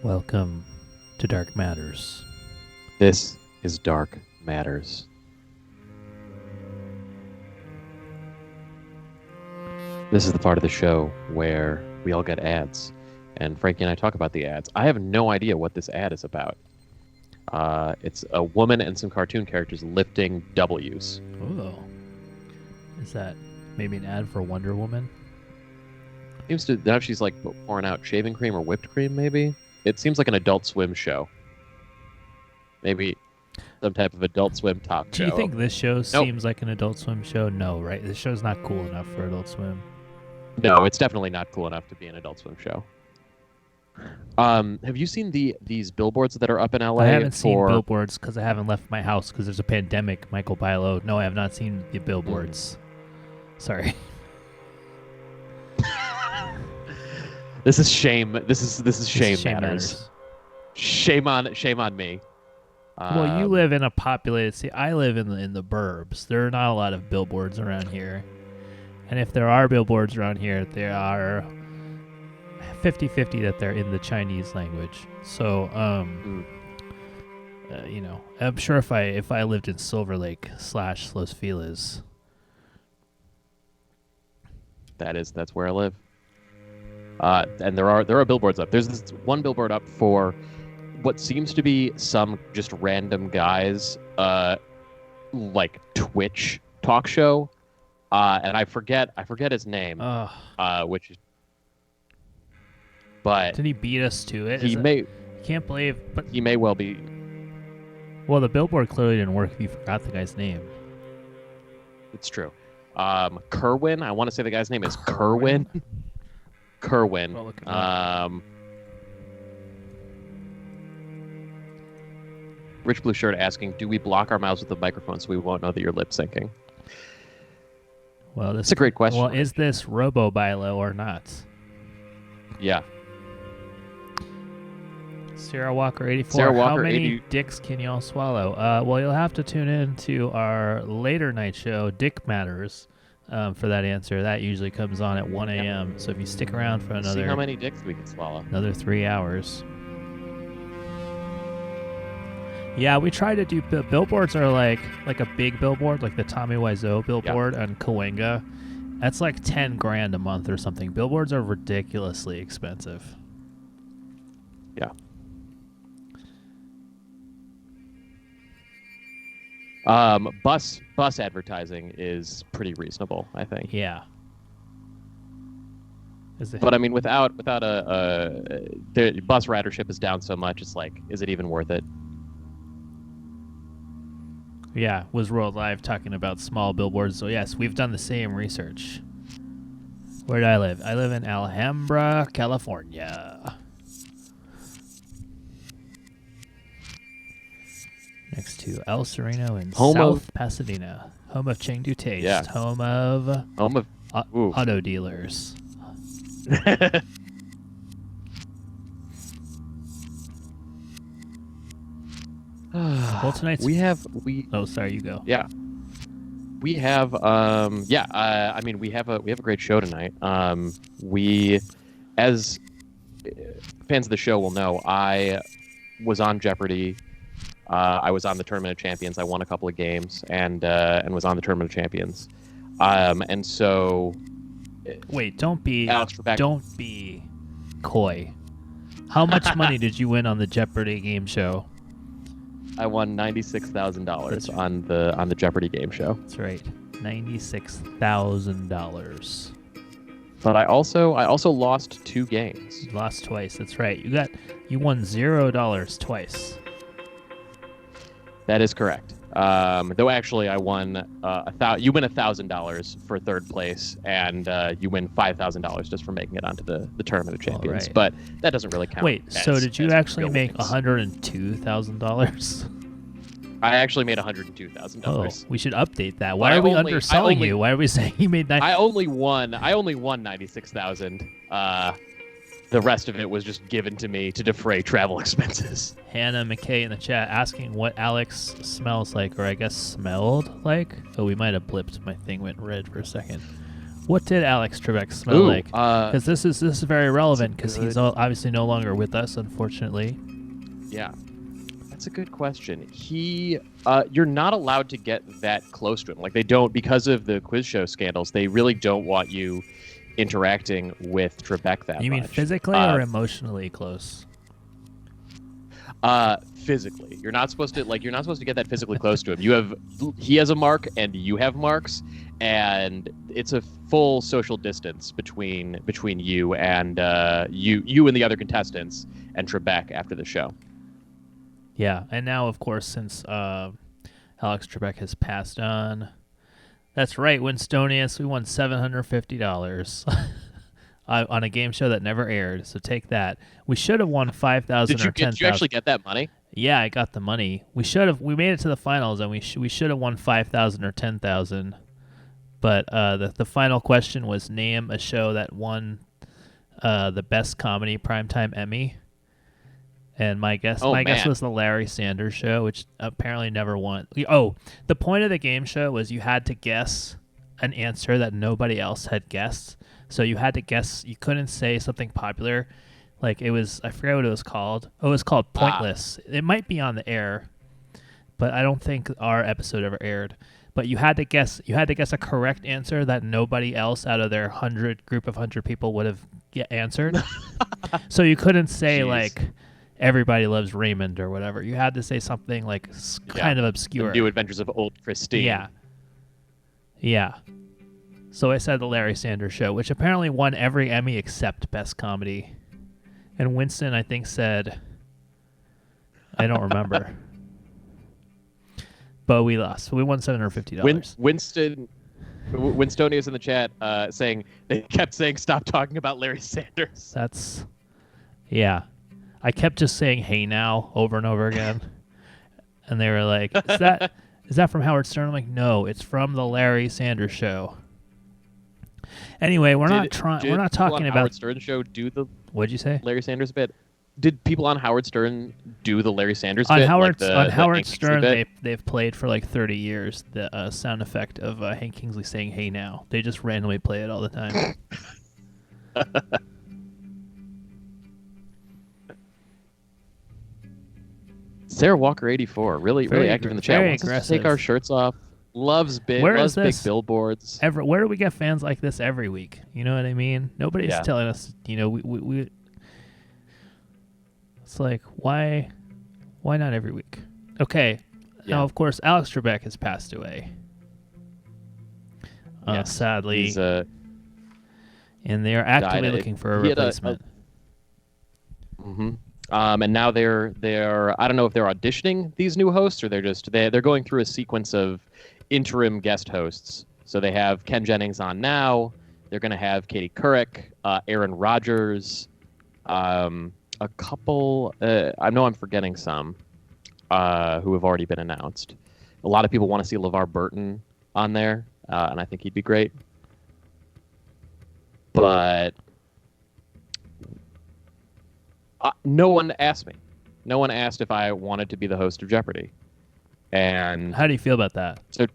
Welcome to Dark Matters. This is Dark Matters. This is the part of the show where we all get ads, and Frankie and I talk about the ads. I have no idea what this ad is about. It's a woman and some cartoon characters lifting W's. Oh. Is that maybe an ad for Wonder Woman? Seems to now she's like pouring out shaving cream or whipped cream, maybe? It seems like an Adult Swim show. Maybe some type of Adult Swim talk show. Do you think this show seems like an Adult Swim show? No, right? This show's not cool enough for Adult Swim. No, it's definitely not cool enough to be an Adult Swim show. Have you seen these billboards that are up in LA? I haven't seen billboards because I haven't left my house because there's a pandemic, Michael Bilo. No, I have not seen the billboards. Sorry. This is shame. This is shame matters. Shame on me. Well, you live in a populated city. I live in the burbs. There are not a lot of billboards around here. And if there are billboards around here, there are 50-50 that they're in the Chinese language. So, I'm sure if I lived in Silver Lake / Los Feliz. That's where I live. And there are billboards up. There's this one billboard up for what seems to be some just random guy's like Twitch talk show. And I forget his name. Which is, but did he beat us to it? Can't believe, but he may well be. Well, the billboard clearly didn't work if you forgot the guy's name. It's true. Kerwin. I want to say the guy's name is Kerwin. Kerwin. Rich Blue Shirt asking, do we block our mouths with the microphone so we won't know that you're lip syncing? Well, that's a great question. Well, is this Robo Bilo or not? Yeah. Sarah Walker 84. Sarah Walker, how many 80... dicks can y'all swallow? Well, you'll have to tune in to our later night show, Dick Matters, for that answer. That usually comes on at 1 a.m. So if you stick around for another... See how many dicks we can swallow. Another 3 hours. Yeah, we try to do... Billboards are like a big billboard, like the Tommy Wiseau billboard on Cahuenga. That's like $10,000 a month or something. Billboards are ridiculously expensive. Yeah. Bus advertising is pretty reasonable, I think. Yeah. But I mean, without the bus ridership is down so much, it's like, is it even worth it? Yeah, was World Live talking about small billboards. So yes, we've done the same research. Where do I live? I live in Alhambra, California. Next to El Sereno in South Pasadena. Home of Chengdu Taste. Yeah. Home of auto dealers. Well, tonight's... Oh, sorry, you go. Yeah. We have I mean, we have a great show tonight. We, as fans of the show will know, I was on Jeopardy. I was on the Tournament of Champions. I won a couple of games and was on the Tournament of Champions. And so wait, don't be coy. How much money did you win on the Jeopardy game show? I won $96,000 on the Jeopardy game show. That's right, $96,000. But I also lost 2 games. You lost twice. That's right. You won $0 twice. That is correct. Though actually, I won you win $1,000 for third place, and you win $5,000 just for making it onto the Tournament of Champions. Right. But that doesn't really count. Wait, so did you actually make $102,000? I actually made $102,000. Oh, we should update that. Why are we underselling you? Why are we saying you made I only won $96,000. The rest of it was just given to me to defray travel expenses. Hannah McKay in the chat asking what Alex smells like, or I guess smelled like. Oh, we might have blipped. My thing went red for a second. What did Alex Trebek smell like? Because this is very relevant because he's obviously no longer with us, unfortunately. Yeah, that's a good question. You're not allowed to get that close to him. Like, they don't, because of the quiz show scandals, they really don't want you interacting with Trebek that much. You mean physically or emotionally close? Physically. You're not supposed to get that physically close to him. He has a mark and you have marks, and it's a full social distance between you and you and the other contestants and Trebek after the show. Yeah, and now, of course, since Alex Trebek has passed on, that's right, Winstonius, we won $750 on a game show that never aired. So take that. We should have won $5,000 or $10,000. Did you actually get that money? Yeah, I got the money. We made it to the finals, and we should have won $5,000 or $10,000. But the final question was name a show that won the best comedy primetime Emmy. And my guess was the Larry Sanders Show, which apparently never won. Oh, the point of the game show was you had to guess an answer that nobody else had guessed. So you had to guess. You couldn't say something popular. Like it was, I forget what it was called. Oh, it was called Pointless. It might be on the air, but I don't think our episode ever aired. But you had to guess. You had to guess a correct answer that nobody else out of their group of 100 people would have answered. So you couldn't say like Everybody Loves Raymond or whatever. You had to say something like kind of obscure. The New Adventures of Old Christine. Yeah. Yeah. So I said the Larry Sanders Show, which apparently won every Emmy except Best Comedy. And Winston, I think, said, I don't remember. But we lost. We won $750. Winstonius in the chat they kept saying, stop talking about Larry Sanders. Yeah. I kept just saying, hey now, over and over again. And they were like, is that from Howard Stern? I'm like, no, it's from the Larry Sanders Show. Anyway, we're not talking about Howard Stern show. What'd you say? Larry Sanders bit. Did people on Howard Stern do the Larry Sanders on bit? On Howard Stern, they've played for like 30 years the sound effect of Hank Kingsley saying "Hey now." They just randomly play it all the time. Sarah Walker 84, really active in the chat. Wants us to take our shirts off. Loves big billboards. Where do we get fans like this every week? You know what I mean? Nobody's telling us. You know, we it's like why not every week? Okay. Yeah. Now, of course, Alex Trebek has passed away. Sadly, and they are actively looking for a replacement. And now they're I don't know if they're auditioning these new hosts or they're going through a sequence of interim guest hosts. So they have Ken Jennings on now. They're going to have Katie Couric, Aaron Rodgers, a couple. I know I'm forgetting some who have already been announced. A lot of people want to see LeVar Burton on there, and I think he'd be great. But no one asked me. No one asked if I wanted to be the host of Jeopardy. And how do you feel about that? So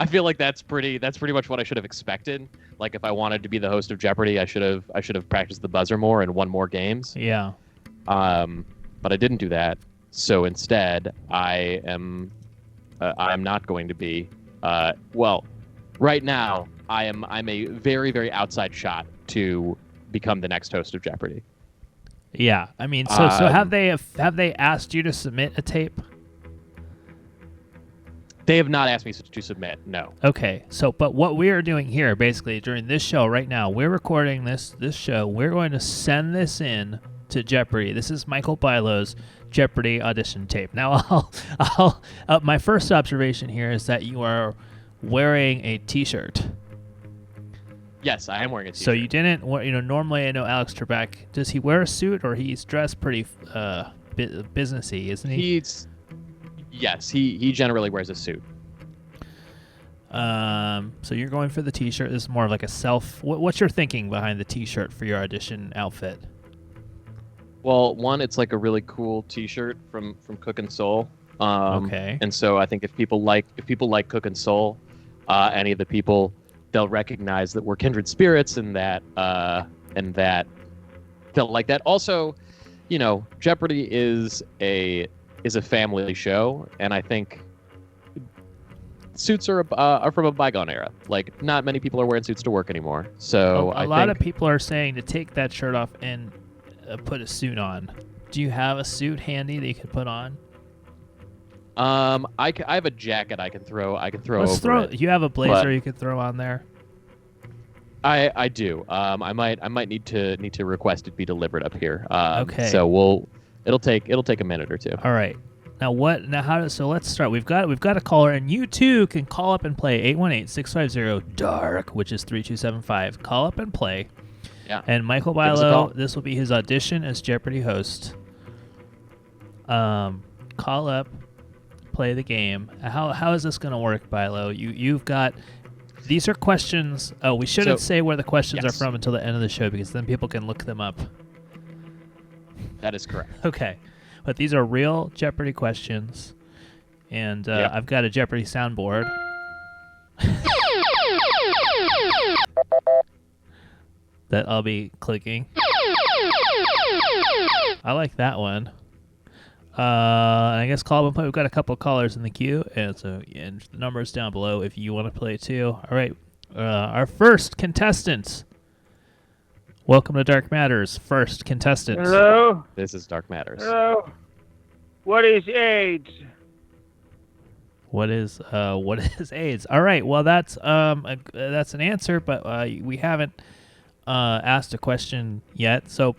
I feel like that's pretty much what I should have expected. Like if I wanted to be the host of Jeopardy, I should have practiced the buzzer more and won more games. Yeah. But I didn't do that. So instead, I'm not going to be. Right now, I'm a very, very outside shot to become the next host of Jeopardy. Yeah, I mean, so have they asked you to submit a tape? They have not asked me to submit. No. Okay, but what we are doing here, basically, during this show right now, we're recording this show. We're going to send this in to Jeopardy. This is Michael Biloh's Jeopardy audition tape. Now, my first observation here is that you are wearing a T-shirt. Yes, I am wearing a T-shirt. So you didn't, normally I know Alex Trebek, does he wear a suit or he's dressed pretty businessy, isn't he? Yes, he generally wears a suit. So you're going for the T-shirt. This is more of like a what's your thinking behind the T-shirt for your audition outfit? Well, one, it's like a really cool T-shirt from Cook and Soul. Okay. And so I think if people like Cook and Soul, any of the people, they'll recognize that we're kindred spirits and that they'll like that. Also, Jeopardy is a family show, and I think suits are from a bygone era. Like, not many people are wearing suits to work anymore. So a lot of people are saying to take that shirt off and put a suit on. Do you have a suit handy that you can put on? I have a jacket I can throw. Let's over it. You have a blazer but you could throw on there. I do. I might need to request it be delivered up here. Okay. So it'll take a minute or two. All right. Now so let's start. We've got a caller, and you too can call up and play 818-650-DARK, which is 3275. Call up and play. Yeah. And Michael Give us a call. Bilo, this will be his audition as Jeopardy host. Call up, play the game. How is this going to work, Bilo? You've got these are questions. Oh, we shouldn't say where the questions are from until the end of the show, because then people can look them up. That is correct. Okay. But these are real Jeopardy questions, and I've got a Jeopardy soundboard. That I'll be clicking. I like that one. I guess call up and play. We've got a couple of callers in the queue, and the number is down below if you want to play too. All right, our first contestant. Welcome to Dark Matters. First contestant. Hello? This is Dark Matters. Hello? What is AIDS? What is AIDS? All right. Well, that's an answer, but we haven't asked a question yet. So,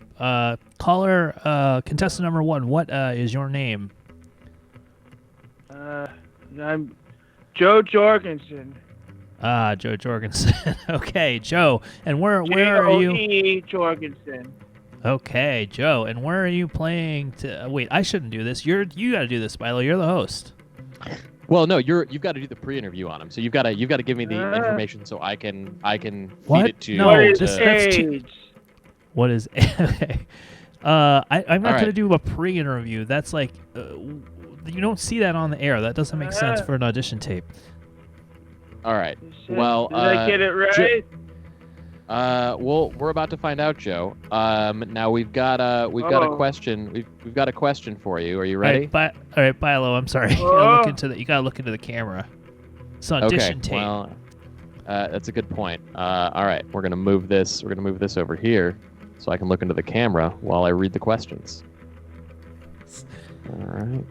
caller, contestant number 1, what is your name? I'm Joe Jorgensen. Joe Jorgensen. Okay, Joe. And where are you? J.O.E. Jorgensen. Okay, Joe. And where are you playing? Wait, I shouldn't do this. You got to do this, Bilo. You're the host. Well, no, you've got to do the pre-interview on him. So you've got to give me the information so I can feed it to. No, what is that's AIDS? What is? Okay. I'm not right. going to do a pre-interview. That's like you don't see that on the air. That doesn't make sense for an audition tape. All right. Well, did I get it right? Well, we're about to find out, Joe. Now we've got a question. We've got a question for you. Are you ready? All right, Bilo. I'm sorry. You gotta look into the camera. It's an audition tape. Well, that's a good point. All right, we're gonna move this. We're gonna move this over here, so I can look into the camera while I read the questions. All right.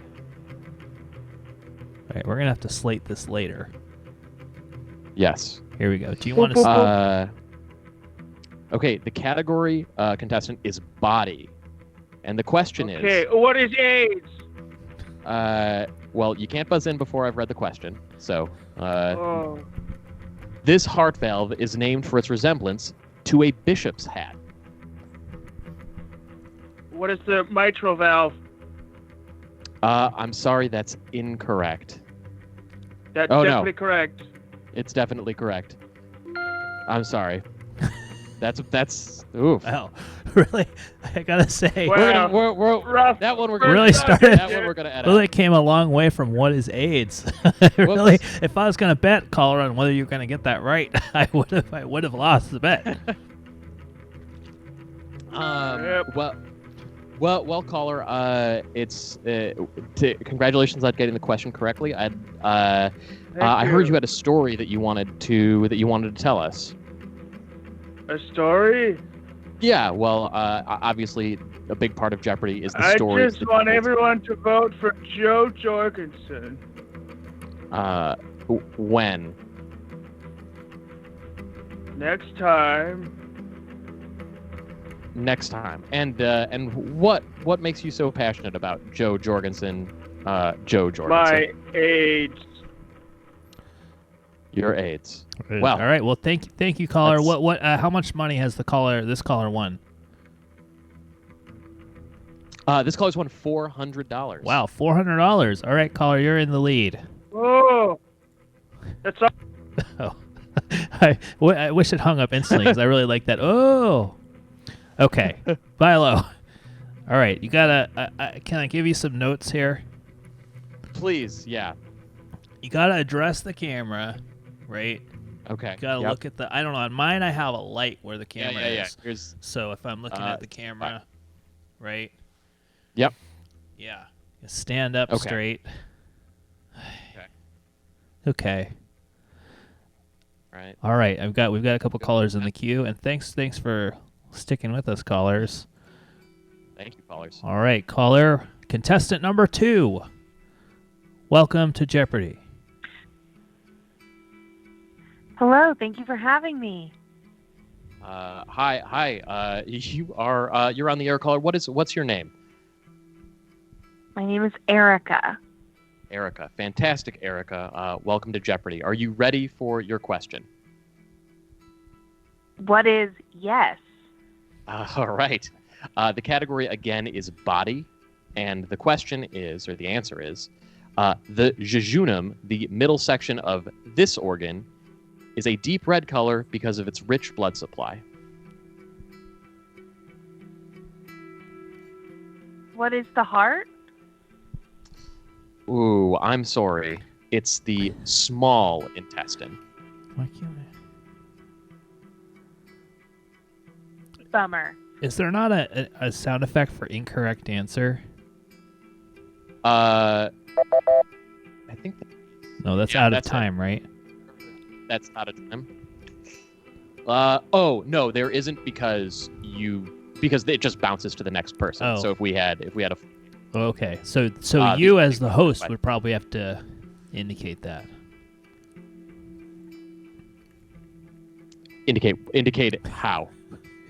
All right, we're gonna have to slate this later. Yes. Here we go. Do you want to? Okay, the category contestant is body, and the question is. Okay, what is AIDS? Well, you can't buzz in before I've read the question. So, this heart valve is named for its resemblance to a bishop's hat. What is the mitral valve? I'm sorry, that's incorrect. That's Oh, no. definitely correct. It's definitely correct. I'm sorry. That's oof. Wow, really? I gotta say, Wow. We're Rough. that one we're gonna Really started- That one we're gonna edit. really came a long way from what is AIDS. Really, if I was gonna bet, caller, on whether you're gonna get that right, I would have lost the bet. Yep. Well, caller. Congratulations on getting the question correctly. I heard you had a story that you wanted to tell us. A story? Yeah. Well, obviously, a big part of Jeopardy is the I story. just want everyone to vote for Joe Jorgensen. When? Next time. Next time. And what makes you so passionate about Joe Jorgensen? Joe Jorgensen. My AIDS. Your AIDS. Well, all right. Well, thank you, caller. What? How much money has this caller won? This caller's won $400. Wow, $400. All right, caller, you're in the lead. Oh, that's all. Oh, I wish it hung up instantly because I really like that. Oh, okay, Bilo. All right, you gotta. Can I give you some notes here? Please, yeah. You gotta address the camera. right? Okay. Gotta Yep. look at the. I don't know. On mine, I have a light where the Yeah, camera yeah. is. Here's. So if I'm looking at the camera, right? Yep. Yeah. You stand up Okay. straight. Okay. Okay. Right. All right. We've got a couple callers in the queue, and thanks for sticking with us, callers. Thank you, callers. All right, caller, contestant number 2. Welcome to Jeopardy. Hello, thank you for having me. Hi. You are. You're on the air, caller. What's your name? My name is Erica. Erica. Fantastic, Erica. Welcome to Jeopardy. Are you ready for your question? What is yes? All right. The category again is body, and the question is, or the answer is, the jejunum, the middle section of this organ, is a deep red color because of its rich blood supply. What is the heart? Ooh, I'm sorry. It's the small intestine. Why can't Bummer. Is there not a sound effect for incorrect answer? I think No, that's Yeah, out of that's it. time, right? that's out of time. Oh no, there isn't because it just bounces to the next person. Oh. So if we had a Okay, so the- you as the host would probably have to indicate that. indicate how.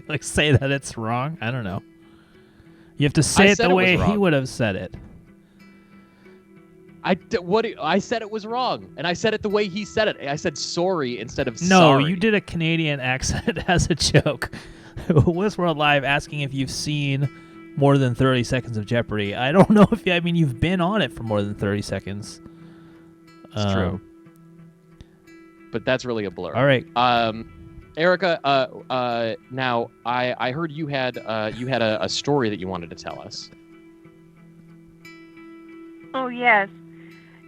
Like say that it's wrong. I don't know. You have to say it said the it was way he wrong. would have said it. I said it was wrong, and I said it the way he said it. I said sorry instead of No, sorry. you did a Canadian accent as a joke. Westworld Live asking if you've seen more than 30 seconds of Jeopardy. I don't know if you've been on it for more than 30 seconds. It's true, but that's really a blur. All right. Erica, now I heard you had a story that you wanted to tell us. Oh, yes.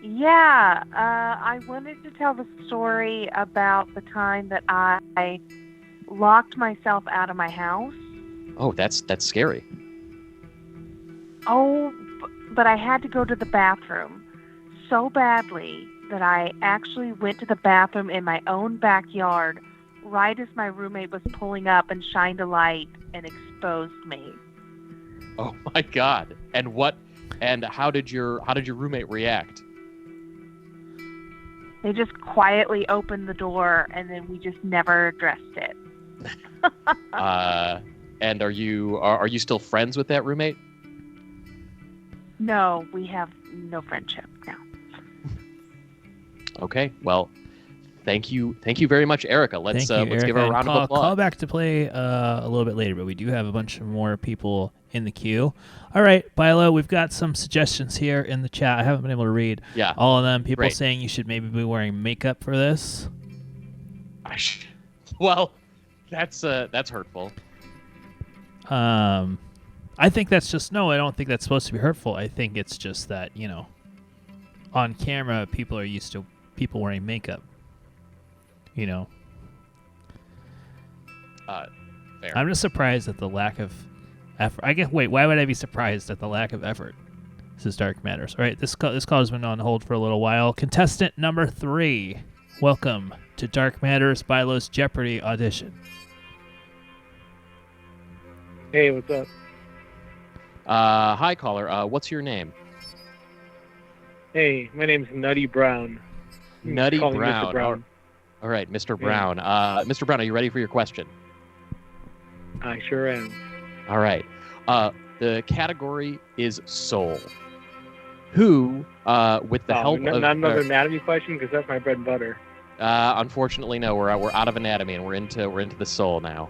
Yeah, I wanted to tell the story about the time that I locked myself out of my house. Oh, that's scary. Oh, but I had to go to the bathroom so badly that I actually went to the bathroom in my own backyard right as my roommate was pulling up and shined a light and exposed me. Oh my God! And how did your roommate react? They just quietly opened the door, and then we just never addressed it. And are you still friends with that roommate? No, we have no friendship now. Okay, well, thank you very much, Erica. Let's Thank you, give her Erica, a round and of applause. Call back to play a little bit later, but we do have a bunch of more people in the queue. All right, Bilo, we've got some suggestions here in the chat. I haven't been able to read Yeah, all of them. People Great. saying you should maybe be wearing makeup for this. Well, that's hurtful. I think that's just I don't think that's supposed to be hurtful. I think it's just that on camera people are used to people wearing makeup. Fair. I'm just surprised at the lack of effort. I guess. Wait, why would I be surprised at the lack of effort? This is Dark Matters. All right, this call has been on hold for a little while. Contestant number 3, welcome to Dark Matters Bilo's Jeopardy audition. Hey, what's up? Hi, caller. What's your name? Hey, my name's Nutty Brown. Nutty Call me Mr. Brown. Brown. All right, Mr. Yeah. Brown. Mr. Brown, are you ready for your question? I sure am. All right. The category is soul. Who, with the help not of another anatomy question, because that's my bread and butter. unfortunately, no. We're out of anatomy and we're into the soul now.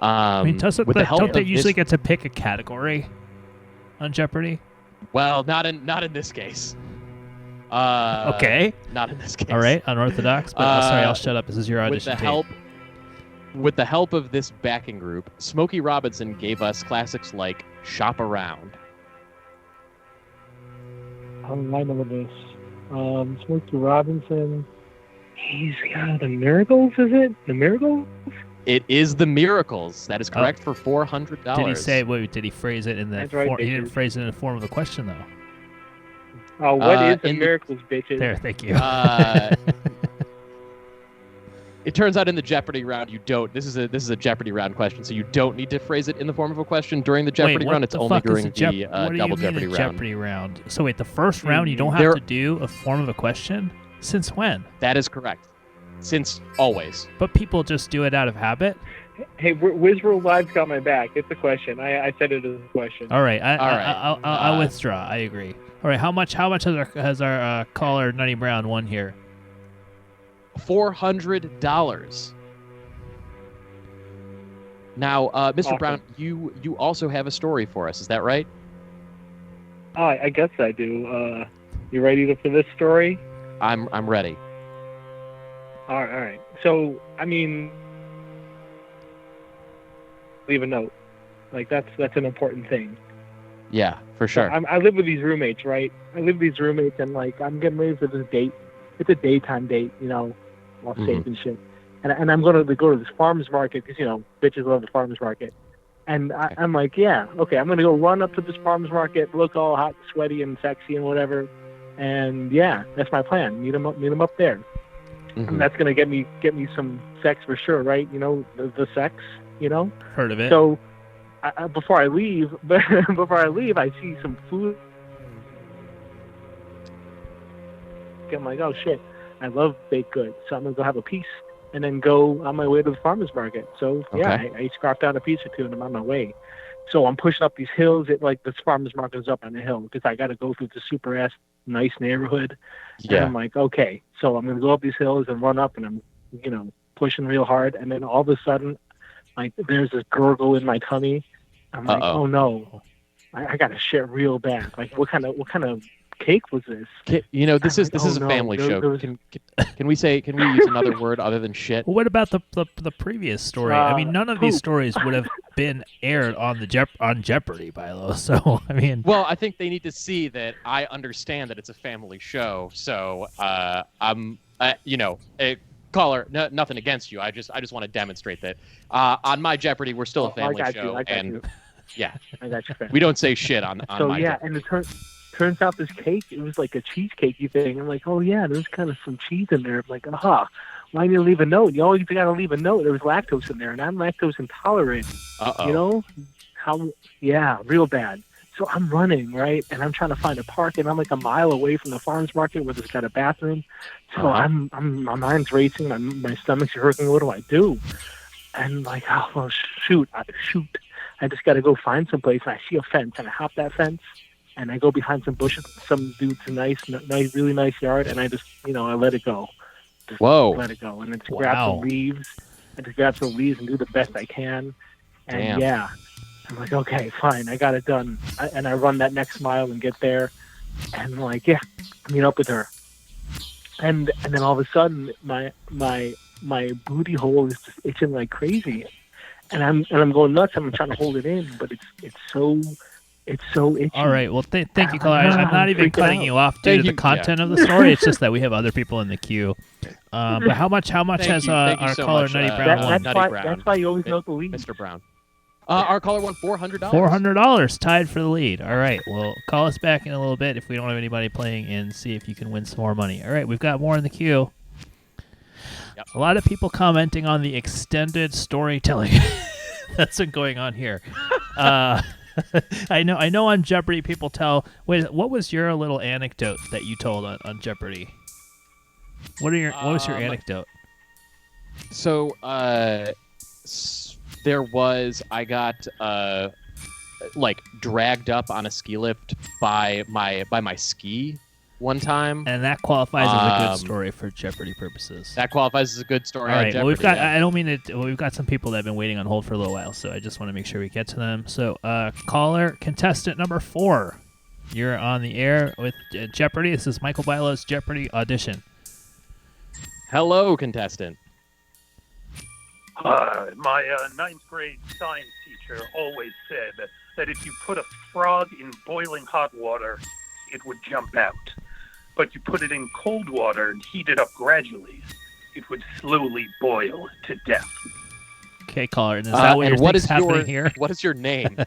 I mean, with the help don't they of usually this, get to pick a category on Jeopardy? well, not in this case. Okay. Not in this case. All right, unorthodox. But sorry, I'll shut up. This is your audition tape. With the help of this backing group, Smokey Robinson gave us classics like "Shop Around." I know this. Smokey Robinson, He's got the Miracles, is it? The Miracles? It is the Miracles. That is correct for $400. Did he say? Wait, did he phrase it in the? That's right, He didn't bitches. phrase it in the form of a question though. Oh, what is the in the- Miracles, bitches? There, thank you. It turns out in the Jeopardy round you don't. This is a Jeopardy round question, so you don't need to phrase it in the form of a question during the Jeopardy Wait, what round. It's the only fuck is during a the Jep- what do you double mean a Jeopardy round. Jeopardy round? So wait, the first round you don't have There- to do a form of a question? Since when? That is correct. Since always. But people just do it out of habit? Hey, Wizworld Live's got my back. It's a question. I said it as a question. All right, All right. I'll withdraw. I agree. All right, how much has our caller Nutty Brown won here? $400. Now, Mr. Awesome. Brown, you also have a story for us. Is that right? Oh, I guess I do. You ready for this story? I'm ready. All right. So, I mean, leave a note. Like that's an important thing. Yeah, for sure. I live with these roommates, right? And like I'm getting ready for this date. It's a daytime date, all safe and shit. And I'm going to go to this farmer's market because bitches love the farmer's market. And I'm like, yeah, okay, I'm going to go run up to this farmer's market, look all hot, sweaty, and sexy and whatever. And yeah, that's my plan. Meet 'em up there. Mhm. And that's going to get me some sex for sure, right? The sex, Heard of it? So before I leave, I see some food. I'm like, oh shit, I love baked goods, so I'm gonna go have a piece and then go on my way to the farmer's market. So yeah, Okay. I scrapped out a piece or two and I'm on my way. So I'm pushing up these hills. This farmer's market is up on the hill because I got to go through the super ass nice neighborhood. And Yeah. I'm like, okay, so I'm gonna go up these hills and run up, and I'm pushing real hard, and then all of a sudden, like there's this gurgle in my tummy. I'm like, Uh-oh. oh no, I got to shit real bad. Like what kind of cake was this? This is Oh, a no, family there- show. there was- Can we use another word other than shit? Well, what about the previous story? I mean, none of these poop. stories would have been aired on the on Jeopardy, Bilo. So I mean, Well, I think they need to see that I understand that it's a family show. So caller, nothing against you. I just want to demonstrate that on my Jeopardy, we're still a I family got show, you. I got and you. yeah, I got you. we don't say shit on So my yeah, Jeopardy. and it turns out this cake, it was like a cheesecakey thing. I'm like, oh yeah, there's kind of some cheese in there. I'm like, why didn't you leave a note? You always got to leave a note. There was lactose in there, and I'm lactose intolerant. Uh-oh. Real bad. So I'm running, right? And I'm trying to find a park, and I'm like a mile away from the farmer's market where there's got a bathroom. So Uh-huh. I'm my mind's racing, my stomach's hurting. What do I do? And like, oh well, shoot. I just got to go find some place. And I see a fence, and I hop that fence, and I go behind some bushes. Some dude's really nice yard, and I just, I let it go. Whoa. Let it go, and then just grab Wow. some leaves. I just grab some leaves and do the best I can. And Damn. yeah, I'm like, okay, fine, I got it done. And I run that next mile and get there, and like, yeah, meet up with her. And then all of a sudden, my booty hole is just itching like crazy, and I'm going nuts. I'm trying to hold it in, but it's so itchy. all right. Well, thank you, caller. I'm not even Freaking cutting out. you off due Thank to the you, content of the story. It's just that we have other people in the queue. But how much Thank has you- thank you our so caller much, Nutty uh, Brown won? That's Nutty why. Brown. That's why you always know the lead. Mr. Brown. Our caller won $400. $400 tied for the lead. All right. Well, call us back in a little bit if we don't have anybody playing and see if you can win some more money. All right. We've got more in the queue. Yep. A lot of people commenting on the extended storytelling that's been going on here. I know on Jeopardy people tell. Wait, what was your little anecdote that you told on Jeopardy? What was your anecdote? So, I got dragged up on a ski lift by my ski one time. And that qualifies as a good Um, story for Jeopardy purposes. That qualifies as a good story. All on right. Well, we've Jeopardy, got. yeah. I don't mean it. Well, we've got some people that have been waiting on hold for a little while, so I just want to make sure we get to them. So, caller, contestant number 4, you're on the air with Jeopardy. This is Michael Bilo's Jeopardy audition. Hello, contestant. My ninth grade science teacher always said that if you put a frog in boiling hot water, it would jump out. But you put it in cold water and heat it up gradually, it would slowly boil to death. Okay, caller. And is that what and you're what think's is happening your here? what is your name?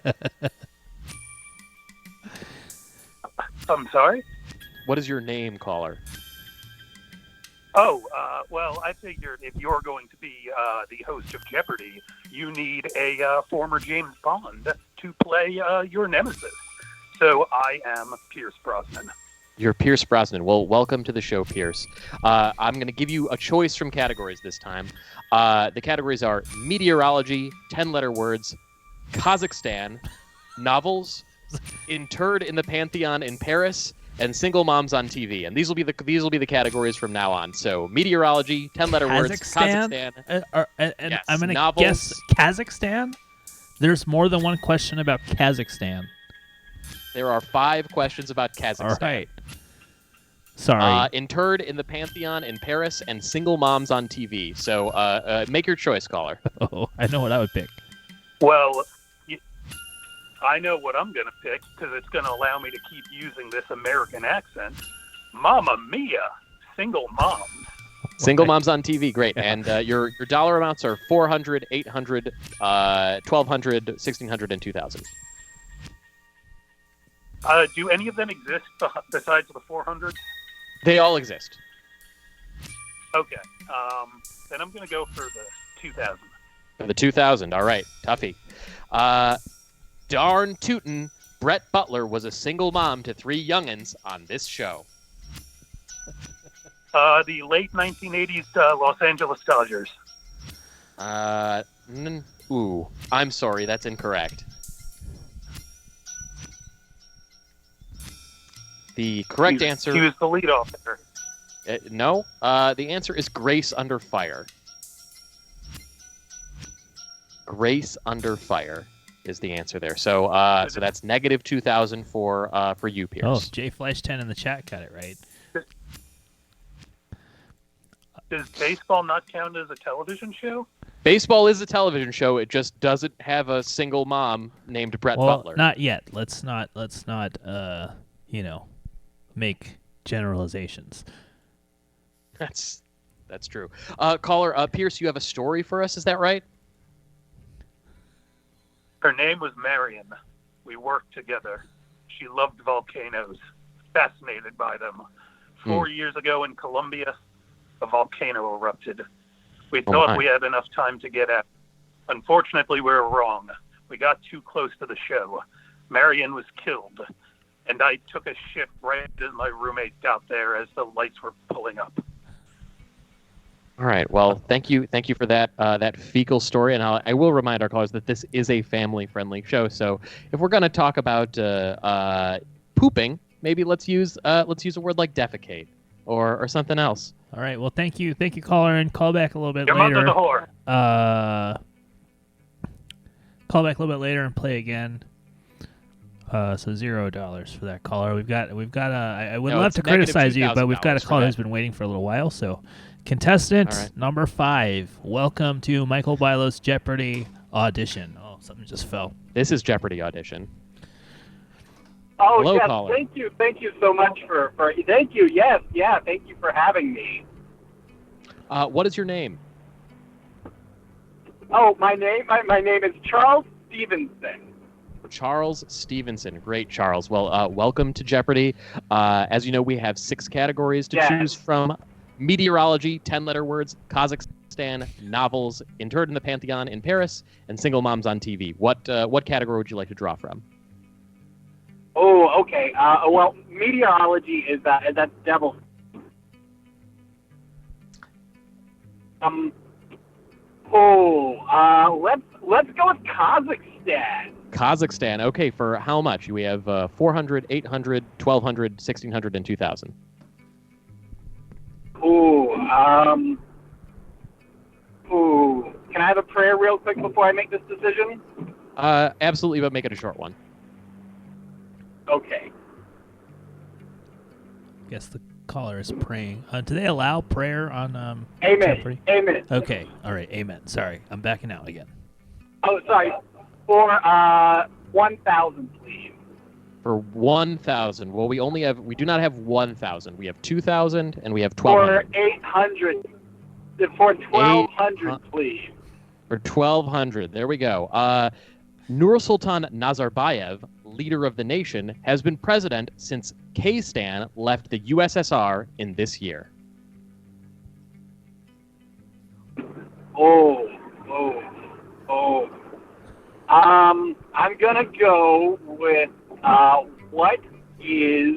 I'm sorry? What is your name, caller? Oh, well, I figured if you're going to be the host of Jeopardy, you need a former James Bond to play your nemesis. So I am Pierce Brosnan. You're Pierce Brosnan. Well, welcome to the show, Pierce. I'm going to give you a choice from categories this time. The categories are meteorology, 10-letter words, Kazakhstan, novels, interred in the Pantheon in Paris, and single moms on TV. And these will be the categories from now on. So meteorology, 10-letter words, Kazakhstan. And Yes, I'm going to novels. guess Kazakhstan? There's more than one question about Kazakhstan. There are 5 questions about Kazakhstan. All right. Sorry. Interred in the Pantheon in Paris and single moms on TV. So make your choice, caller. Oh, I know what I would pick. Well, I know what I'm going to pick because it's going to allow me to keep using this American accent. Mamma mia, single moms. Single moms on TV, great. And your dollar amounts are $400, $800, $1,200, $1,600, and $2,000. Do any of them exist besides the 400? They all exist. Okay. Then I'm going to go for the 2000. For the 2,000, all right, toughie. Darn tootin', Brett Butler was a single mom to 3 youngins on this show. The late 1980s Los Angeles Dodgers. Ooh, I'm sorry, that's incorrect. The correct answer... He was the leadoff hitter. No, the answer is Grace Under Fire. Grace Under Fire is the answer there. So so that's negative 2,000 for you, Pierce. Oh, J Flash 10 in the chat got it right. Does baseball not count as a television show? Baseball is a television show. It just doesn't have a single mom named Brett Well, Butler. not yet. Let's not make generalizations. That's true. Caller, Pierce, you have a story for us. Is that right? Her name was Marion. We worked together. She loved volcanoes, fascinated by them. 4 years ago in Colombia, a volcano erupted. We thought we had enough time to get out. Unfortunately, we were wrong. We got too close to the show. Marion was killed, and I took a shit right as my roommate got there as the lights were pulling up. All right. Well, thank you for that fecal story, and I will remind our callers that this is a family-friendly show. So if we're going to talk about pooping, maybe let's use a word like defecate or something else. All right. Well, thank you, caller, and call back a little bit Your later. mother's a whore. Call back a little bit later and play again. So $0 for that caller. We've got. I would love to criticize you, but we've got a caller who's been waiting for a little while. So, contestant number 5, welcome to Michael Bilo's Jeopardy audition. Oh, something just fell. This is Jeopardy audition. Oh, Hello, yes, caller. thank you so much for thank you, yes, yeah, thank you for having me. What is your name? Oh, my name is Charles Stevenson. Charles Stevenson. Great, Charles. Well, welcome to Jeopardy. As you know, we have 6 categories to choose from. Meteorology, 10-letter words, Kazakhstan, novels, interred in the Pantheon in Paris, and single moms on TV. What category would you like to draw from? Oh, okay. Well, meteorology is that's devil. Let's go with Kazakhstan. Kazakhstan. Okay, for how much? We have 400, 800, 1,200, 1,600, and 2,000. Can I have a prayer real quick before I make this decision? Absolutely, but make it a short one. Okay. I guess the caller is praying. Do they allow prayer on Amen. Jeopardy? Amen. Okay. All right. Amen. Sorry, I'm backing out again. Oh, sorry. For 1,000, please. For 1,000. Well, we do not have 1,000. We have 2,000 and we have 1,200. For 800. For 1,200, please. For 1,200, there we go. Nursultan Nazarbayev, leader of the nation, has been president since Kazakhstan left the USSR in this year. Oh. I'm gonna go with what is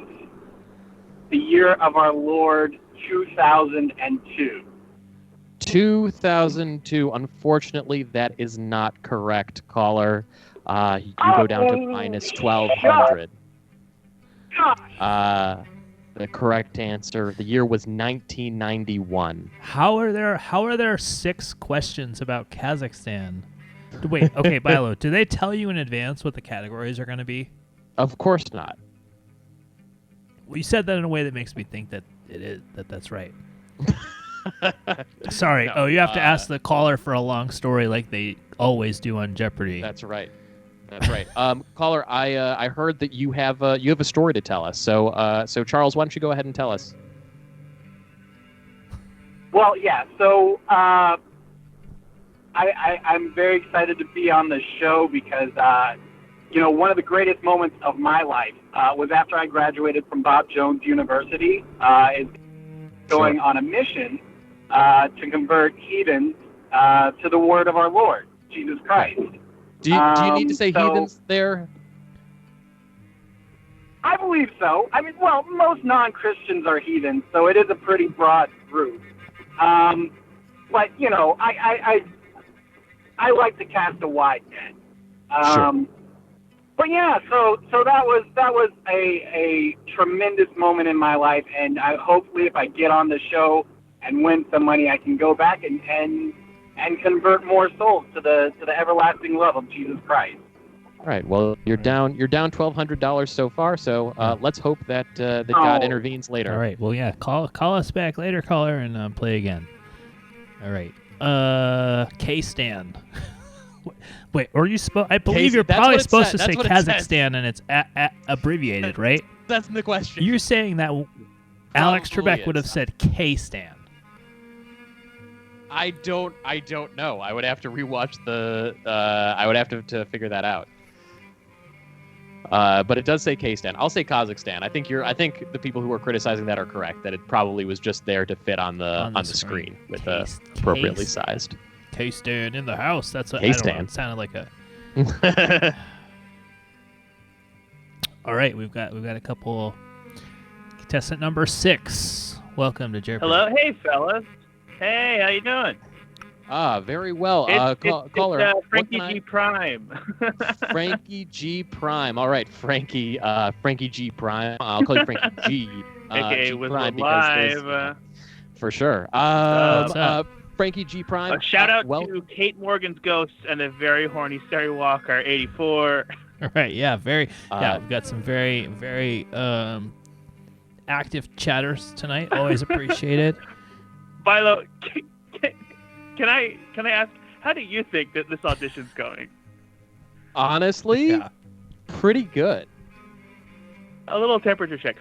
the year of our Lord 2002? 2002. Unfortunately, that is not correct, caller. You go down to minus 1,200. The correct answer, the year was 1991. How are there 6 questions about Kazakhstan? Wait, okay, Bilo, do they tell you in advance what the categories are going to be? Of course not. Well, you said that in a way that makes me think that that's right. Sorry. No, you have to ask the caller for a long story like they always do on Jeopardy. That's right. Caller, I heard that you have a story to tell us. So Charles, why don't you go ahead and tell us? Well, yeah. So I'm very excited to be on the show because one of the greatest moments of my life was after I graduated from Bob Jones University. Is going on a mission to convert heathens to the word of our Lord Jesus Christ. Do you need to say heathens there? I believe so. I mean, well, most non-Christians are heathens, so it is a pretty broad group. But I like to cast a wide net. Sure. But yeah, so that was a tremendous moment in my life, and hopefully if I get on the show and win some money, I can go back and convert more souls to the everlasting love of Jesus Christ. All right. Well, you're down $1,200 so far. So let's hope that God intervenes later. All right. Well, yeah. Call us back later, caller, and play again. All right. K-Stan. Wait, or you I believe you're probably supposed to say Kazakhstan, and it's abbreviated, right? That's the question. You're saying that Alex Trebek would have said K-Stan. I don't know. I would have to rewatch I would have to figure that out. But it does say K-Stan. I'll say Kazakhstan. I think the people who are criticizing that are correct. That it probably was just there to fit on the screen with appropriately sized. K-Stan in the house. That's what K-Stan. It sounded like a. All right, we've got a couple. Contestant number 6. Welcome to Jeopardy. Hello, hey fellas. Hey, how you doing? Very well. Caller, it's Frankie G. Prime. Frankie G. Prime. All right, Frankie G. Prime. I'll call you Frankie G. AKA G Whistle Prime Live. For sure. Frankie G. Prime. Shout out to Kate Morgan's Ghosts and the very horny Sari Walker, 84. All right, yeah, we've got some very, very active chatters tonight. Always appreciated. Bilo, can I ask, how do you think that this audition's going? Honestly, pretty good. A little temperature check.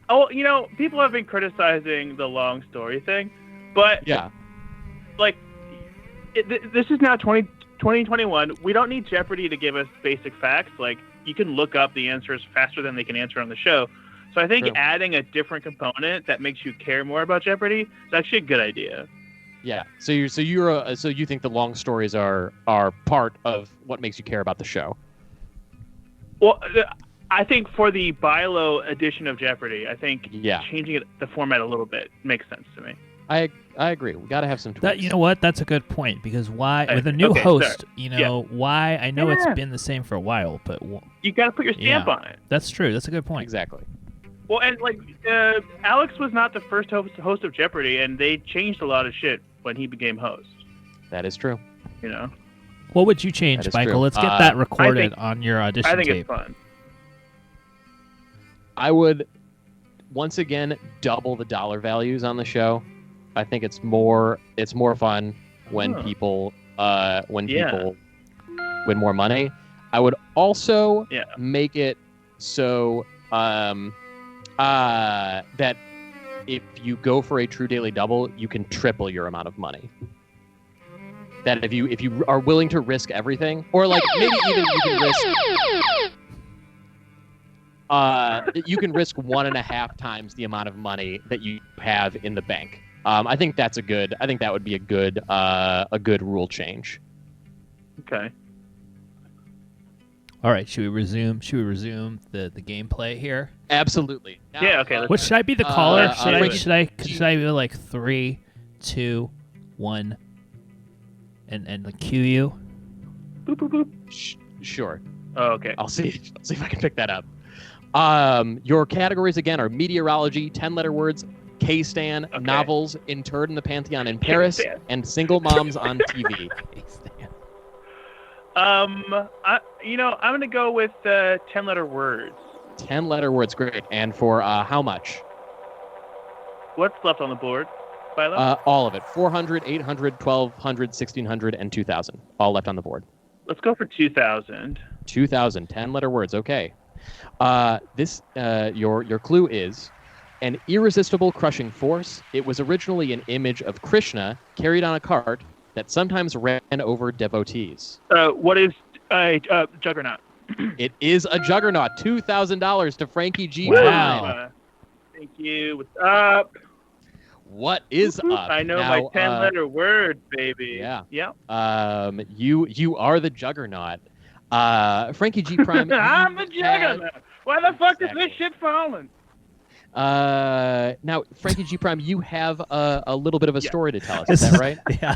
Oh, people have been criticizing the long story thing, but this is now 2021. We don't need Jeopardy to give us basic facts. Like, you can look up the answers faster than they can answer on the show. So I think adding a different component that makes you care more about Jeopardy is actually a good idea. Yeah. So you think the long stories are part of what makes you care about the show? Well, I think for the Bilo edition of Jeopardy, I think changing the format a little bit makes sense to me. I agree. We got to have some tweaks. You know what? That's a good point, because with a new host, why? I know it's been the same for a while, but you got to put your stamp on it. That's true. That's a good point. Exactly. Well, and Alex was not the first host of Jeopardy, and they changed a lot of shit when he became host. That is true. What would you change, Michael? True. Let's get that recorded on your audition tape. I think it's fun. I would once again double the dollar values on the show. I think it's more fun when people people win more money. I would also make it so that if you go for a true daily double, you can triple your amount of money. That if you are willing to risk everything, or like maybe even you can risk you can risk 1.5 times the amount of money that you have in the bank. I think that would be a good rule change. Okay. All right, should we resume the gameplay here? Absolutely. Now, Yeah, okay, What should I be the caller? Should I be like 3, 2, 1 and cue you? Boop, boop, boop. Sure. Oh, okay. I'll see if I can pick that up. Your categories again are meteorology, 10-letter words, K-Stan, Okay. novels, Interred in the Pantheon in Paris, K-Stan. and single moms on TV. I'm gonna go with 10-letter words. 10-letter words, great. And for how much? What's left on the board, Philo? All of it. 400, 800, 1200, 1600, and 2000. All left on the board. Let's go for 2,000. 2000, 10-letter words. Okay. Your clue is an irresistible crushing force. It was originally an image of Krishna carried on a cart that sometimes ran over devotees. What is Juggernaut? It is a juggernaut. $2,000 to Frankie G. Wow. Prime. Thank you. What's up? What is up? I know Now, my 10-letter word, baby. Yeah. Yeah. You are the juggernaut. Frankie G. Prime. I'm the Juggernaut. Why the fuck is this Exactly. shit falling? Now, Frankie G. Prime, you have a little bit of a Yeah. story to tell us. Is that right? Yeah.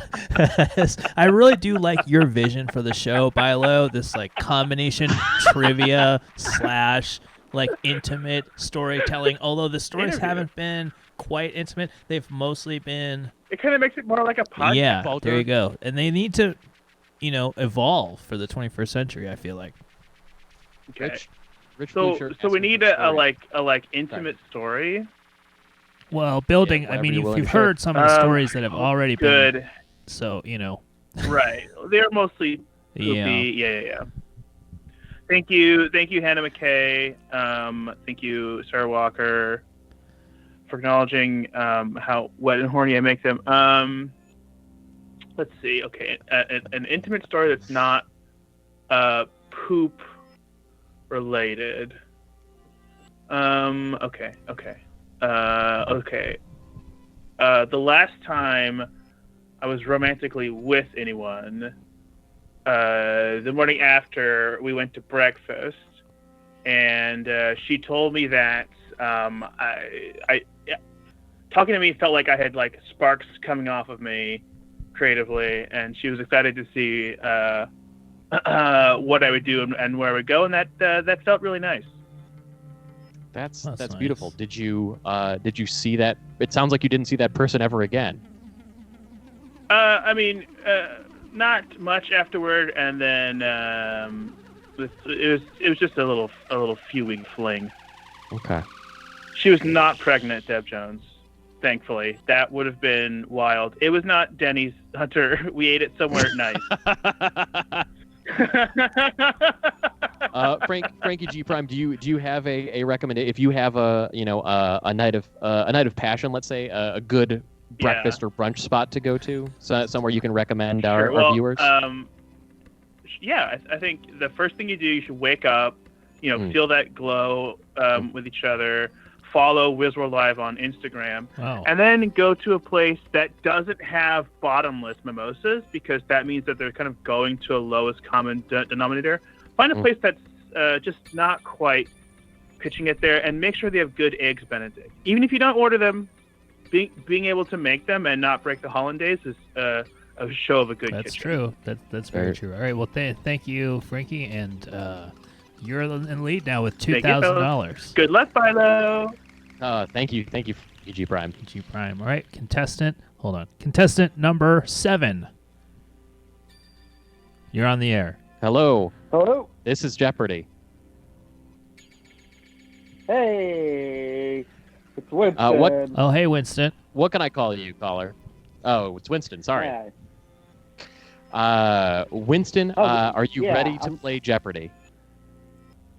I really do like your vision for the show, Bilo. This like combination trivia / like intimate storytelling. Although the stories Interview. haven't been quite intimate, they've mostly been. It kind of makes it more like a podcast. Yeah, Walter. there you go. And they need to, evolve for the 21st century. I feel like. Okay. Rich So Blueshirt we asking need for a story. intimate story. Well, building. I whatever mean, you're you've willing to heard some of the stories that have already been. Good. So Right. They're mostly poopy. Yeah. Thank you, Hannah McKay. Thank you, Sarah Walker, for acknowledging how wet and horny I make them. Let's see. Okay, an intimate story that's not poop related. Okay. The last time I was romantically with anyone, the morning after we went to breakfast, and she told me that talking to me felt like I had like sparks coming off of me creatively, and she was excited to see what I would do and where I would go, and that felt really nice. That's That's beautiful. nice. Did you see that? It sounds like you didn't see that person ever again. I mean, not much afterward, and then it was just a little few week fling. Okay. She was not pregnant, Deb Jones. Thankfully, that would have been wild. It was not Denny's Hunter. We ate it somewhere nice. Frankie G. Prime, do you have a recommendation? If you have a night of passion, let's say a good breakfast or brunch spot to go to, somewhere you can recommend our viewers. Yeah, I think the first thing you should wake up, feel that glow with each other. Follow Wizworld Live on Instagram, Wow. and then go to a place that doesn't have bottomless mimosas, because that means that they're kind of going to a lowest common denominator. Find a place that's just not quite pitching it there, and make sure they have good eggs Benedict. Even if you don't order them, being able to make them and not break the hollandaise is a show of a good That's kitchen. true. That's very true. All right. Well, thank you, Frankie, and you're in lead now with Thank you, $2,000. Good luck, Philo. Thank you, G. Prime. G Prime. All right, hold on. Contestant number 7. You're on the air. Hello. Hello. This is Jeopardy. Hey, it's Winston. Oh, hey, Winston. What can I call you, caller? Oh, it's Winston. Sorry. Yeah. Winston, Oh, are you yeah, ready to play Jeopardy?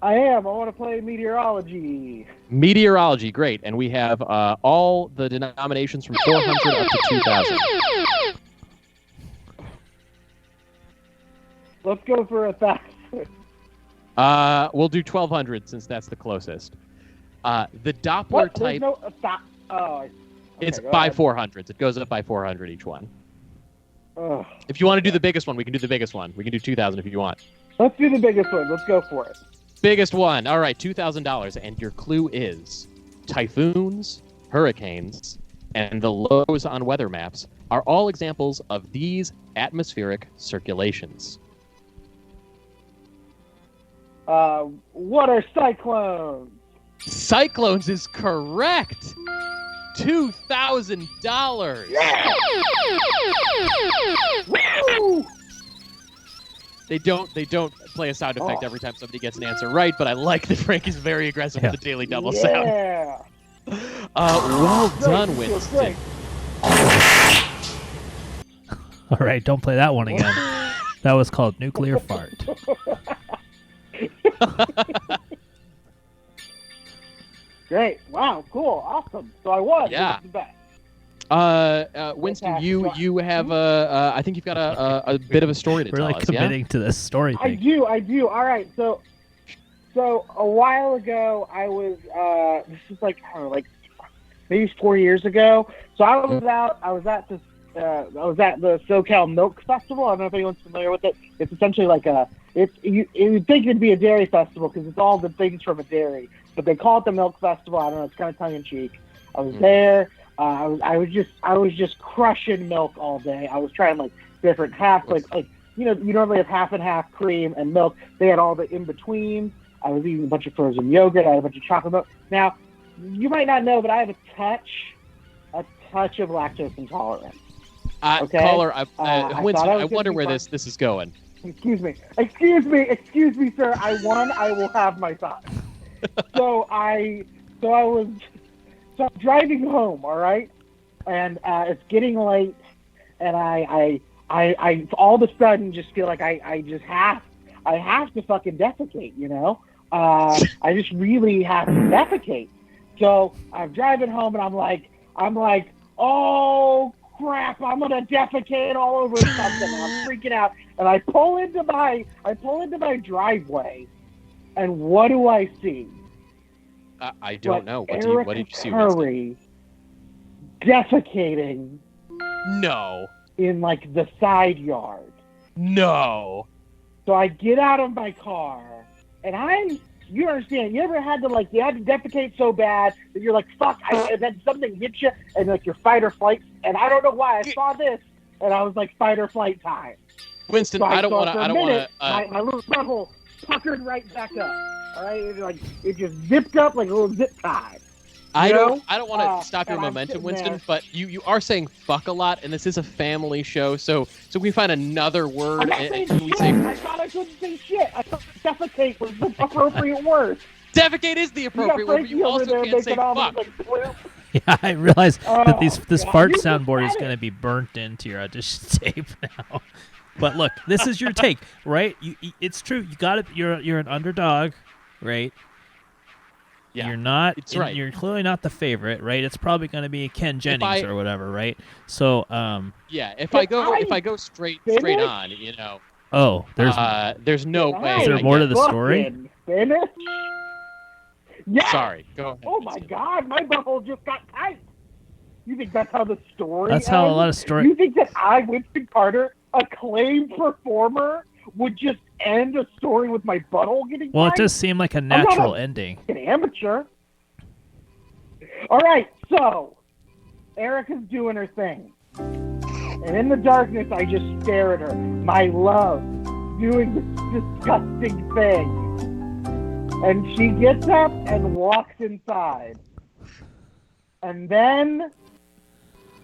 I am. I want to play meteorology. Meteorology, great. And we have all the denominations from 400 up to 2,000. Let's go for 1,000. We'll do 1,200 since that's the closest. The Doppler What? type. There's no okay, it's go by ahead. 400s. It goes up by 400 each one. Ugh. If you want to do the biggest one, we can do the biggest one. We can do 2,000 if you want. Let's do the biggest one. Let's go for it. Biggest one. All right, $2,000. And your clue is typhoons, hurricanes, and the lows on weather maps are all examples of these atmospheric circulations. What are cyclones? Cyclones is correct. $2,000. Yeah! Woo! They don't play a sound effect every time somebody gets an answer right, but I like that Frank is very aggressive with the daily double sound. Yeah. Well done, Feels Winston. great. All right, don't play that one again. That was called nuclear fart. Great. Wow. Cool. Awesome. So I won. Yeah. Who's the best? Winston, you have I think you've got a bit of a story to We're tell like us, yeah? committing to this story I thing. do. All right. So a while ago, I was this is like I don't know, like maybe 4 years ago. So I was at the SoCal Milk Festival. I don't know if anyone's familiar with it. It's essentially like you'd think it'd be a dairy festival because it's all the things from a dairy, but they call it the Milk Festival. I don't know. It's kind of tongue in cheek. I was there. I was just crushing milk all day. I was trying like different half, like you normally have half and half cream and milk. They had all the in between. I was eating a bunch of frozen yogurt. I had a bunch of chocolate milk. Now, you might not know, but I have a touch of lactose intolerance. Okay? Caller, I Winston, I was wonder gonna be where fine. this is going. Excuse me, sir. I won. I will have my thoughts. So I'm driving home, all right, and it's getting late, and I all of a sudden just feel like I have to fucking defecate, you know. I just really have to defecate. So I'm driving home, and I'm like, oh crap, I'm gonna defecate all over something. And I'm freaking out, and I pull into my driveway, and what do I see? I don't know. What did you see, Curry defecating No. in like the side yard. No. So I get out of my car, and you understand, you ever had to defecate so bad that you're like, fuck, and then something hits you, and like your fight or flight, and I don't know why, I saw this, and I was like, fight or flight time. Winston, So I don't want to, to, my little butthole puckered right back up. All right, it just zipped up like a little zip tie. I know? don't want to stop your and I'm momentum, sitting Winston, there. but you are saying fuck a lot, and this is a family show, so can we find another word? I'm not and saying can we shit. say I thought I couldn't say shit. I thought defecate was the appropriate word. defecate is the You got appropriate word, but Frankie you over also there can't say making all fuck. these, like, blue. Yeah, I realize that this God, fart you just soundboard is said going to it. be burnt into your audition tape now. But look, this is your take, right? It's true. You got it. You're an underdog, right? Yeah, You're not. it's right. You're clearly not the favorite, right? It's probably going to be Ken Jennings I- or whatever, right? So, Yeah, if Can I I go straight finish? on, you know, oh, there's no Can way. I Is there more to the story? fucking finish? Yeah. Sorry, go ahead. Oh my Winston. God, my butthole just got tight. You think that's how the story that's how a ends? lot of story. You think that Winston Carter, acclaimed performer, would just end a story with my butthole getting Well, it tight? does seem like a not natural a- ending. An amateur. All right, so Erica's doing her thing. And in the darkness, I just stare at her. My love, doing this disgusting thing. And she gets up and walks inside. And then,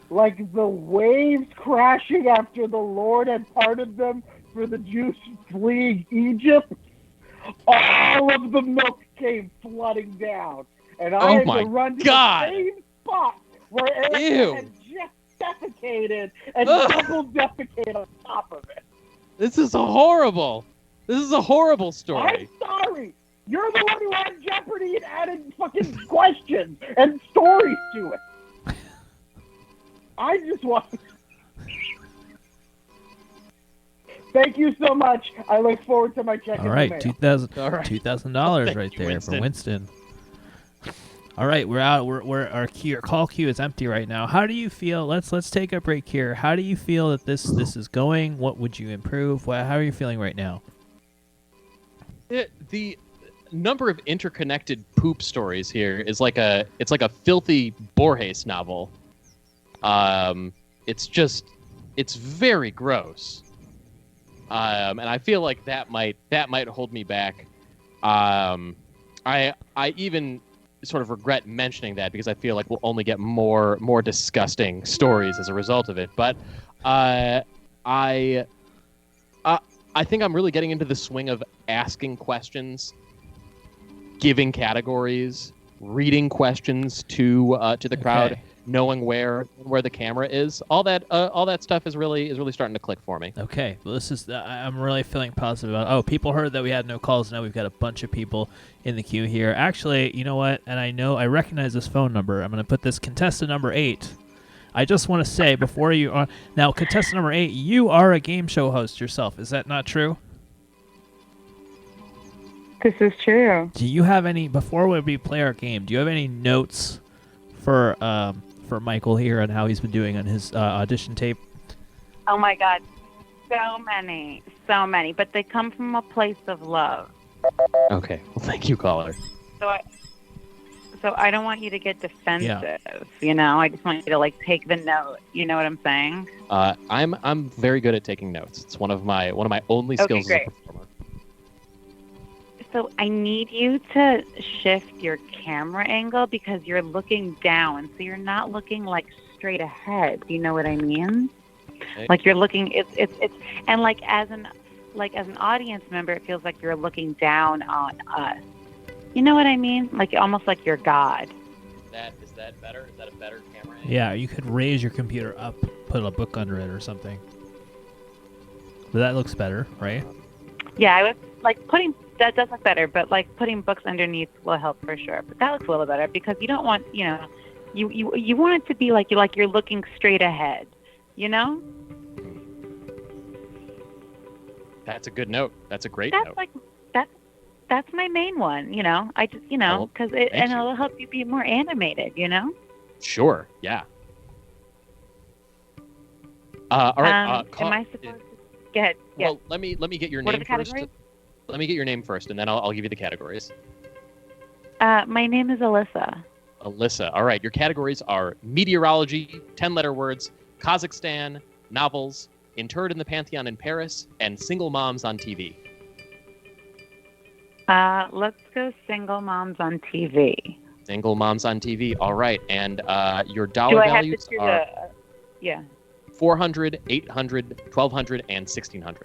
like the waves crashing after the Lord had parted them for the Jews fleeing Egypt, all of the milk came flooding down. And I Oh had my to run to God. the same spot where Erica Ew. had just defecated and Ugh. double defecate on top of it. This is horrible. This is a horrible story. I'm sorry. You're the one who had Jeopardy and added fucking questions and stories to it. I just want. Thank you so much. I look forward to my check. All right, Thank $2,000 right you, there for Winston. All right, we're out. Our call queue is empty right now. How do you feel? Let's take a break here. How do you feel that this is going? What would you improve? How are you feeling right now? The number of interconnected poop stories here is like a filthy Borges novel. It's very gross. And I feel like that might hold me back. I even sort of regret mentioning that because I feel like we'll only get more disgusting stories as a result of it. But I think I'm really getting into the swing of asking questions, giving categories, reading questions to the crowd, Okay. knowing where the camera is. All that stuff is really starting to click for me. Okay, well, this is. I'm really feeling positive about. Oh, people heard that we had no calls. Now we've got a bunch of people in the queue here. Actually, you know what? And I recognize this phone number. I'm going to put this contestant number 8. I just want to say before you are now contestant number 8. You are a game show host yourself. Is that not true? This is true. Do you have any before we play our game? Do you have any notes for Michael here on how he's been doing on his audition tape? Oh my God, so many, but they come from a place of love. Okay. Well, thank you, caller. So I don't want you to get defensive. You know, I just want you to take the note. You know what I'm saying? I'm very good at taking notes. It's one of my only skills great. as a performer. So I need you to shift your camera angle because you're looking down, so you're not looking straight ahead. Do you know what I mean? Okay. Like you're looking, it's and as an audience member, it feels like you're looking down on us. You know what I mean? Almost like you're God. Is that better? Is that a better camera angle? Yeah, you could raise your computer up, put a book under it or something. But that looks better, right? Yeah, I was putting. That does look better, but putting books underneath will help for sure. But that looks a little better because you don't want, you want it to be like you're looking straight ahead, you know? That's a good note. That's a great note. That's my main one, you know. I just, because it'll help you be more animated, you know? Sure. Yeah. All right. Am I supposed to? Go ahead. Yeah. Well, let me get your What are name the first. categories? Let me get your name first, and then I'll give you the categories. My name is Alyssa. Alyssa. All right. Your categories are meteorology, 10-letter words, Kazakhstan, novels, interred in the Pantheon in Paris, and single moms on TV. Let's go single moms on TV. Single moms on TV. All right. And your Do dollar I have values to do are yeah. $400, $800, $1,200, and $1,600.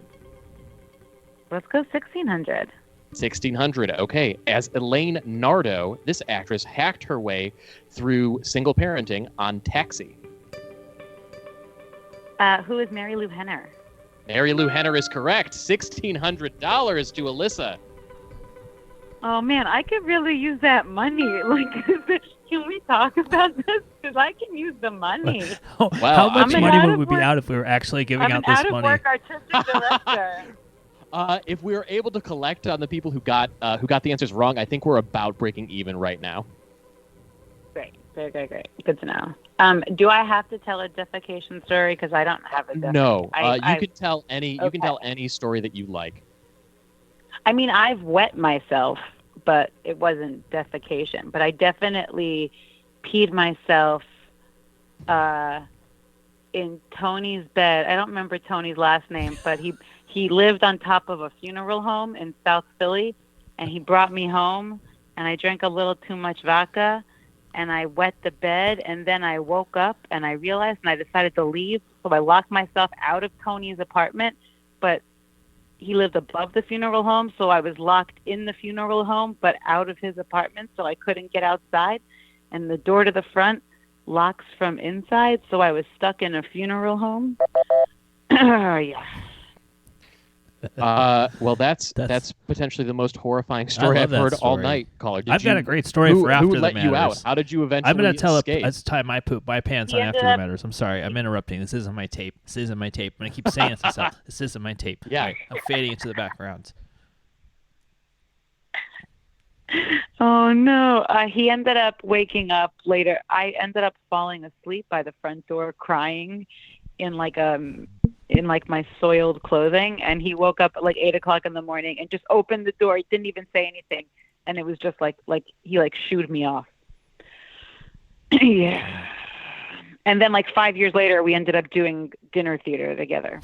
Let's go 1600. 1600. Okay. As Elaine Nardo, this actress hacked her way through single parenting on Taxi. Who is Mary Lou Henner? Mary Lou Henner is correct. $1,600 to Alyssa. Oh man, I could really use that money. Can we talk about this? Because I can use the money. How much I'm an money would out we of be work- out if we were actually giving I'm out an this out of money? work artistic director. If we were able to collect on the people who got the answers wrong, I think we're about breaking even right now. Great. Good to know. Do I have to tell a defecation story? Because I don't have a defecation. No, you can tell any. Okay. You can tell any story that you like. I mean, I've wet myself, but it wasn't defecation. But I definitely peed myself in Tony's bed. I don't remember Tony's last name, but he lived on top of a funeral home in South Philly, and he brought me home, and I drank a little too much vodka, and I wet the bed, and then I woke up, and I realized, and I decided to leave, so I locked myself out of Tony's apartment, but he lived above the funeral home, so I was locked in the funeral home, but out of his apartment, so I couldn't get outside, and the door to the front locks from inside, so I was stuck in a funeral home. Yeah. Well, that's potentially the most horrifying story I've love that heard all story. night, caller. I've got a great story for after who the let matters. you out? How did you eventually I'm gonna tell escape? let's tie my pants He on after ended the up- matters. I'm sorry, I'm interrupting. This isn't my tape. This isn't my tape. I'm gonna keep saying it to myself. This isn't my tape. Yeah. Right, I'm fading into the background. Oh no! He ended up waking up later. I ended up falling asleep by the front door, crying, in like my soiled clothing, and he woke up at like 8 o'clock in the morning and just opened the door. He didn't even say anything, and it was just like he shooed me off. Yeah. And then 5 years later, we ended up doing dinner theater together.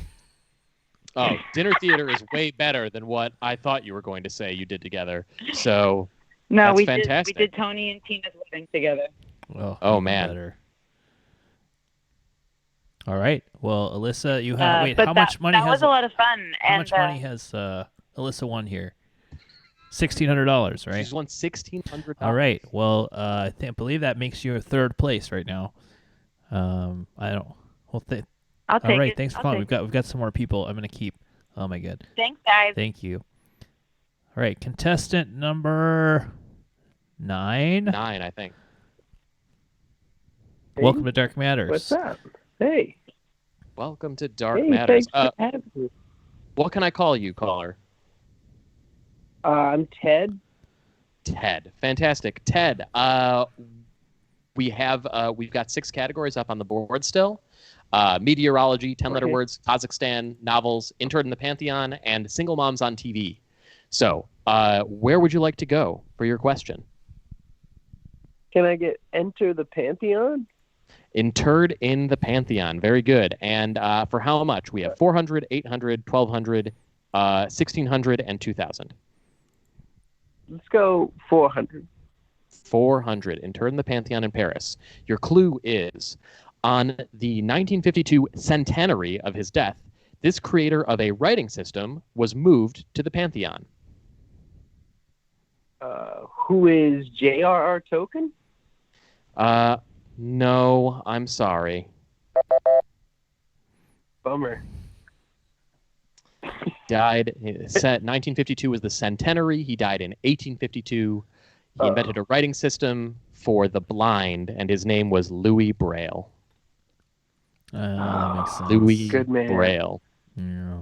Oh, dinner theater is way better than what I thought you were going to say you did together. So No, that's we fantastic. did Tony and Tina's wedding together. Oh, Oh, even man. better. All right. Well, Alyssa, you have wait. But How much money that has was a lot of fun. how and much money has Alyssa won here? $1,600, right? She's won $1,600. All right. Well, I believe that makes you third place right now. I don't. Well, I'll take all right. it. Thanks for I'll calling. take We've got some more people. I'm gonna keep. Oh my god. Thanks, guys. Thank you. All right, contestant number 9. 9, I think. Welcome to Dark Matters. What's up? Hey. Welcome to Dark Hey, Matters. thanks for having me. What can I call you, caller? I'm Ted. Ted. Fantastic. Ted, we've got 6 categories up on the board still. Meteorology, 10-letter Okay. words, Kazakhstan, novels, Intern in the Pantheon, and Single Moms on TV. So, where would you like to go for your question? Can I get Enter the Pantheon? Interred in the Pantheon. Very good. And for how much? We have 400, 800, 1,200, 1,600, and 2,000. Let's go 400. 400. Interred in the Pantheon in Paris. Your clue is, on the 1952 centenary of his death, this creator of a writing system was moved to the Pantheon. Who is J.R.R. Tolkien? No, I'm sorry. Bummer. Died, 1952 was the centenary. He died in 1852. He invented a writing system for the blind, and his name was Louis Braille. That makes sense. Louis Good man. Braille. Yeah.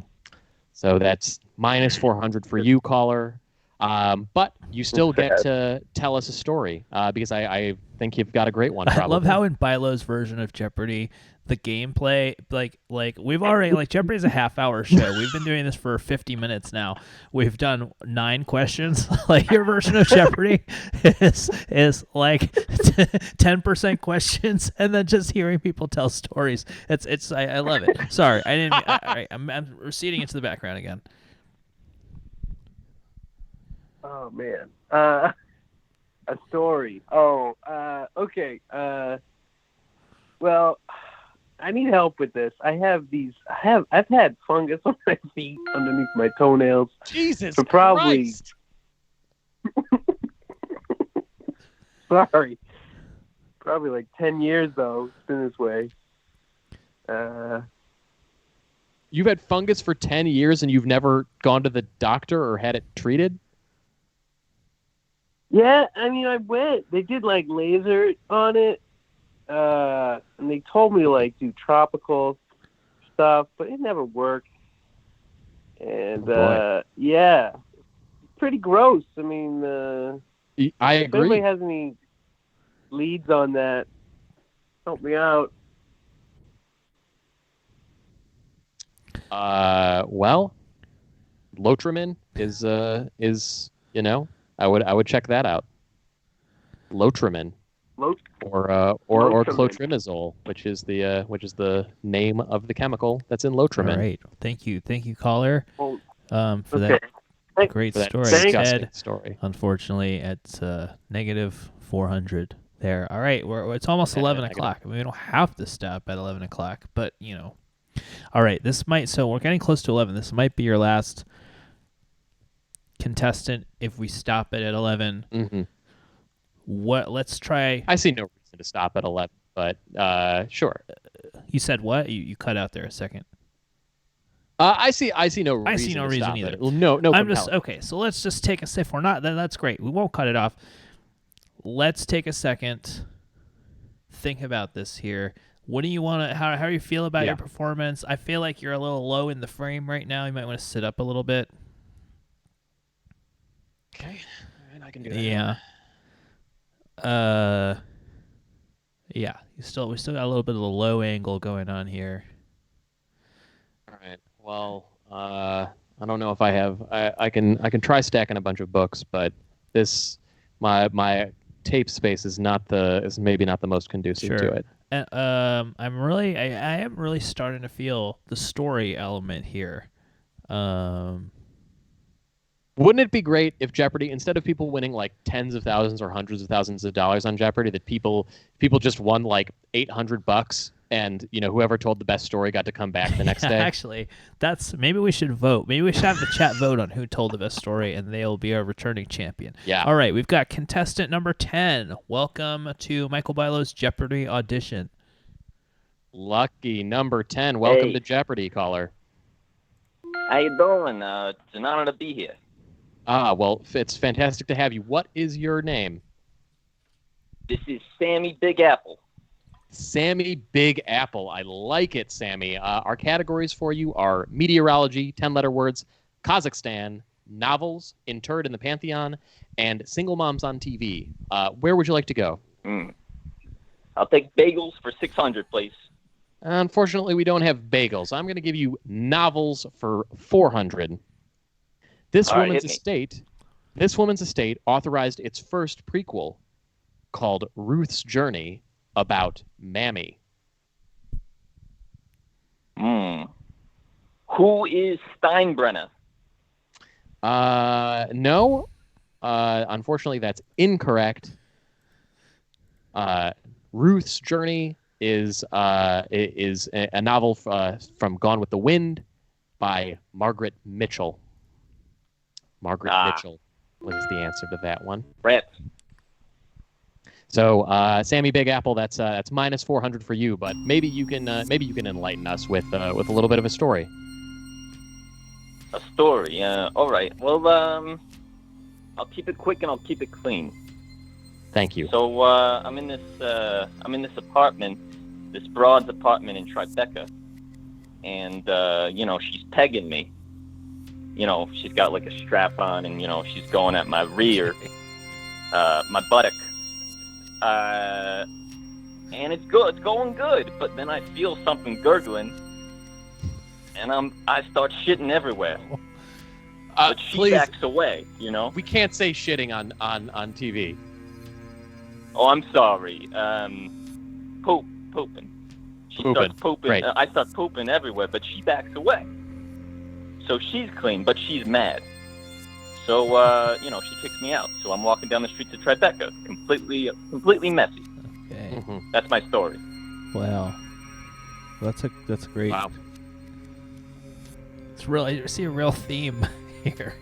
So that's minus 400 for you, caller. But you still get to tell us a story because I think you've got a great one. Probably. I love how in Bilo's version of Jeopardy, the gameplay, like we've already Jeopardy's a half-hour show. We've been doing this for 50 minutes now. We've done 9 questions. Like your version of Jeopardy is like 10% questions, and then just hearing people tell stories. I love it. Sorry, I didn't. I'm receding into the background again. Oh, man. A story. Oh, okay. Well, I need help with this. I've had fungus on my feet underneath my toenails. Jesus So probably- Christ. Sorry. Probably like 10 years, though. It's been this way. You've had fungus for 10 years and you've never gone to the doctor or had it treated? Yeah, I mean, I went. They did like laser on it, and they told me to like do tropical stuff, but it never worked. And Oh, boy. yeah, pretty gross. I mean, I if anybody agree. has any leads on that, help me out. Well, Lotrimin is I would check that out. Lotrimin or Lotrimin. clotrimazole, which is the name of the chemical that's in Lotrimin. All right. Thank you, caller, Oh, for okay. that great For that story. disgusting Ed, story. unfortunately, it's negative 400 there. All right, it's almost Yeah, 11 negative. o'clock. I mean, we don't have to stop at 11 o'clock, but All right, so we're getting close to 11. This might be your last contestant if we stop it at 11. Mm-hmm. Let's try. I see no reason to stop at 11, but sure. You said what? You cut out there a second. I see no reason. I see no to reason stop either. it. No. I'm just okay. So let's just take a. If we're not, then that's great. We won't cut it off. Let's take a second. Think about this here. What do you want to? How do you feel about your performance? I feel like you're a little low in the frame right now. You might want to sit up a little bit. Okay, all right, I can do that. Yeah. Yeah. We still got a little bit of a low angle going on here. All right. Well, I don't know if I have. I can try stacking a bunch of books, but my tape space is maybe not the most conducive to it. And, I am really starting to feel the story element here. Wouldn't it be great if Jeopardy, instead of people winning like tens of thousands or hundreds of thousands of dollars on Jeopardy, that people just won like $800, and whoever told the best story got to come back the next day? Actually, maybe we should vote. Maybe we should have the chat vote on who told the best story, and they'll be our returning champion. Yeah. All right, we've got contestant number 10. Welcome to Michael Bilo's Jeopardy audition. Lucky number 10. Welcome to Jeopardy, caller. How you doing? It's an honor to be here. Well, it's fantastic to have you. What is your name? This is Sammy Big Apple. Sammy Big Apple. I like it, Sammy. Our categories for you are meteorology, 10-letter words, Kazakhstan, novels, interred in the Pantheon, and single moms on TV. Where would you like to go? I'll take bagels for 600, please. Unfortunately, we don't have bagels. I'm going to give you novels for 400. This woman's estate authorized its first prequel called Ruth's Journey about Mammy. Who is Steinbrenner? No. Unfortunately, that's incorrect. Ruth's Journey is a novel from Gone with the Wind by Margaret Mitchell. Margaret Mitchell was the answer to that one. Right. So, Sammy Big Apple, that's minus 400 for you, but maybe you can enlighten us with a little bit of a story. A story, all right. Well, I'll keep it quick and I'll keep it clean. Thank you. So, I'm in this apartment, this broad's apartment in Tribeca, and she's pegging me. She's got like a strap on, and she's going at my rear, my buttock. And it's good. It's going good. But then I feel something gurgling, and I start shitting everywhere. But she backs away. We can't say shitting on TV. Oh, I'm sorry. Pooping. She starts pooping. Right. I start pooping everywhere, but she backs away. So she's clean, but she's mad. So, she kicks me out. So I'm walking down the streets of Tribeca, completely messy. Okay. Mm-hmm. That's my story. Wow. That's great. Wow. It's really, I see a real theme here.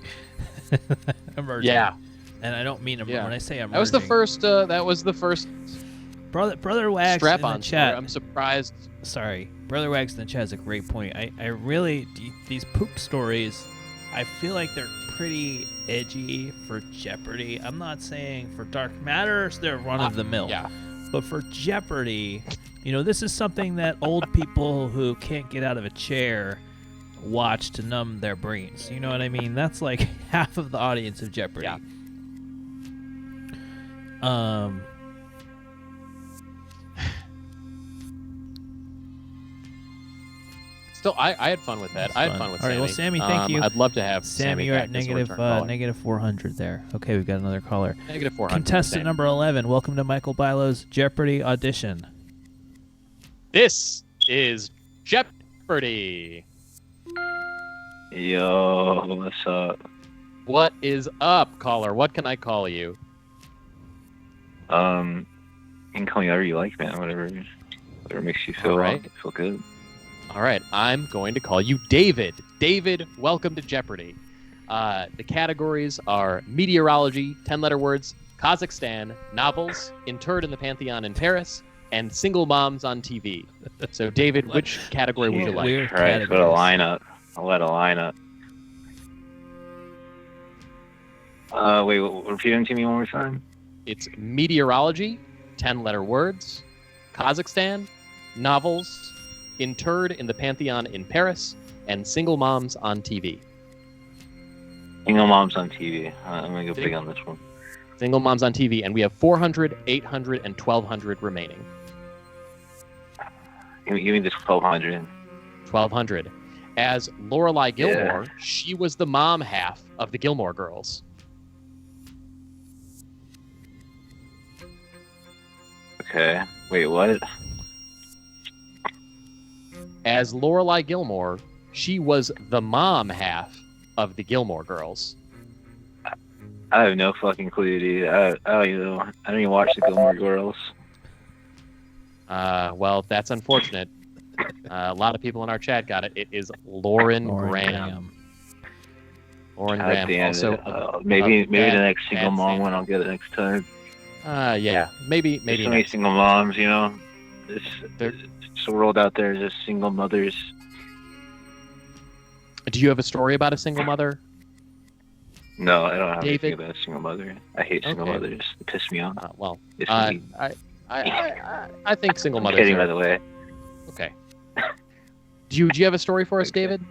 Emerging. Yeah. And I don't mean when I say emerging. That was the first. Brother Wags strap in the on chat. Story. I'm surprised. Sorry, Brother Wags in the chat has a great point. I really these poop stories, I feel like they're pretty edgy for Jeopardy. I'm not saying for Dark Matters they're run of the mill. Yeah. But for Jeopardy, this is something that old people who can't get out of a chair watch to numb their brains. You know what I mean? That's like half of the audience of Jeopardy. Yeah. Still, I had fun with that. I had fun with Sammy. All right, well, Sammy, thank you. I'd love to have Sammy you're back at as a return caller. negative 400 there. Okay, we've got another caller. Negative 400. Contestant number 11, welcome to Michael Bilo's Jeopardy audition. This is Jeopardy. Yo, what's up? What is up, caller? What can I call you? You can call me whatever you like, man. Whatever makes you feel feel good. All right, I'm going to call you David. David, welcome to Jeopardy. The categories are meteorology, 10-letter words, Kazakhstan, novels, interred in the Pantheon in Paris, and single moms on TV. So, David, which category would you like? All right, go to lineup. I'll let a line up. Wait, repeat them to me one more time. It's meteorology, 10-letter words, Kazakhstan, novels, interred in the Pantheon in Paris, and single moms on TV. Single moms on TV. I'm going to go big on this one. Single moms on TV, and we have 400, 800, and 1,200 remaining. Give me this 1,200. 1,200. As Lorelai Gilmore, she was the mom half of the Gilmore Girls. Okay. Wait, what? As Lorelai Gilmore, she was the mom half of the Gilmore Girls. I have no fucking clue, dude. I don't even watch the Gilmore Girls. Well, that's unfortunate. A lot of people in our chat got it. It is Lauren Graham. Lauren Graham. Also, maybe the next single mom one I'll get it next time. Yeah, maybe. There's so many single moms, you know. It's a world out there, just single mothers. Do you have a story about a single mother? No, I don't have David? anything about a single mother. I hate single mothers. They piss me off. I think single mothers. I'm kidding, by the way. Okay. Do you have a story for us, David?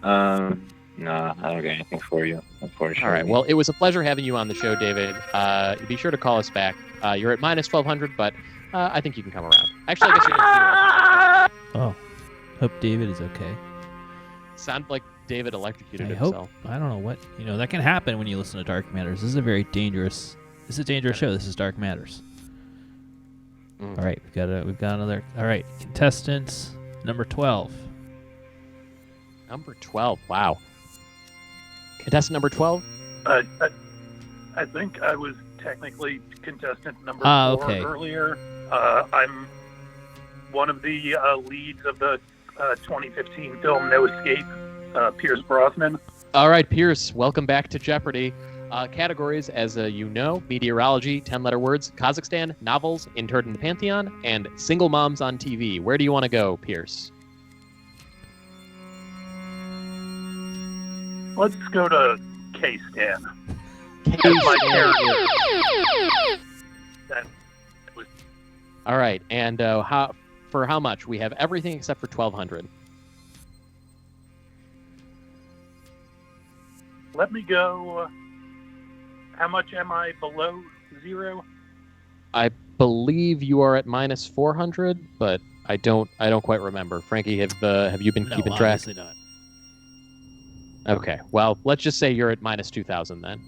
No, I don't got anything for you, unfortunately. All right. Well, it was a pleasure having you on the show, David. Be sure to call us back. You're at minus 1,200, but I think you can come around. Actually, I guess you're at 0. Oh, hope David is okay. Sounded like David electrocuted I himself. hope. I don't know what that can happen when you listen to Dark Matters. This is a very dangerous. This is a dangerous show. This is Dark Matters. All right, we've got another. All right, contestants number 12. Number 12. Wow. Contestant number 12. I think I was technically contestant number 4 earlier. I'm one of the leads of the 2015 film No Escape, Pierce Brosnan. All right, Pierce, welcome back to Jeopardy! Categories, as you know, meteorology, 10-letter words, Kazakhstan, novels, interred in the Pantheon, and single moms on TV. Where do you want to go, Pierce? Let's go to K-Stan. All right, and for how much? We have everything except for 1,200. Let me go. How much am I below 0? I believe you are at minus 400, but I don't quite remember. Frankie, have you been keeping track? Obviously not. Okay, well, let's just say you're at minus 2,000 then.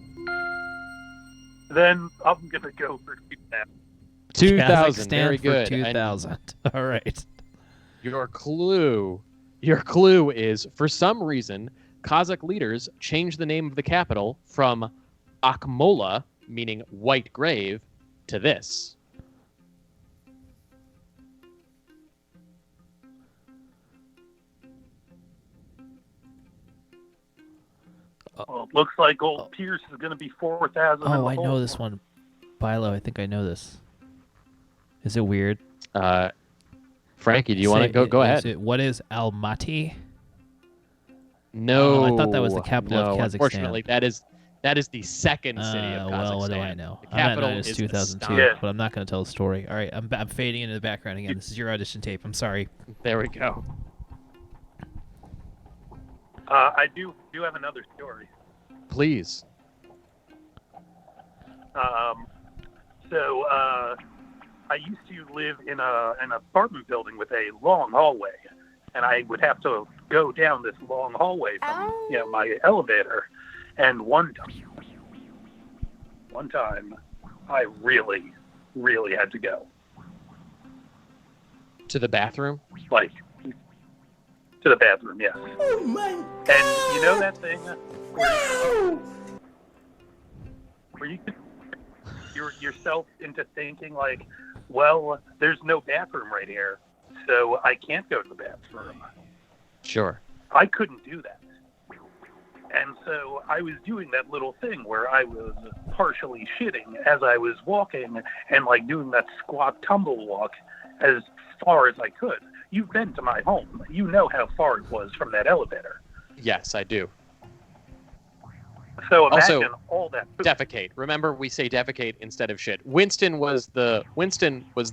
Then I'm gonna go for 2,000. 2,000, very for good. 2,000. All right. Your clue is, for some reason, Kazakh leaders changed the name of the capital from Akmola, meaning white grave, to this. Well, it looks like old Pierce is going to be 4,000. Oh, I know this one. Bilo, I think I know this. Is it weird? Frankie, do you want to go ahead? What is Almaty? No, I thought that was the capital of Kazakhstan. Unfortunately, that is the second city of Kazakhstan. Well, what do I know? The capital I'm at is 2002, but I'm not going to tell the story. All right, I'm fading into the background again. This is your audition tape. I'm sorry. There we go. I do have another story. Please. I used to live in an apartment building with a long hallway, and I would have to go down this long hallway from my elevator. And one time, I really, really had to go. To the bathroom? Like, to the bathroom, yes. Oh my God. And you know that thing where you can yourself into thinking like, well, there's no bathroom right here, so I can't go to the bathroom. Sure. I couldn't do that. And so I was doing that little thing where I was partially shitting as I was walking and like doing that squat tumble walk as far as I could. You've been to my home. You know how far it was from that elevator. Yes, I do. So Also, imagine all that food. Defecate. Remember, we say defecate instead of shit. Winston was the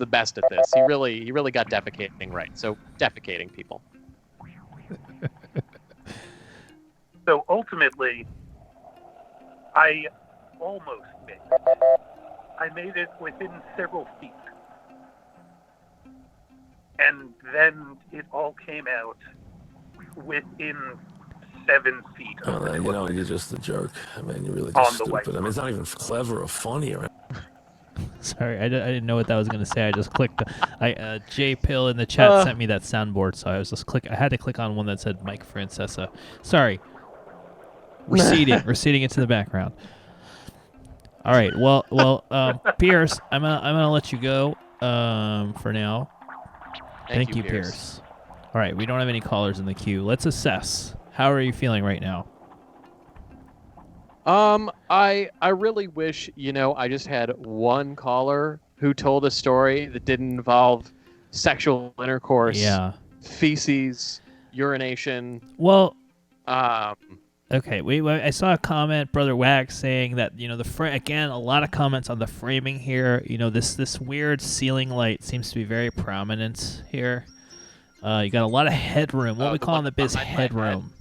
best at this. He really got defecating right. So defecating people. So ultimately, I almost made it. I made it within several feet. And then it all came out within 7 feet. Oh, man, you're just a jerk. I mean, you're really On just the stupid. way. I mean, it's not even clever or funny. Or... Sorry, I didn't know what that was going to say. I just clicked. Jay Pill in the chat sent me that soundboard, so I had to click on one that said Mike Francesa. Sorry. Receding into the background. All right. Well, Pierce, I'm gonna let you go for now. Thank you, Pierce. All right, we don't have any callers in the queue. Let's assess. How are you feeling right now? I really wish, I just had one caller who told a story that didn't involve sexual intercourse, feces, urination. Well, okay, I saw a comment, Brother Wax, saying that, again, a lot of comments on the framing here. This weird ceiling light seems to be very prominent here. You got a lot of headroom. What we call in the biz headroom.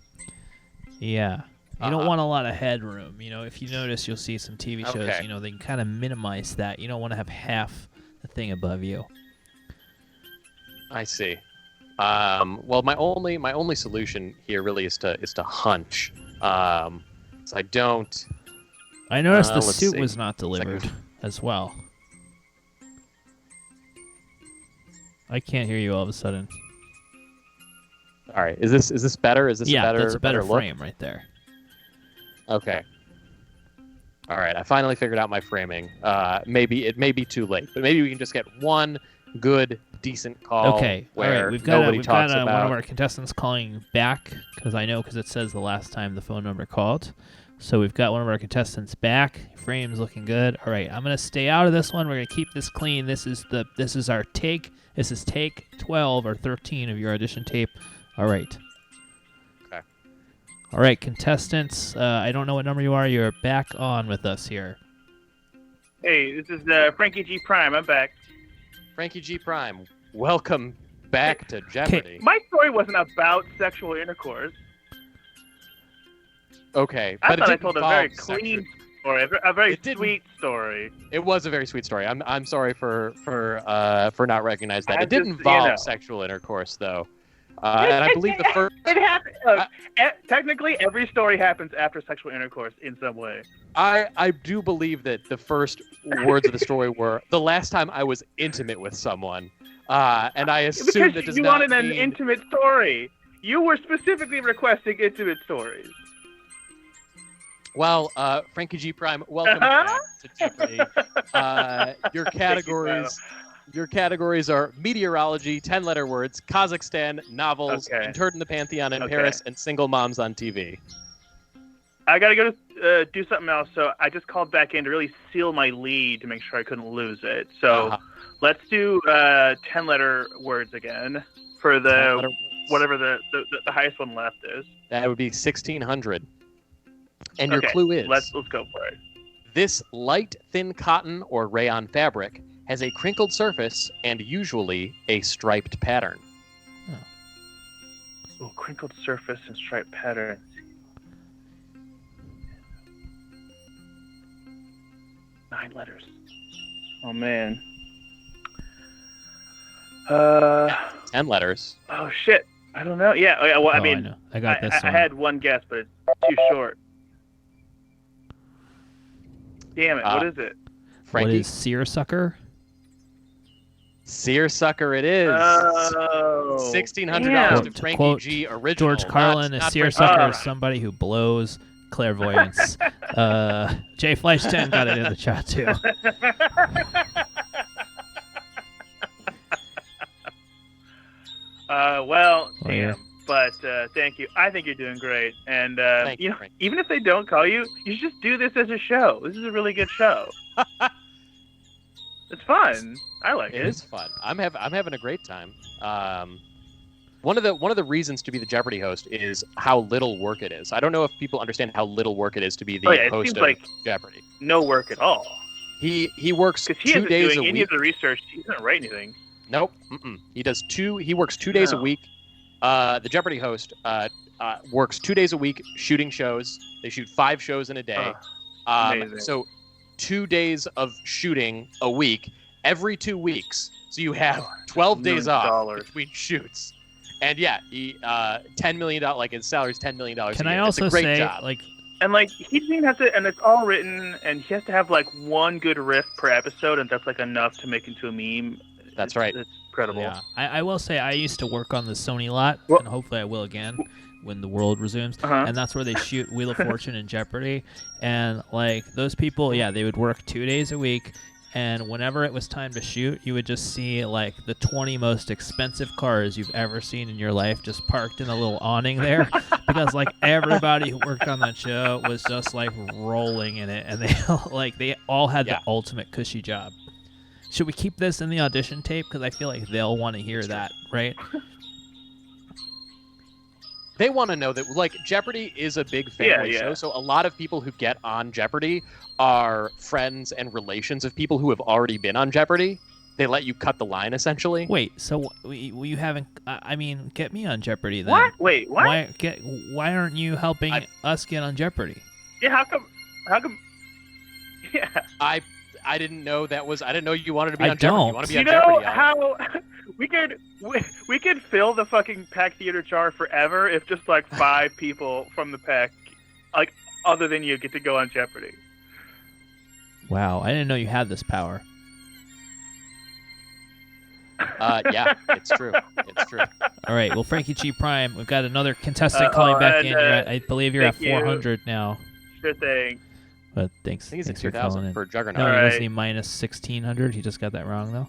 Yeah. You don't want a lot of headroom. If you notice, you'll see some TV shows, they can kind of minimize that. You don't want to have half the thing above you. I see. Well, my only solution here really is to hunch. So I don't. I noticed the suit was not delivered as well. I can't hear you all of a sudden. All right, is this better? Is this a better? That's a better look? frame right there. Okay. All right, I finally figured out my framing. Maybe it may be too late, but maybe we can just get one good, decent call. Okay, all where right. We've got nobody talks about... one of our contestants calling back because it says the last time the phone number called. So we've got one of our contestants back. Frame's looking good. All right, I'm gonna stay out of this one. We're gonna keep this clean. This is our take. This is take 12 or 13 of your audition tape. All right. Okay. All right, contestants. I don't know what number you are. You're back on with us here. Hey, this is Frankie G Prime. I'm back. Frankie G Prime, welcome back to Jeopardy. My story wasn't about sexual intercourse. Okay, I but thought it I did told a involve very clean story, a very sweet story. It was a very sweet story. I'm sorry for not recognizing that. I It did just, involve sexual intercourse, though, and I believe the first. It happened. Technically, every story happens after sexual intercourse in some way. I do believe that the first words of the story were the last time I was intimate with someone, and I assume because that does you not wanted mean... an intimate story. You were specifically requesting intimate stories. Well, Frankie G Prime, welcome back to Jeopardy. Your categories are meteorology, 10-letter words, Kazakhstan, novels, Interred in the Pantheon in Paris, and single moms on TV. I gotta go to do something else, so I just called back in to really seal my lead to make sure I couldn't lose it. So let's do 10-letter words again for the whatever the highest one left is. That would be 1600. And your clue is... Let's go for it. This light, thin cotton or rayon fabric has a crinkled surface and usually a striped pattern. Oh, crinkled surface and striped pattern. Nine letters. Oh, man. 10 letters. Oh, shit. I don't know. Yeah, well, I mean... I know. I got this I had one guess, but it's too short. Damn it, what is it? Frankie? What is seersucker? Seersucker it is. Oh. $1,600 to Frankie quote G original. George Carlin, a seersucker is somebody who blows clairvoyance. Jay Fleischstein got it in the chat too. Damn. But thank you. I think you're doing great. And even if they don't call you, you should just do this as a show. This is a really good show. It's fun. I like it. It is fun. I'm having a great time. one of the reasons to be the Jeopardy host is how little work it is. I don't know if people understand how little work it is to be the it host seems of like Jeopardy. No work at all. He works Because he 2 isn't days doing a any week. of the research. He doesn't write anything. Nope. He does He works 2 days a No. week. The Jeopardy host works 2 days a week shooting shows. They shoot 5 shows in a day. Amazing. So 2 days of shooting a week every 2 weeks. So you have 12 days off between shoots. And yeah, he $10 million. Like his salary's $10 million. Can a year. I also it's a great say, job. like, And like he doesn't even have to, and it's all written, and he has to have like one good riff per episode, and that's like enough to make into a meme. That's right. It's incredible. yeah, I will say I used to work on the Sony lot, and hopefully I will again when the world resumes. Uh-huh. And that's where they shoot Wheel of Fortune and Jeopardy. And like those people, yeah, they would work 2 days a week. And whenever it was time to shoot, you would just see like the 20 most expensive cars you've ever seen in your life just parked in a little awning there, because like everybody who worked on that show was just like rolling in it, and they all had the ultimate cushy job. Should we keep this in the audition tape? Because I feel like they'll want to hear that, right? They want to know that, like, Jeopardy is a big family show, so a lot of people who get on Jeopardy are friends and relations of people who have already been on Jeopardy. They let you cut the line, essentially. Wait, so you haven't? I mean, get me on Jeopardy then. What? Wait, what? Why aren't you helping us get on Jeopardy? Yeah, how come? Yeah. I didn't know that was. I didn't know you wanted to be I on Jeopardy. don't. You want to be You on know Jeopardy? how we could fill the fucking Pack Theater jar forever if just like 5 people from the Pack, like other than you, get to go on Jeopardy. Wow, I didn't know you had this power. Yeah, it's true. It's true. All right, well, Frankie G Prime, we've got another contestant calling back in. I believe you're at 400 now. Sure thing. But thanks. I think he's at thanks for calling 2,000 in. for Juggernaut. No, All wasn't right. he minus 1,600? He just got that wrong though.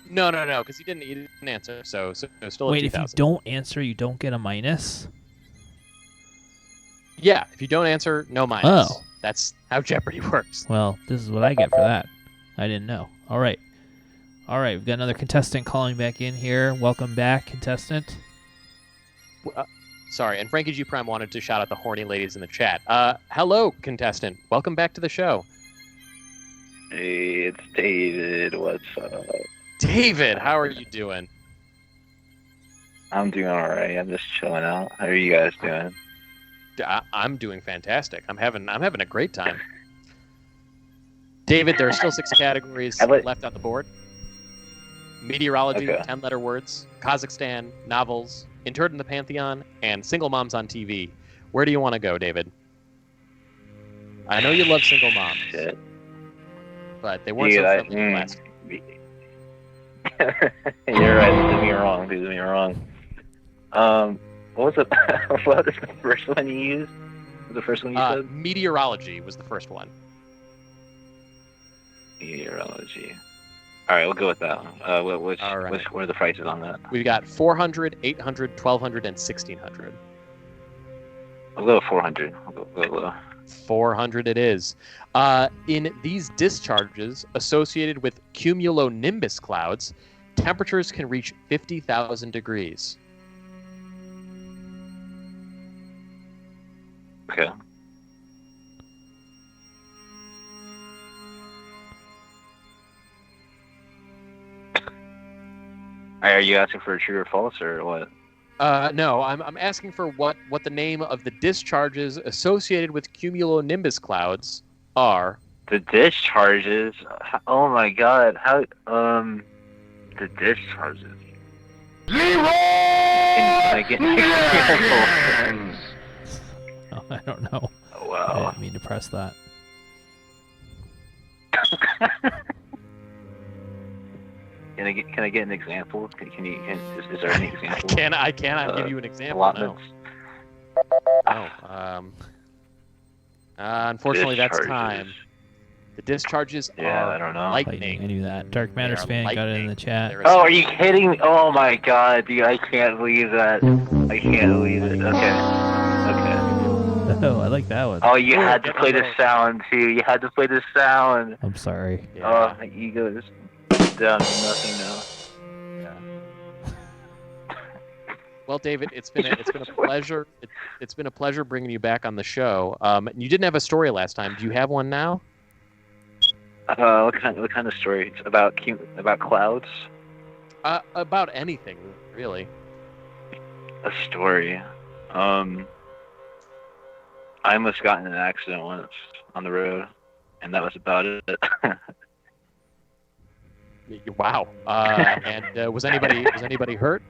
No, because he didn't answer. So still at Wait, if 2,000. you don't answer, you don't get a minus? Yeah, if you don't answer, no minus. Oh. That's how Jeopardy works. Well, this is what I get for that. I didn't know. All right, we've got another contestant calling back in here. Welcome back, contestant. Sorry, and Frankie G Prime wanted to shout out the horny ladies in the chat. Hello, contestant. Welcome back to the show. Hey, it's David. What's up? David, how are you doing? I'm doing alright. I'm just chilling out. How are you guys doing? I'm doing fantastic. I'm having a great time. David, there are still 6 categories left on the board. Meteorology, Okay. 10-letter words, Kazakhstan, novels, Interred in the Pantheon, and Single Moms on TV. Where do you want to go, David? I know you love single moms. Shit. But they weren't so friendly last time. You're right. This is me wrong. This is me wrong. What was the what was the first one you used? What was the first one you said? Meteorology was the first one. Meteorology. All right, we'll go with that one. What are the prices on that? We've got 400, 800, 1200, and 1600. I'll go with 400. I'll go low. 400 it is. In these discharges associated with cumulonimbus clouds, temperatures can reach 50,000 degrees. Okay. Are you asking for a true or false or what? No, I'm asking for what the name of the discharges associated with cumulonimbus clouds are. The discharges? Oh my god! How? The discharges. Zero! Can I get Oh, I don't know. Oh, wow. I didn't mean to press that. Can I get an example? Is there any example? I cannot give you an example. Allotments? No. Unfortunately, that's time. The discharges are I don't know. lightning. I knew that. Dark Matters fan got it in the chat. Oh, are you kidding me? Oh my god, dude, I can't believe that. I can't believe it. Okay. Oh, I like that one. Oh, you had to play the sound too. You had to play the sound. I'm sorry. Oh, my ego is down to nothing now. Well, David, it's been a pleasure. It's been a pleasure bringing you back on the show. You didn't have a story last time. Do you have one now? What kind of story? It's about clouds? About anything, really. A story. I almost got in an accident once on the road, and that was about it. Wow. And was anybody hurt?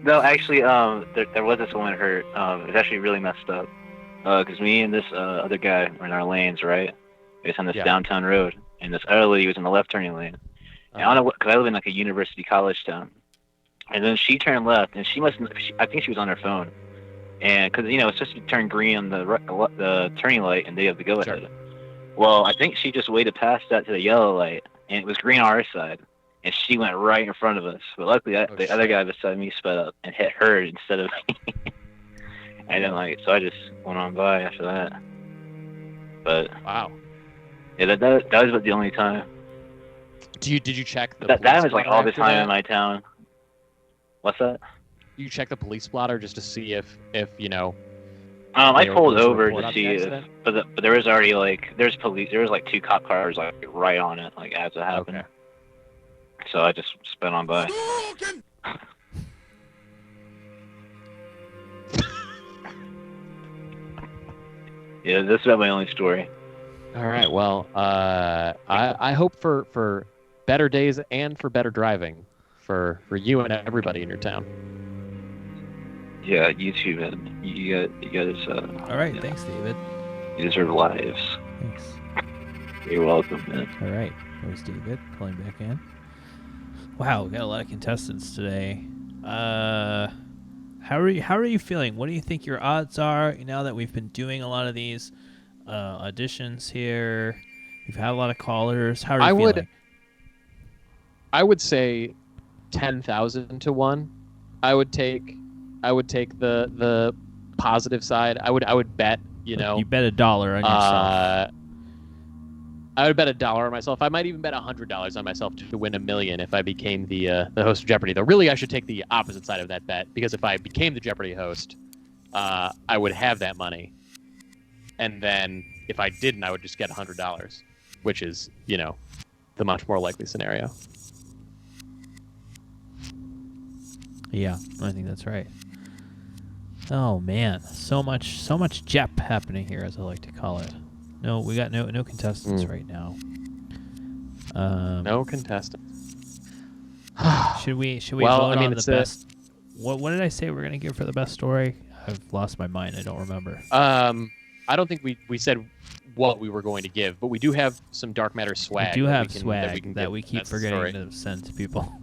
No, actually, there was this woman hurt. It was actually really messed up. Because me and this other guy were in our lanes, right? It was on this downtown road, and this other lady was in the left turning lane. And I don't know, because I live in like a university college town. And then she turned left, and I think she was on her phone. And because it's supposed to turn green on the turning light, and they have to go ahead. Well, I think she just waited past that to the yellow light, and it was green on our side, and she went right in front of us. But luckily, the other guy beside me sped up and hit her instead of me. I didn't like it, so I just went on by after that. But wow, yeah, that was about the only time. Did you check the? That was like all the time in my town. What's that? You check the police blotter just to see if I pulled over to see but there was already there's police. There was like 2 cop cars right on it as it happened. Okay. So I just sped on by. Yeah, this is about my only story. All right. Well, I hope for better days and for better driving for you and everybody in your town. Yeah, you too, man. You guys. All right, thanks, David. You deserve lives. Thanks. You're welcome, man. All right, there's David calling back in. Wow, we got a lot of contestants today. How are you feeling? What do you think your odds are now that we've been doing a lot of these auditions here? We've had a lot of callers. How are you feeling? I would say 10,000 to 1. I would take the positive side. I would bet, You bet $1 on yourself. I would bet $1 on myself. I might even bet $100 on myself to win $1 million if I became the host of Jeopardy. Though really, I should take the opposite side of that bet, because if I became the Jeopardy host, I would have that money, and then if I didn't, I would just get $100, which is the much more likely scenario. Yeah, I think that's right. Oh man, so much Jep happening here, as I like to call it. No, we got no contestants right now. No contestants. Should we vote on the best? What did I say we're gonna give for the best story? I've lost my mind. I don't remember. I don't think we said what we were going to give, but we do have some Dark Matter swag. We do have swag that we keep forgetting to send to people.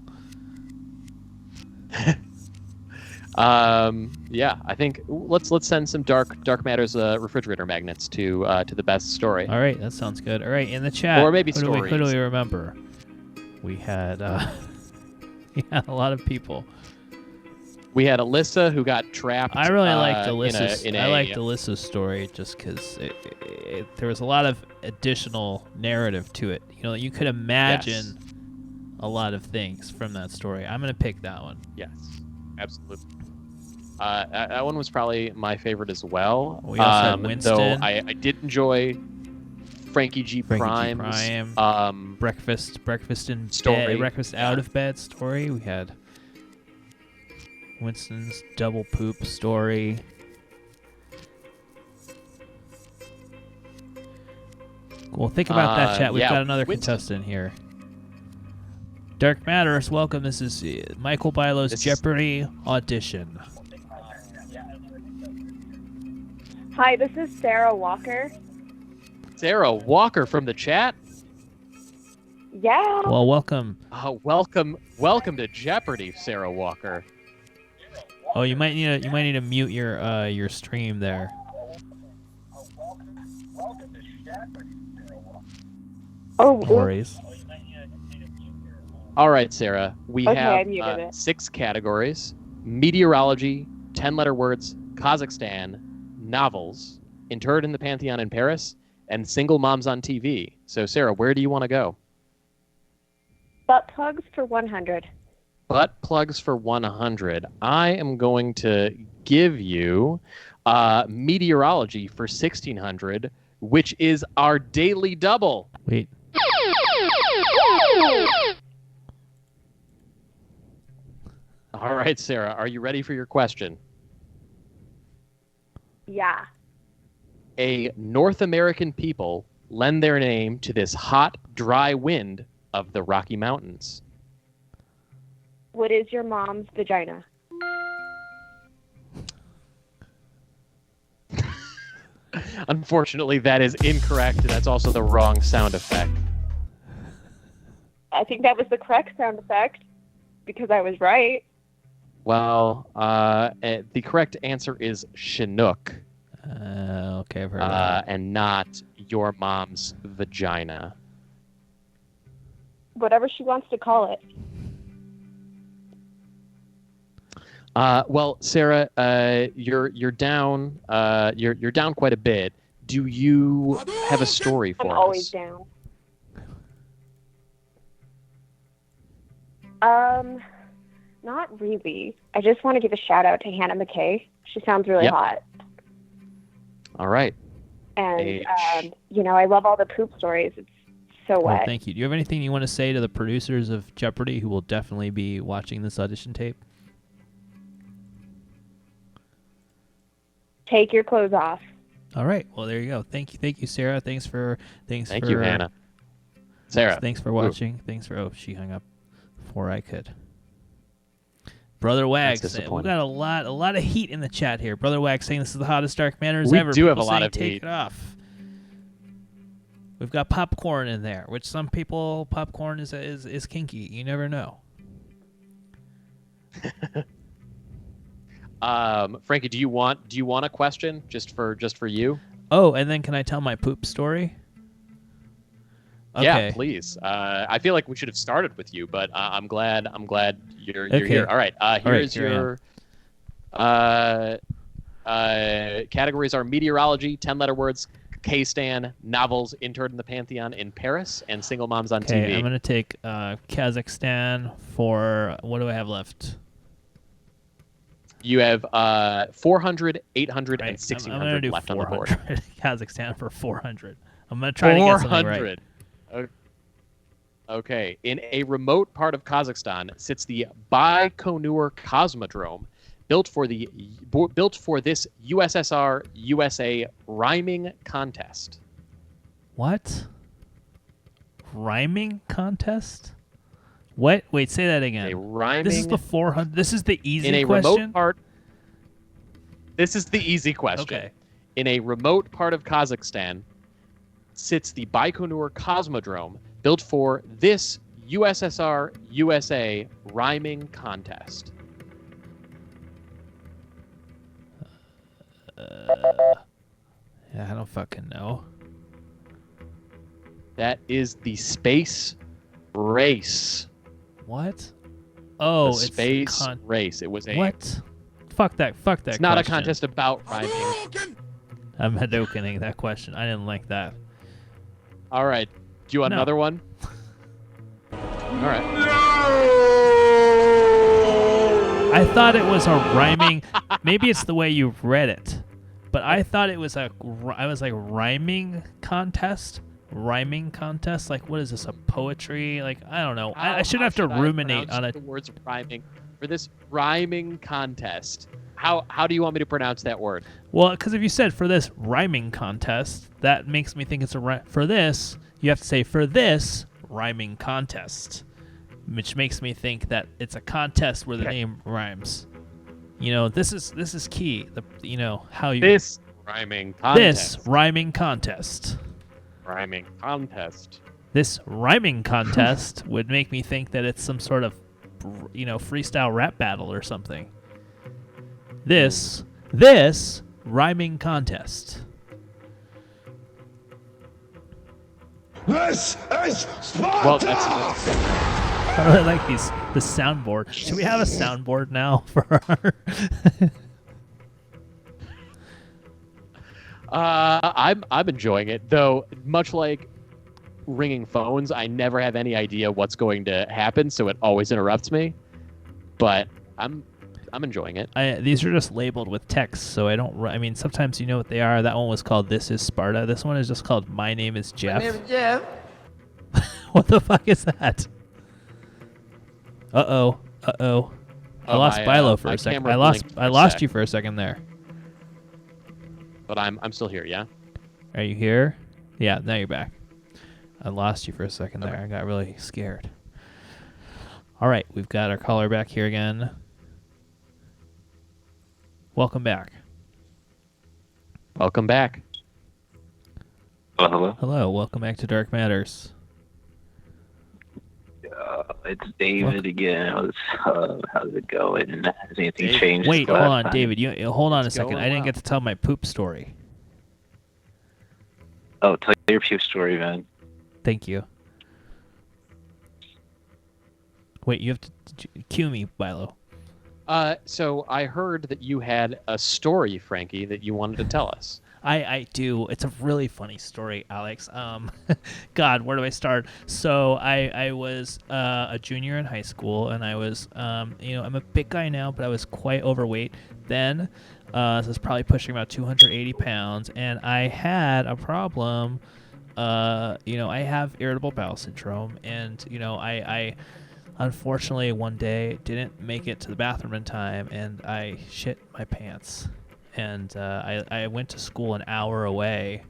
Yeah, I think let's send some Dark Matter's refrigerator magnets to the best story. All right, that sounds good. All right, in the chat, or maybe stories. Who do we remember? We had we had a lot of people. We had Alyssa, who got trapped. I really liked Alyssa's. I liked Alyssa's story just because there was a lot of additional narrative to it. You could imagine a lot of things from that story. I'm gonna pick that one. Yes, absolutely. That one was probably my favorite as well. We also had Winston. Though I did enjoy Frankie G. Prime's breakfast in story. Bed, breakfast out of bed story. We had Winston's double poop story. Well, think about that, chat. We've got another contestant here. Dark Matters, welcome. This is Michael Bilo's Jeopardy audition. Hi, this is Sarah Walker. Sarah Walker from the chat? Yeah. Well, welcome. Welcome to Jeopardy, Sarah Walker. Oh, you might need to mute your stream there. Oh, no worries. All right, Sarah. We have 6 categories: meteorology, 10-letter words, Kazakhstan, novels, interred in the Pantheon in Paris, and single moms on TV. So, Sarah, where do you want to go? Butt plugs for 100. butt plugs for 100. I am going to give you meteorology for 1600, which is our daily double. Wait. All right, Sarah, are you ready for your question? Yeah. A North American people lend their name to this hot, dry wind of the Rocky Mountains. What is your mom's vagina? Unfortunately, that is incorrect. That's also the wrong sound effect. I think that was the correct sound effect because I was right. Well, the correct answer is Chinook. Okay, I've heard of that. And not your mom's vagina. Whatever she wants to call it. Well, Sarah, you're down. You're down quite a bit. Do you have a story for I'm us? always down. Not really. I just want to give a shout out to Hannah McKay. She sounds really Yep. hot. All right. And, I love all the poop stories. It's so Well, wet. thank you. Do you have anything you want to say to the producers of Jeopardy who will definitely be watching this audition tape? Take your clothes off. All right. Well, there you go. Thank you, Sarah. Thanks for Thank you, Hannah. Sarah. Thanks for watching. Thanks for. Oh, she hung up before I could. Brother Wags, we got a lot of heat in the chat here. Brother Wags saying this is the hottest Dark Manners We ever. do have People a lot saying of take heat. it off. We've got popcorn in there, which some people popcorn is kinky. You never know. Frankie, do you want a question just for you? Oh, and then can I tell my poop story? Okay. Yeah, please. I feel like we should have started with you, but I'm glad you're here. All right. Here's here your categories are meteorology, 10-letter words, K-Stan, novels, Interned in the Pantheon in Paris, and Single Moms on Okay, TV. I'm gonna take Kazakhstan for what do I have left? You have 400, 800, and I'm 1600 gonna do left on the 400. board. Kazakhstan for 400. I'm gonna try to get something right. 400. Okay. In a remote part of Kazakhstan sits the Baikonur Cosmodrome, built for this USSR USA rhyming contest. What? Rhyming contest? What? Wait, say that again. A rhyming. This is the 400. This is the easy in a question. remote part. This is the easy question. Okay. In a remote part of Kazakhstan sits the Baikonur Cosmodrome, built for this USSR USA rhyming contest. Yeah, I don't fucking know. That is the space race. What? Oh, the it's space race. It was a what? Fuck that. Fuck that. It's not question. a contest about rhyming. I'm Hadokening that question. I didn't like that. All right. Do you want No. another one? All right. I thought it was a rhyming. Maybe it's the way you read it, but I thought it was I was like rhyming contest. Rhyming contest. Like, what is this? A poetry? Like, I don't know. I shouldn't have to ruminate on it. The words rhyming for this rhyming contest. How do you want me to pronounce that word? Well, because if you said for this rhyming contest, that makes me think it's for this. You have to say for this rhyming contest, which makes me think that it's a contest where the name rhymes. You know, this is key. How you this rhyming contest. This rhyming contest. Rhyming contest. This rhyming contest would make me think that it's some sort of, freestyle rap battle or something. This rhyming contest. This is Sparta! Well, that's I really like the soundboard. Should we have a soundboard now for our? I'm enjoying it, though. Much like ringing phones, I never have any idea what's going to happen, so it always interrupts me. but I'm enjoying it. These are just labeled with text, so I don't. I mean, sometimes you know what they are. That one was called "This Is Sparta." This one is just called "My Name Is Jeff." My name is Jeff. What the fuck is that? Uh oh. I lost Bilo for a second. I lost you for a second there. But I'm still here. Yeah. Are you here? Yeah. Now you're back. I lost you for a second there. I got really scared. All right, we've got our caller back here again. Welcome back. Welcome back. Hello. Hello. Welcome back to Dark Matters. It's David again. How's it going? Has anything changed? Wait, hold on, time? David. You hold on a second. going I didn't well. get to tell my poop story. Oh, tell your puke story, man. Thank you. Wait, you have to cue me, Bilo. So I heard that you had a story, Frankie, that you wanted to tell us. I do. It's a really funny story, Alex. God, where do I start? So I was a junior in high school, and I was, I'm a big guy now, but I was quite overweight then. So I was probably pushing about 280 pounds, and I had a problem. I have irritable bowel syndrome, and I unfortunately one day didn't make it to the bathroom in time, and I shit my pants. And I went to school an hour away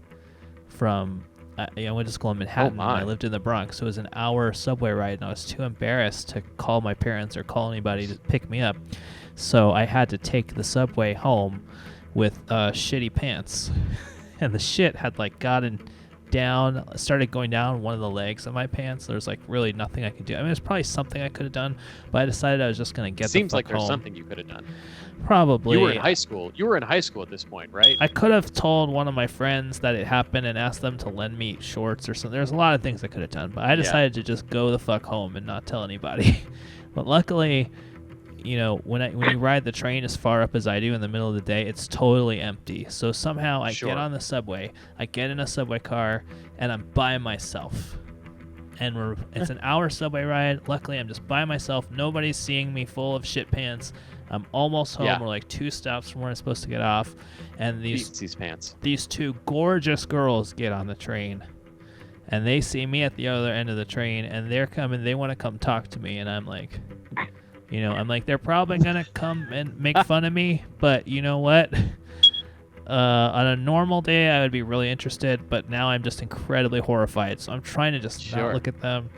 from. I went to school in Manhattan. Oh, and my. I lived in the Bronx, so it was an hour subway ride, and I was too embarrassed to call my parents or call anybody to pick me up. So I had to take the subway home with shitty pants, and the shit had started going down one of the legs of my pants. There's really nothing I could do. I mean, there's probably something I could have done, but I decided I was just gonna get Seems the fuck like there's home. something you could have done. Probably. You were in high school. You were in high school at this point, right? I could have told one of my friends that it happened and asked them to lend me shorts or something. There's a lot of things I could have done, but I decided to just go the fuck home and not tell anybody. But luckily, when you ride the train as far up as I do in the middle of the day, it's totally empty. So somehow I get on the subway, I get in a subway car, and I'm by myself. And it's an hour subway ride. Luckily, I'm just by myself. Nobody's seeing me full of shit pants. I'm almost home. Yeah. We're 2 stops from where I'm supposed to get off. And these pants. These 2 gorgeous girls get on the train. And they see me at the other end of the train, and they're coming. They want to come talk to me, and I'm like, they're probably gonna come and make fun of me, but you know what? On a normal day, I would be really interested, but now I'm just incredibly horrified. So I'm trying to just not look at them.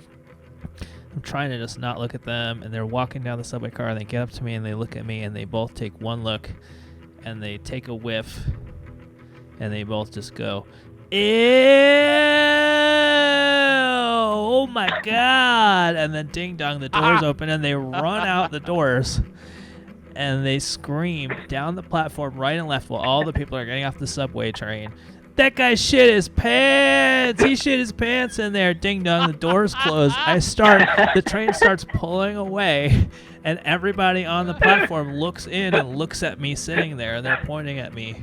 And they're walking down the subway car, and they get up to me, and they look at me, and they both take one look, and they take a whiff, and they both just go, "Ew! Oh my God!" And then ding dong, the doors open, and they run out the doors, and they scream down the platform right and left while all the people are getting off the subway train. "That guy shit his pants! He shit his pants in there!" Ding dong, the doors close. The train starts pulling away, and everybody on the platform looks in and looks at me sitting there, and they're pointing at me.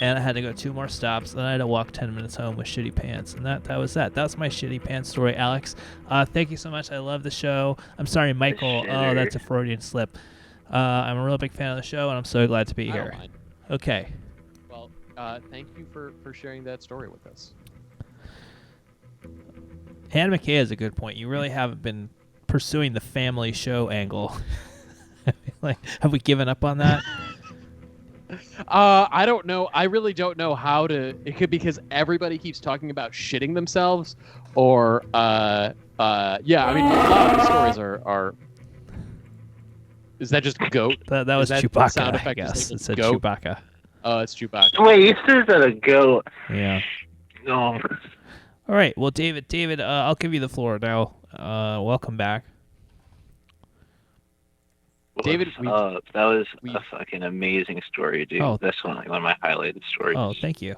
And I had to go 2 more stops. Then I had to walk 10 minutes home with shitty pants. And that was that. That's my shitty pants story, Alex. Thank you so much. I love the show. I'm sorry, Michael. Oh, that's a Freudian slip. I'm a real big fan of the show, and I'm so glad to be here. I don't mind. Okay. Well, thank you for sharing that story with us. Hannah McKay has a good point. You really haven't been pursuing the family show angle. Have we given up on that? I don't know. I really don't know how to. It could because everybody keeps talking about shitting themselves, or yeah. I mean, a lot of the stories are. Is that just goat? That was Is Chewbacca. sound I effect guess just it said goat? Chewbacca. Oh, it's Chewbacca. Wait, you said that a goat. Yeah. No. All right. Well, David, I'll give you the floor now. Welcome back. David, that was a fucking amazing story, dude. Oh. That's one of my highlighted stories. Oh, thank you.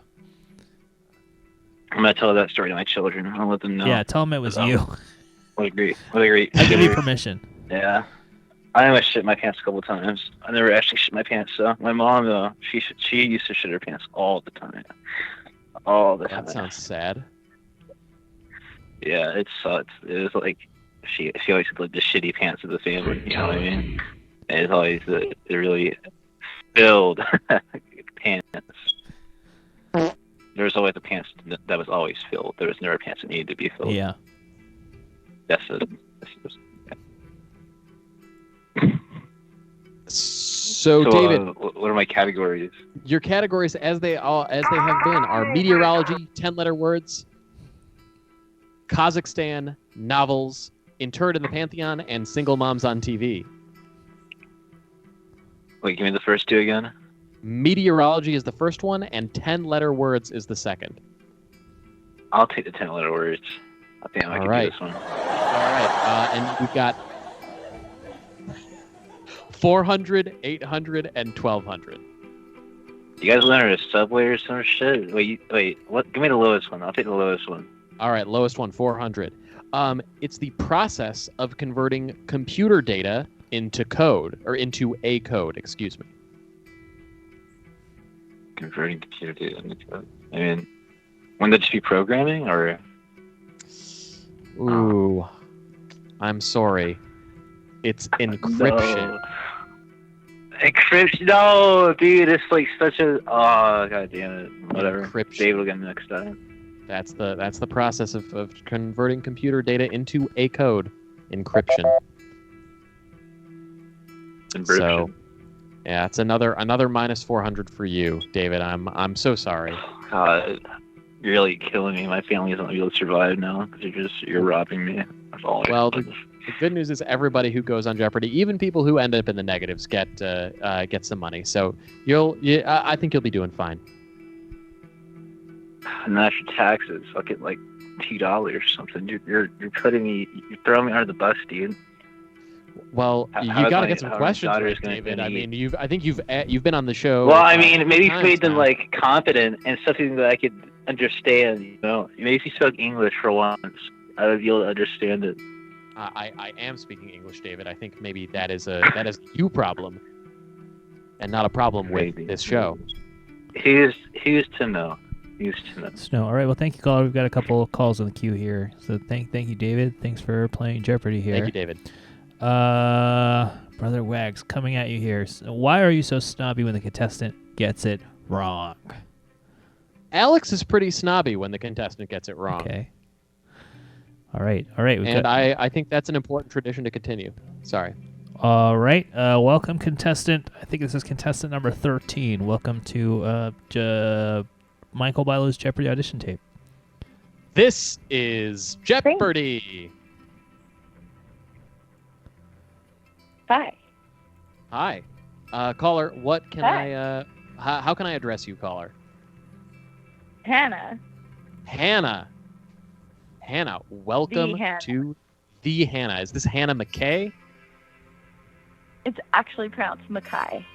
I'm gonna tell that story to my children. I'll let them know. Yeah, tell them it was you. What a great. I give you permission. Yeah. I almost shit my pants a couple times. I never actually shit my pants, though. My mom, though, she used to shit her pants all the time. All the time. That sounds sad. Yeah, it sucked. It was like she always had like the shitty pants of the family. You know what I mean? It's always the really filled pants. There was always a pants that was always filled. There was never pants that needed to be filled. Yeah. So David, what are my categories? Your categories, as they have been, are meteorology, 10-letter words, Kazakhstan, novels, Interred in the Pantheon, and Single Moms on TV. Wait, give me the first two again. Meteorology is the first one, and 10-letter words is the second. I'll take the 10-letter words. I think I can do this one. All right, and we've got 400, 800, and 1200. You guys learn a subway or some shit? Wait, what? Give me the lowest one. I'll take the lowest one. All right, lowest one, 400. It's the process of converting computer data into code, or into a code, excuse me. Converting computer data into code. I mean, wouldn't that just be programming, or? Ooh, I'm sorry. It's encryption. No. Encryption? No, dude, it's like such a. Oh, god damn it! Whatever. Encryption. Dave will get next time. That's the process of converting computer data into a code. Encryption. So, yeah, it's another minus 400 for you, David. I'm so sorry. God, you're really killing me. My family isn't able to survive now because you're robbing me. That's all. Well, the good news is everybody who goes on Jeopardy, even people who end up in the negatives, get some money. So I think you'll be doing fine. And after taxes, I'll get like $2 or something. You're throwing me under the bus, dude. Well, you got to get some questions right, David. I mean, I think you've been on the show. Well, I mean, maybe you made them like confident and something that I could understand. You know, maybe if you spoke English for once, I would be able to understand it. I am speaking English, David. I think maybe that is a you problem, and not a problem with this show. Who's to know? Snow. All right. Well, thank you, caller. We've got a couple of calls in the queue here. So thank you, David. Thanks for playing Jeopardy here. Thank you, David. Brother Wags coming at you here. So why are you so snobby when the contestant gets it wrong? Alex is pretty snobby when the contestant gets it wrong. Okay. All right. I think that's an important tradition to continue. Sorry. All right. Welcome, contestant. I think this is contestant number 13. Welcome to Michael Biloh's Jeopardy audition tape. This is Jeopardy. Hi. Hi. Caller, what can how can I address you, caller? Hannah. Hannah, welcome to the Hannah. Is this Hannah McKay? It's actually pronounced Mackay.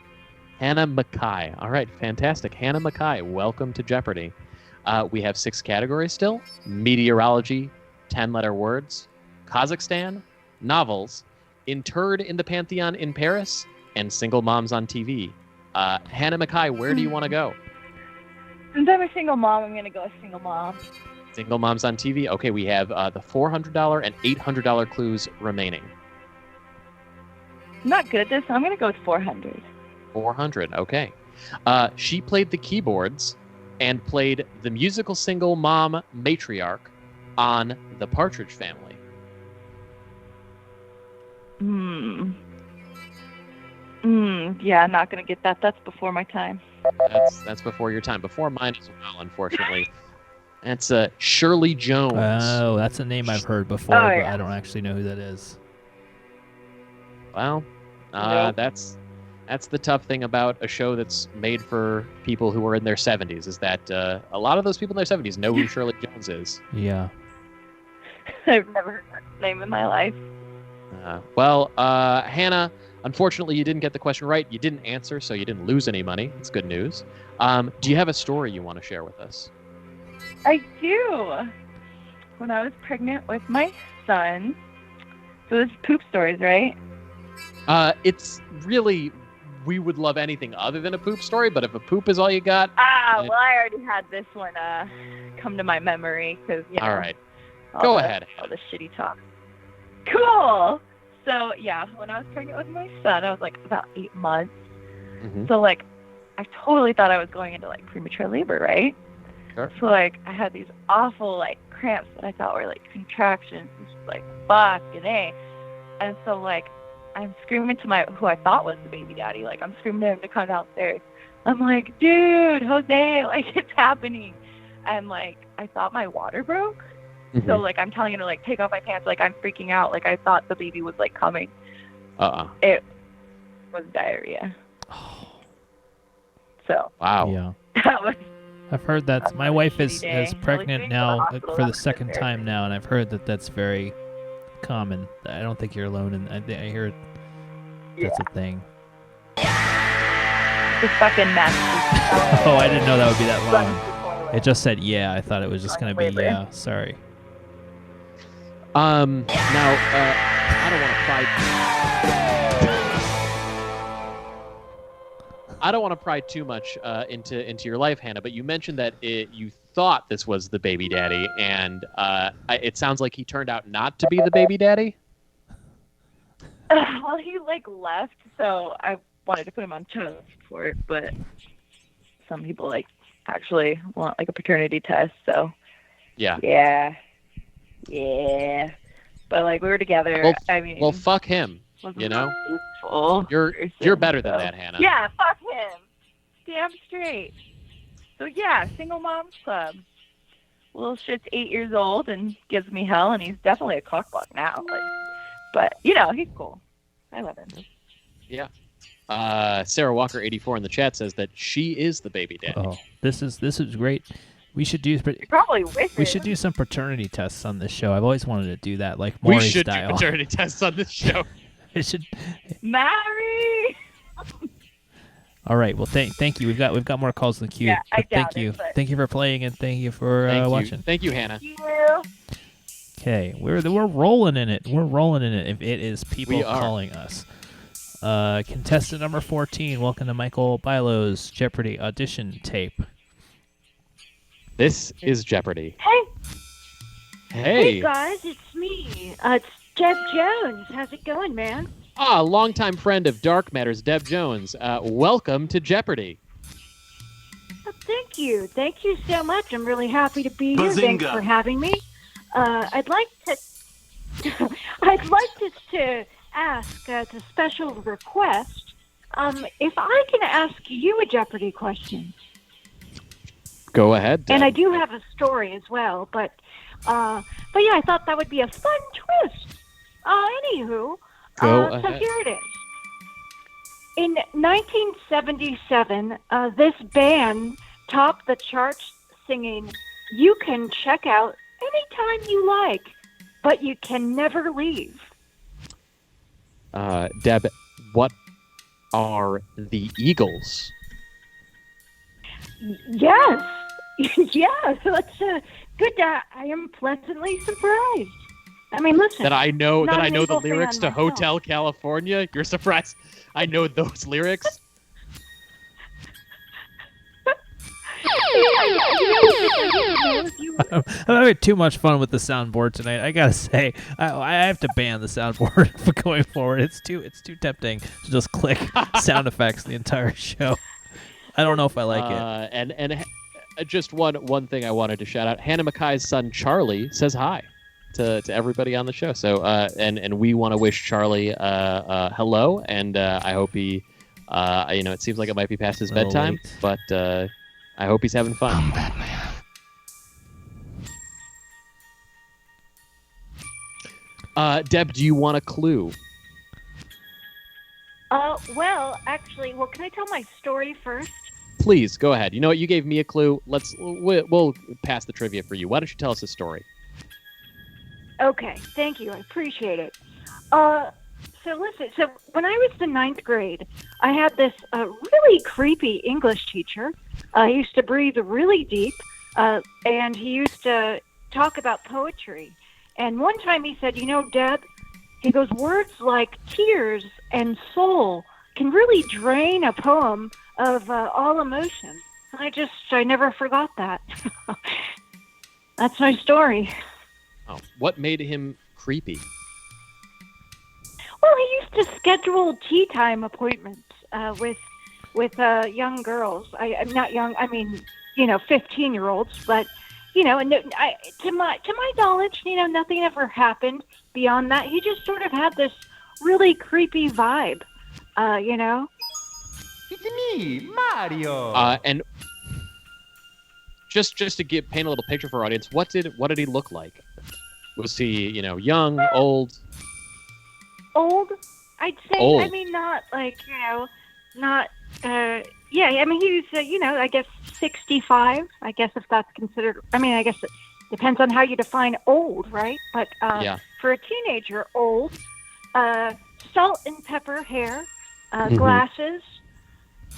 Hannah Mackay. All right, fantastic. Hannah Mackay, welcome to Jeopardy. We have 6 categories still. Meteorology, 10-letter words, Kazakhstan, novels, Interred in the Pantheon in Paris, and Single Moms on TV. Hannah Mackay, where do you want to go? Since I'm a single mom, I'm going to go with single mom. Single Moms on TV. Okay, we have the $400 and $800 clues remaining. I'm not good at this, so I'm going to go with 400. 400, okay. She played the keyboards and played the musical single mom matriarch on The Partridge Family. Yeah, not going to get that. That's before my time. That's before your time. Before mine as well, unfortunately. That's Shirley Jones. Oh, that's a name I've heard before, but I don't actually know who that is. Well, that's the tough thing about a show that's made for people who are in their 70s, is that a lot of those people in their 70s know who Shirley Jones is. Yeah. I've never heard that name in my life. Well, Hannah, unfortunately, you didn't get the question right. You didn't answer, so you didn't lose any money. It's good news. Do you have a story you want to share with us? I do. When I was pregnant with my son, so this is poop stories, right? It's really, we would love anything other than a poop story, but if a poop is all you got... Well, I already had this one come to my memory, because, all right. Go ahead. All the shitty talk. Cool. So yeah, when I was pregnant with my son, I was like about 8 months. Mhm. So like, I totally thought I was going into like premature labor, right? Sure. So like, I had these awful like cramps that I thought were like contractions, and just like fucking A. And so like, I'm screaming to who I thought was the baby daddy. Like I'm screaming to him to come downstairs. I'm like, dude, Jose, like it's happening. And like, I thought my water broke. Mm-hmm. So like, I'm telling him to like take off my pants. Like I'm freaking out. Like I thought the baby was like coming. It was diarrhea. So Wow. Yeah. that was I've heard that my wife is day. pregnant Like, being to the now hospital for the after second this. time now, and I've heard that that's very common. I don't think you're alone, and I hear that's a thing. It's a fucking mess. Oh, I didn't know that would be that long. It just said yeah. I thought it was just gonna be yeah. Sorry. Now, I don't want to I don't want to pry too much into your life, Hannah, but you mentioned that you thought this was the baby daddy, and it sounds like he turned out not to be the baby daddy. Well, he like left, so I wanted to put him on child support, but some people like actually want like a paternity test, so Yeah. yeah. But like we were together. Well, I mean, well, fuck him. wasn't You know, useful you're person, better than so- that, Hannah. Yeah, fuck him. Damn straight. So yeah, single moms club. Little shit's 8 years old and gives me hell, and he's definitely a cockblock now. Like, but you know, he's cool. I love him. Yeah. Sarah Walker 84 in the chat says that she is the baby daddy. Oh, this is great. We should do Probably with we should do some paternity tests on this show. I've always wanted to do that, like We Maury should style. do paternity tests on this show. It should. Mary. All right. Well, thank you. We've got more calls in the queue. Yeah, I But thank doubt it, you. but- Thank you for playing and thank you for Thank you. watching. Thank you, Hannah. Okay, we're rolling in it. We're rolling in it. If it is people We are. calling us. Contestant number 14. Welcome to Michael Bilo's Jeopardy audition tape. This is Jeopardy. Hey. Hey. Guys, it's me. It's Deb Jones. How's it going, man? Longtime friend of Dark Matters, Deb Jones. Welcome to Jeopardy. Thank you. Thank you so much. I'm really happy to be here. Thanks Bazinga. for having me. I'd like to to ask as a special request if I can ask you a Jeopardy question. Go ahead, Deb. And I do have a story as well, but yeah, I thought that would be a fun twist. Anywho, Go so ahead. here it is. In 1977, this band topped the charts singing, "You can check out anytime you like, but you can never leave." Deb, what are the Eagles? Yes, yes, that's good. I am pleasantly surprised. I mean, listen. That I know not the an Eagle fan lyrics to myself. Hotel California. You're surprised I know those lyrics? I'm having too much fun with the soundboard tonight. I gotta say, I have to ban the soundboard for going forward. It's too tempting to just click sound effects the entire show. I don't know if I like it. And just one thing I wanted to shout out: Hannah Mackay's son Charlie says hi to everybody on the show. So and we want to wish Charlie hello, and I hope he it seems like it might be past his A little bedtime, late. but I hope he's having fun. I'm Batman. Deb, do you want a clue? Well, actually, can I tell my story first? Please go ahead. You know what? You gave me a clue. We'll pass the trivia for you. Why don't you tell us a story? Okay, thank you. I appreciate it. So listen, so when I was in 9th grade, I had this really creepy English teacher. He used to breathe really deep, and he used to talk about poetry. And one time he said, Deb, he goes, words like tears and soul can really drain a poem of all emotion. And I never forgot that. That's my story. Oh, what made him creepy? to schedule tea time appointments with young girls. I'm not young. I mean, 15-year-olds. But and to my knowledge, nothing ever happened beyond that. He just sort of had this really creepy vibe. It's me, Mario. And just to paint a little picture for our audience, what did he look like? Was he, young, old? Old, I'd say. Old. I mean, not like not. Yeah, I mean, he was, I guess 65. I guess if that's considered. I mean, I guess it depends on how you define old, right? But for a teenager, old. Salt and pepper hair, glasses,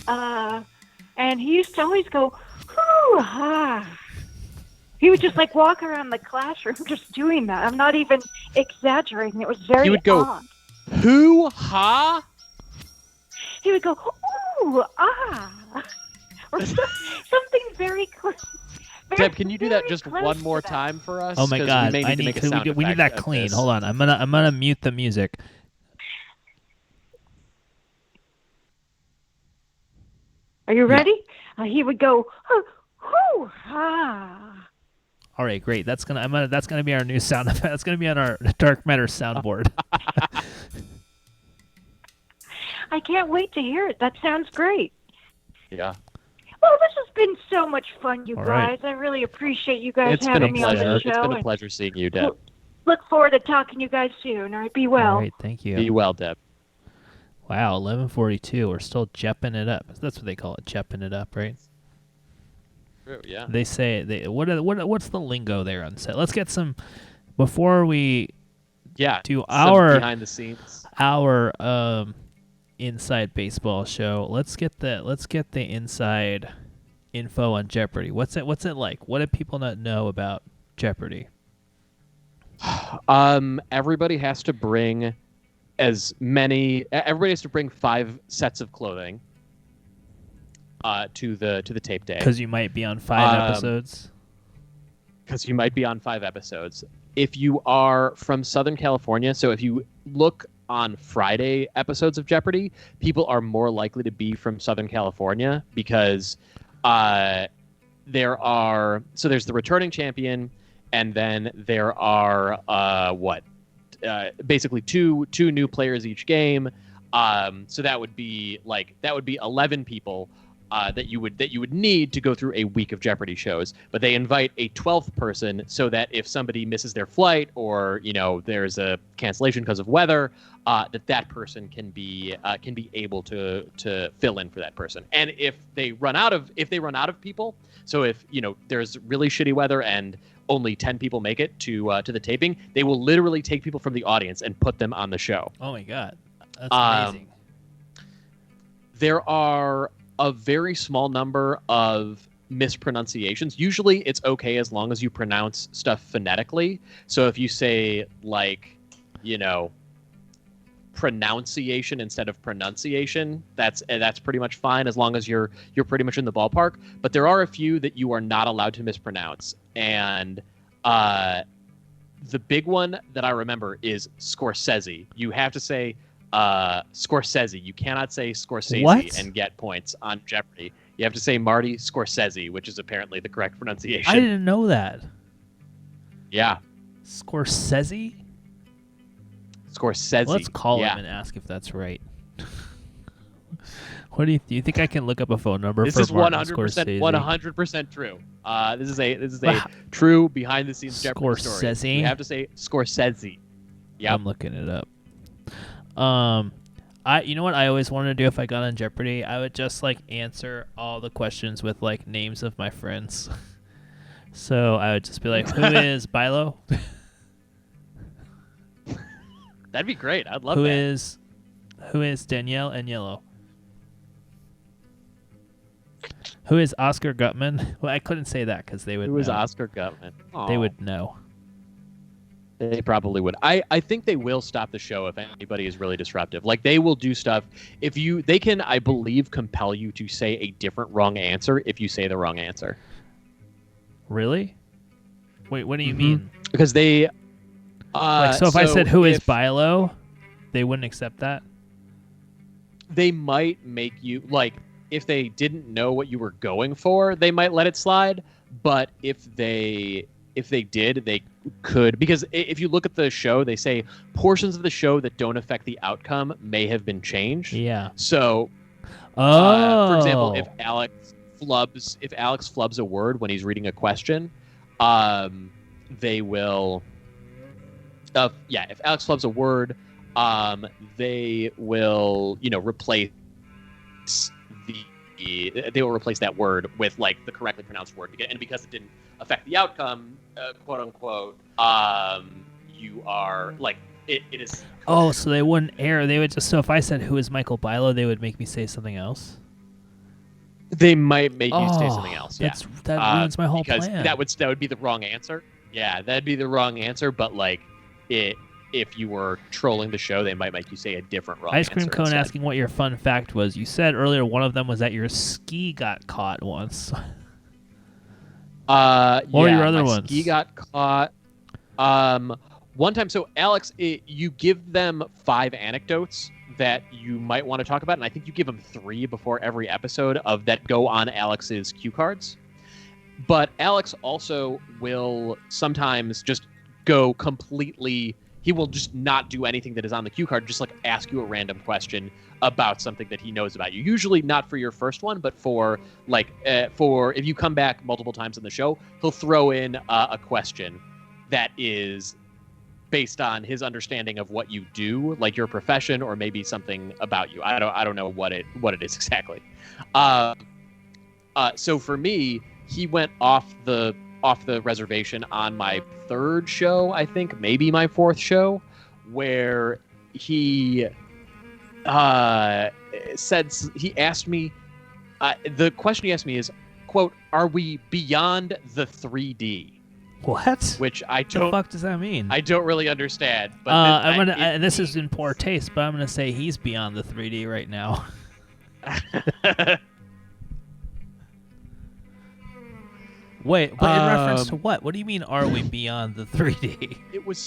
and he used to always go, hoo-ha. He would just walk around the classroom just doing that. I'm not even exaggerating. It was very He would go, odd. hoo-ha? He would go, ooh, ah, or something very close. Deb, can you do that just one more time for us? Oh my 'Cause God! we may need to make a sound we need effect that of clean. this. Hold on, I'm gonna mute the music. Are you ready? He would go, hoo, ha. All right, great. That's gonna be our new sound effect. That's gonna be on our Dark Matter soundboard. I can't wait to hear it. That sounds great. Yeah. Well, this has been so much fun, you All guys. right. I really appreciate you guys It's been having a me on pleasure. the show. It's been a and pleasure seeing you, Deb. Look forward to talking to you guys soon. All right, be well. All right, thank you. Be well, Deb. Wow, 11:42. We're still jepping it up. That's what they call it, jepping it up, right? True, yeah. They say what's the lingo there on set? Let's get some before we do some our behind the scenes. Our inside baseball show. Let's get the inside info on Jeopardy. What's it like? What do people not know about Jeopardy? Everybody has to bring everybody has to bring 5 sets of clothing to the tape day. Because you might be on 5 episodes. Because you might be on 5 episodes. If you are from Southern California, so if you look on Friday episodes of Jeopardy, people are more likely to be from Southern California because there's the returning champion, and then there are basically two new players each game. So that would be 11 people that you would need to go through a week of Jeopardy shows. But they invite a 12th person so that if somebody misses their flight or there's a cancellation because of weather, that person can be able to fill in for that person. And if they run out of people, so if there's really shitty weather and only 10 people make it to the taping, they will literally take people from the audience and put them on the show. Oh my God, that's amazing. There are a very small number of mispronunciations. Usually it's okay as long as you pronounce stuff phonetically. So if you say pronunciation instead of pronunciation, that's pretty much fine as long as you're pretty much in the ballpark. But there are a few that you are not allowed to mispronounce. And the big one that I remember is Scorsese. You have to say Scorsese. You cannot say Scorsese and get points on Jeopardy. You have to say Marty Scorsese, which is apparently the correct pronunciation. I didn't know that. Yeah. Scorsese? Scorsese. Let's call him and ask if that's right. What do you think? I can look up a phone number this for is Martin 100% Scorsese? 100% true. This is a true behind the scenes Jeopardy story. Scorsese? You have to say Scorsese. Yeah, I'm looking it up. You know what I always wanted to do if I got on Jeopardy? I would just answer all the questions with names of my friends. So I would just be like, "Who is Bilo? That'd be great. I'd love that. Who is Danielle Agnello? Who is Oscar Gutman?" Well, I couldn't say that because they would. Who is know. Oscar Gutman? They Aw. would know. They probably would. I think they will stop the show if anybody is really disruptive. They will do stuff they can, I believe, compel you to say a different wrong answer if you say the wrong answer. Really? Wait, what do you mean? Because they so if I said who is Bilo, they wouldn't accept that. They might make you like if they didn't know what you were going for, they might let it slide. But if they did, they could, because if you look at the show, they say portions of the show that don't affect the outcome may have been changed. Yeah. So, for example, if Alex flubs a word when he's reading a question, they will. If Alex flubs a word, they will, replace they will replace that word with like the correctly pronounced word, and because it didn't affect the outcome, quote unquote, you are like it is. Oh, so they wouldn't air. They would just. So if I said who is Michael Bilo, they would make me say something else. They might make you say something else. Yeah, that ruins my whole because plan. that would be the wrong answer. Yeah, that'd be the wrong answer. But like if you were trolling the show, they might make you say a different wrong Ice cream answer cone instead. asking what your fun fact was. You said earlier one of them was that your ski got caught once. What were your other my ones? Ski got caught. One time. So Alex, you give them 5 anecdotes that you might want to talk about, and I think you give them 3 before every episode of that go on Alex's cue cards. But Alex also will sometimes just go completely. He will just not do anything that is on the cue card, just like ask you a random question about something that he knows about you. Usually not for your first one, but for for if you come back multiple times in the show, he'll throw in a question that is based on his understanding of what you do, like your profession, or maybe something about you. I don't know what it is exactly. So for me, he went off the reservation on my 3rd show, I think, maybe my 4th show, where he asked me, the question he asked me is, quote, "Are we beyond the 3D?" What? Which I What don't. the fuck does that mean? I don't really understand. But this is in poor taste, but I'm gonna say he's beyond the 3D right now. Wait, but in reference to what? What do you mean? Are we beyond the 3D? It was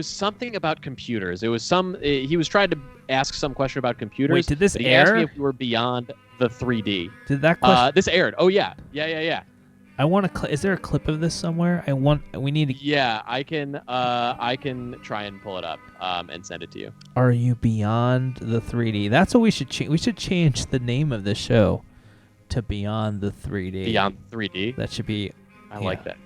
something about computers. It was he was trying to ask some question about computers. Wait, did this but he asked me air? if we were beyond the 3D. Did that question? This aired. Oh yeah. I want to. Is there a clip of this somewhere? We need to. Yeah, I can try and pull it up and send it to you. Are you beyond the 3D? That's what we should change. We should change the name of the show to Beyond the 3D. Beyond 3D. That should be. I like that.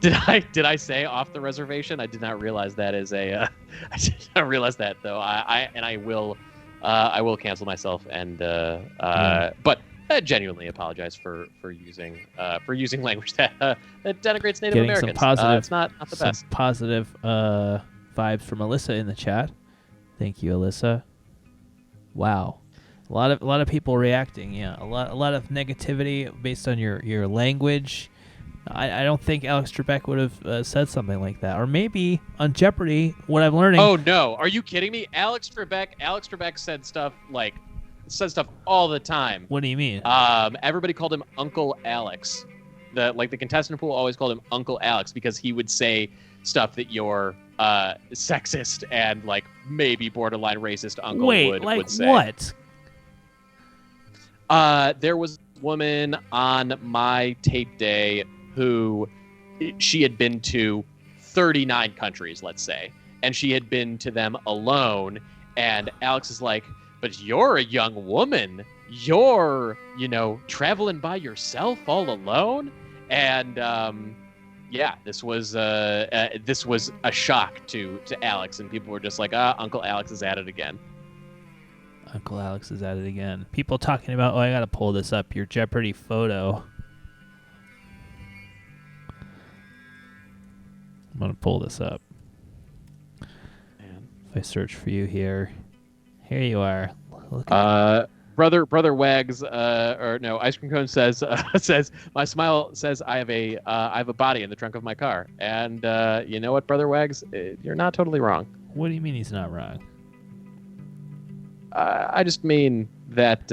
Yeah. Did I say off the reservation? I did not realize that as a. I did not realize that though. I will cancel myself and but I genuinely apologize for using language that denigrates Native Getting Americans. some positive. It's not the some best. positive vibes from Alyssa in the chat. Thank you, Alyssa. Wow, a lot of people reacting. Yeah, a lot of negativity based on your language. I don't think Alex Trebek would have said something like that. Or maybe on Jeopardy, what I'm learning... Oh, no. Are you kidding me? Alex Trebek said stuff all the time. What do you mean? Everybody called him Uncle Alex. The contestant pool always called him Uncle Alex because he would say stuff that your sexist and like maybe borderline racist uncle would say. What? There was a woman on my tape day who she had been to 39 countries, let's say, and she had been to them alone. And Alex is like, but you're a young woman. You're, traveling by yourself all alone. And this was a shock to Alex, and people were just like, Uncle Alex is at it again. Uncle Alex is at it again. People talking about, I gotta pull this up, your Jeopardy photo. I'm gonna pull this up. If I search for you here you are. Look at Brother Wags, Ice Cream Cone says my smile says I have a body in the trunk of my car, and you know what, Brother Wags, you're not totally wrong. What do you mean he's not wrong? I just mean that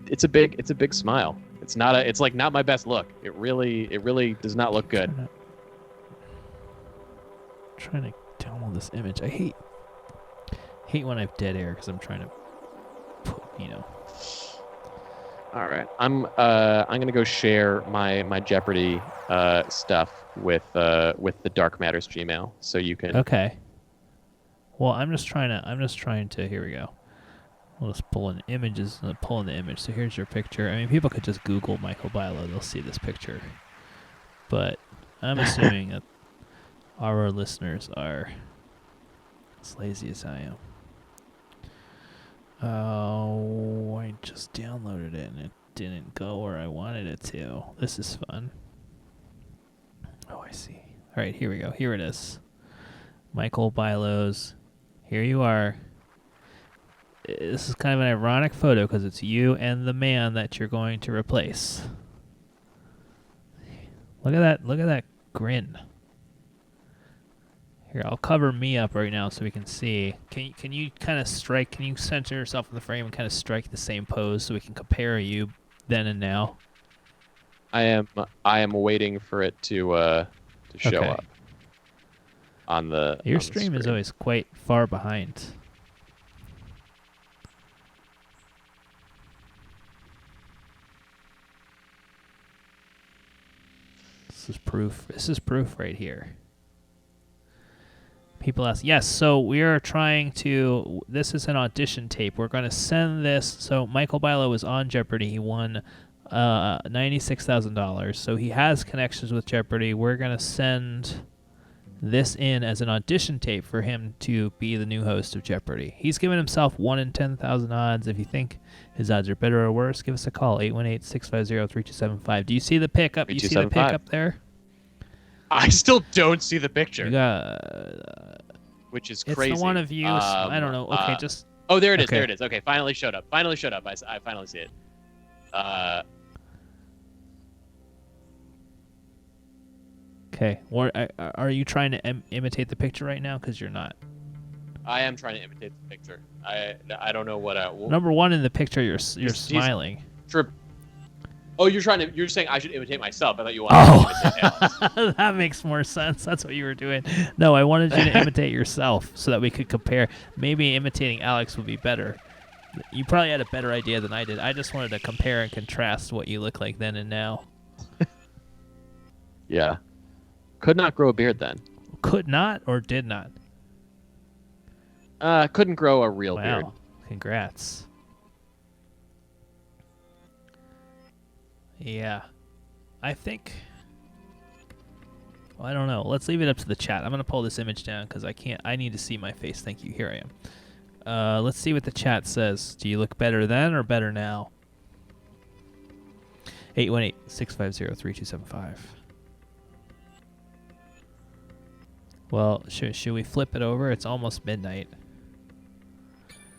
it's a big smile. It's not a. It's like not my best look. It really does not look good. Trying to download this image. I hate when I have dead air because I'm trying to put, All right, I'm gonna go share my Jeopardy stuff with the Dark Matters Gmail, so you can. Okay. Well, I'm just trying to. Here we go. We'll just pull in images. Pull in the image. So here's your picture. I mean, people could just Google Michael Bilo. They'll see this picture. But I'm assuming that our listeners are as lazy as I am. Oh, I just downloaded it and it didn't go where I wanted it to. This is fun. Oh, I see. All right, here we go. Here it is. Michael Bilo's. Here you are. This is kind of an ironic photo because it's you and the man that you're going to replace. Look at that. Look at that grin. Here, I'll cover me up right now so we can see. Can you kind of strike? Can you center yourself in the frame and kind of strike the same pose so we can compare you then and now? I am waiting for it to show up on the. Your on the stream is screen. always quite far behind. This is proof. This is proof right here. People ask, yes, so we are trying to, this is an audition tape. We're going to send this. So Michael Bilo was on Jeopardy. He won $96,000. So he has connections with Jeopardy. We're going to send this in as an audition tape for him to be the new host of Jeopardy. He's given himself 1 in 10,000 odds. If you think his odds are better or worse, give us a call, 818-650-3275. Do you see the pickup? You see the pickup there? I still don't see the picture. You got, which is it's crazy. the one of you. I don't know. Okay, just. Oh, there it is. Okay. There it is. Okay, finally showed up. I finally see it. Okay. Are you trying to imitate the picture right now? Because you're not. I am trying to imitate the picture. I don't know what. Number one in the picture, you're smiling. Oh, you're saying I should imitate myself. I thought you wanted to imitate Alex. That makes more sense. That's what you were doing. No, I wanted you to imitate yourself so that we could compare. Maybe imitating Alex would be better. You probably had a better idea than I did. I just wanted to compare and contrast what you look like then and now. Yeah. Could not grow a beard then. Could not or did not? Couldn't grow a real beard. Wow. Congrats. Yeah. I think... Well, I don't know. Let's leave it up to the chat. I'm going to pull this image down because I can't... I need to see my face. Thank you. Here I am. Let's see what the chat says. Do you look better then or better now? 818-650-3275. Well, should we flip it over? It's almost midnight.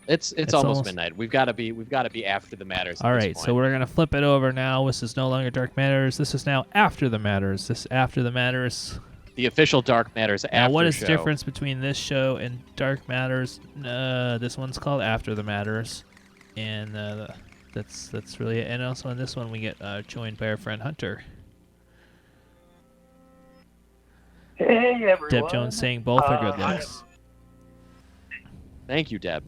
It's almost midnight. We've got to be after the matters. All right, so we're gonna flip it over now. This is no longer Dark Matters. This is now After the Matters. This After the Matters. The official Dark Matters after Now, what is show. the difference between this show and Dark Matters? This one's called After the Matters, and that's really it. And also in this one, we get joined by our friend Hunter. Hey, everyone. Deb Jones saying both are good looks. Thank you, Deb.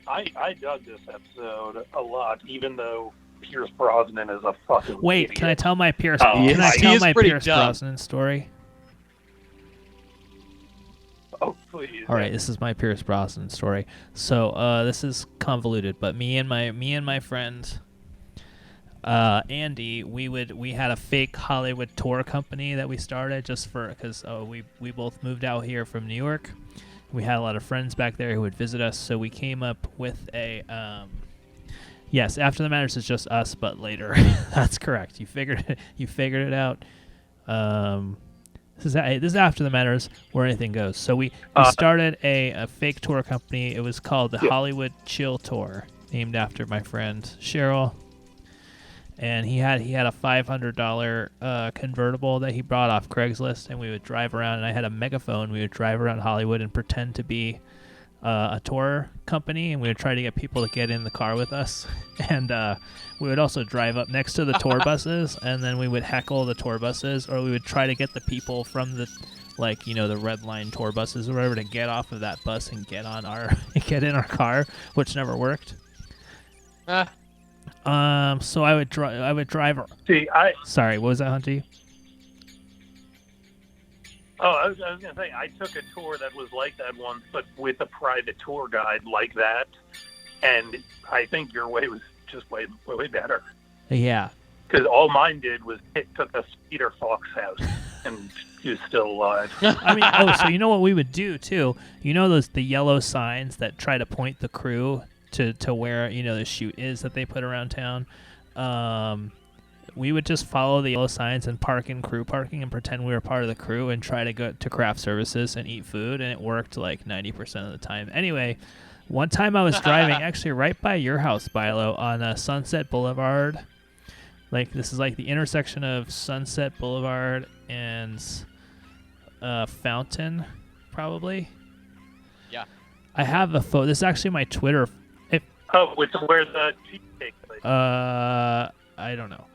I dug this episode a lot, even though Pierce Brosnan is a fucking Wait, idiot. can I tell my Pierce? Oh, Can I he tell is my pretty Pierce dumb. Brosnan story? Oh, please. All right, this is my Pierce Brosnan story. So this is convoluted, but me and my friend Andy, we had a fake Hollywood tour company that we started just for because we both moved out here from New York. We had a lot of friends back there who would visit us, so we came up with a yes. After the Matters is just us, but later. That's correct. You figured it out. This is After the Matters, where anything goes. So we started a fake tour company. It was called the Hollywood Chill Tour, named after my friend Cheryl. And he had a $500 convertible that he brought off Craigslist, and we would drive around. And I had a megaphone. We would drive around Hollywood and pretend to be a tour company, and we would try to get people to get in the car with us, and we would also drive up next to the tour buses, and then we would heckle the tour buses, or we would try to get the people from the the red line tour buses or whatever to get off of that bus and get in our car, which never worked. So I would drive. Sorry, what was that, Hunty? Oh, I was going to say, I took a tour that was like that once, but with a private tour guide like that, and I think your way was just way better. Yeah. Because all mine did was it took us to Peter Falk's house, and he was still alive. I mean, so you know what we would do too? You know the yellow signs that try to point the crew to where the shoot is that they put around town? We would just follow the yellow signs and park in crew parking and pretend we were part of the crew and try to go to craft services and eat food, and it worked like 90% of the time. Anyway, one time I was driving actually right by your house, Bilo, on Sunset Boulevard. Like, this is like the intersection of Sunset Boulevard and Fountain, probably. Yeah. I have a photo. This is actually my Twitter. It's where the cheesecake place. I don't know.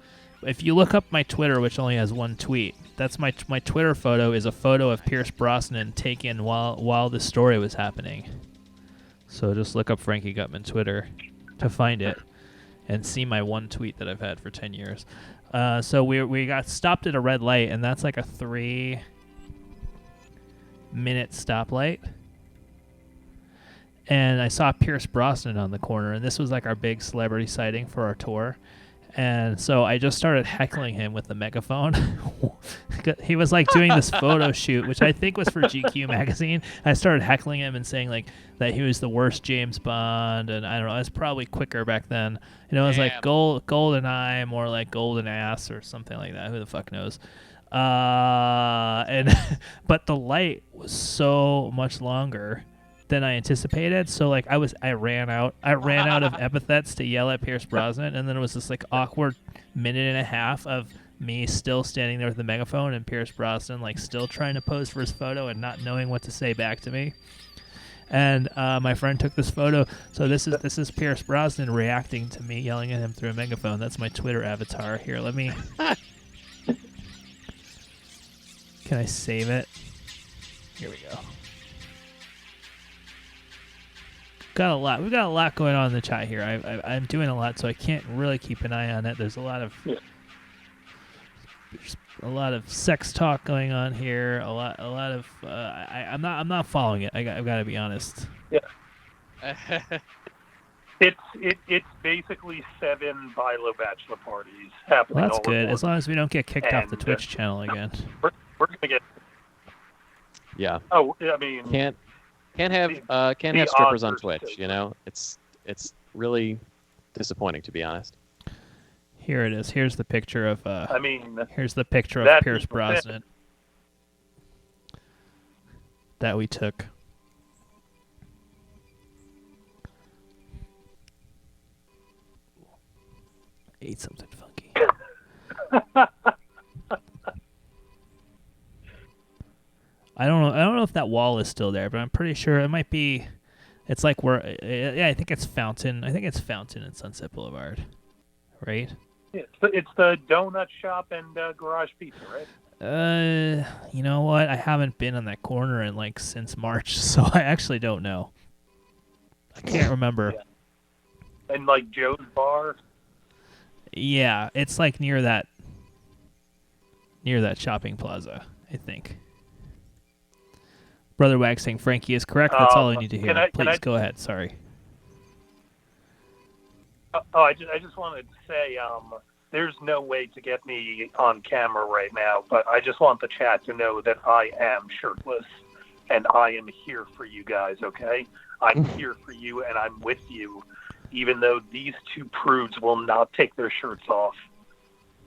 If you look up my Twitter, which only has one tweet, that's my Twitter photo is a photo of Pierce Brosnan taken while the story was happening. So just look up Frankie Gutman Twitter to find it and see my one tweet that I've had for 10 years. So we got stopped at a red light, and that's like a 3-minute stoplight. And I saw Pierce Brosnan on the corner, and this was like our big celebrity sighting for our tour. And so I just started heckling him with the megaphone. He was like doing this photo shoot, which I think was for GQ magazine. I started heckling him and saying like that he was the worst James Bond, and I don't know, it was probably quicker back then. It was like golden eye, more like golden ass or something like that. Who the fuck knows? But the light was so much longer than I anticipated, so like I ran out of epithets to yell at Pierce Brosnan, and then it was this like awkward minute and a half of me still standing there with the megaphone and Pierce Brosnan like still trying to pose for his photo and not knowing what to say back to me. And my friend took this photo, so this is Pierce Brosnan reacting to me yelling at him through a megaphone. That's my Twitter avatar. Here, let me. Can I save it? Here we go. We've got a lot going on in the chat here. I'm doing a lot, so I can't really keep an eye on it. There's a lot of sex talk going on here. A lot of I'm not following it. I've got to be honest. Yeah. It's basically 7 Bilo bachelor parties happening. Well, that's all good. at As once. long as we don't get kicked off the Twitch channel again. We're gonna get. Yeah. Oh, I mean. Can't have strippers on Twitch, It's really disappointing, to be honest. Here it is. Here's the picture of here's the picture of that Pierce Brosnan that we took. Ate something funky. I don't know if that wall is still there, but I'm pretty sure it might be. It's like I think it's Fountain. I think it's Fountain and Sunset Boulevard, right? It's the donut shop and garage pizza, right? You know what? I haven't been on that corner in since March, so I actually don't know. I can't remember. Yeah. And Joe's Bar. Yeah, it's near that shopping plaza, I think. Brother Wag saying Frankie is correct. That's all I need to hear. Please go ahead. Sorry. I just wanted to say, there's no way to get me on camera right now, but I just want the chat to know that I am shirtless, and I am here for you guys, okay? I'm here for you, and I'm with you, even though these two prudes will not take their shirts off.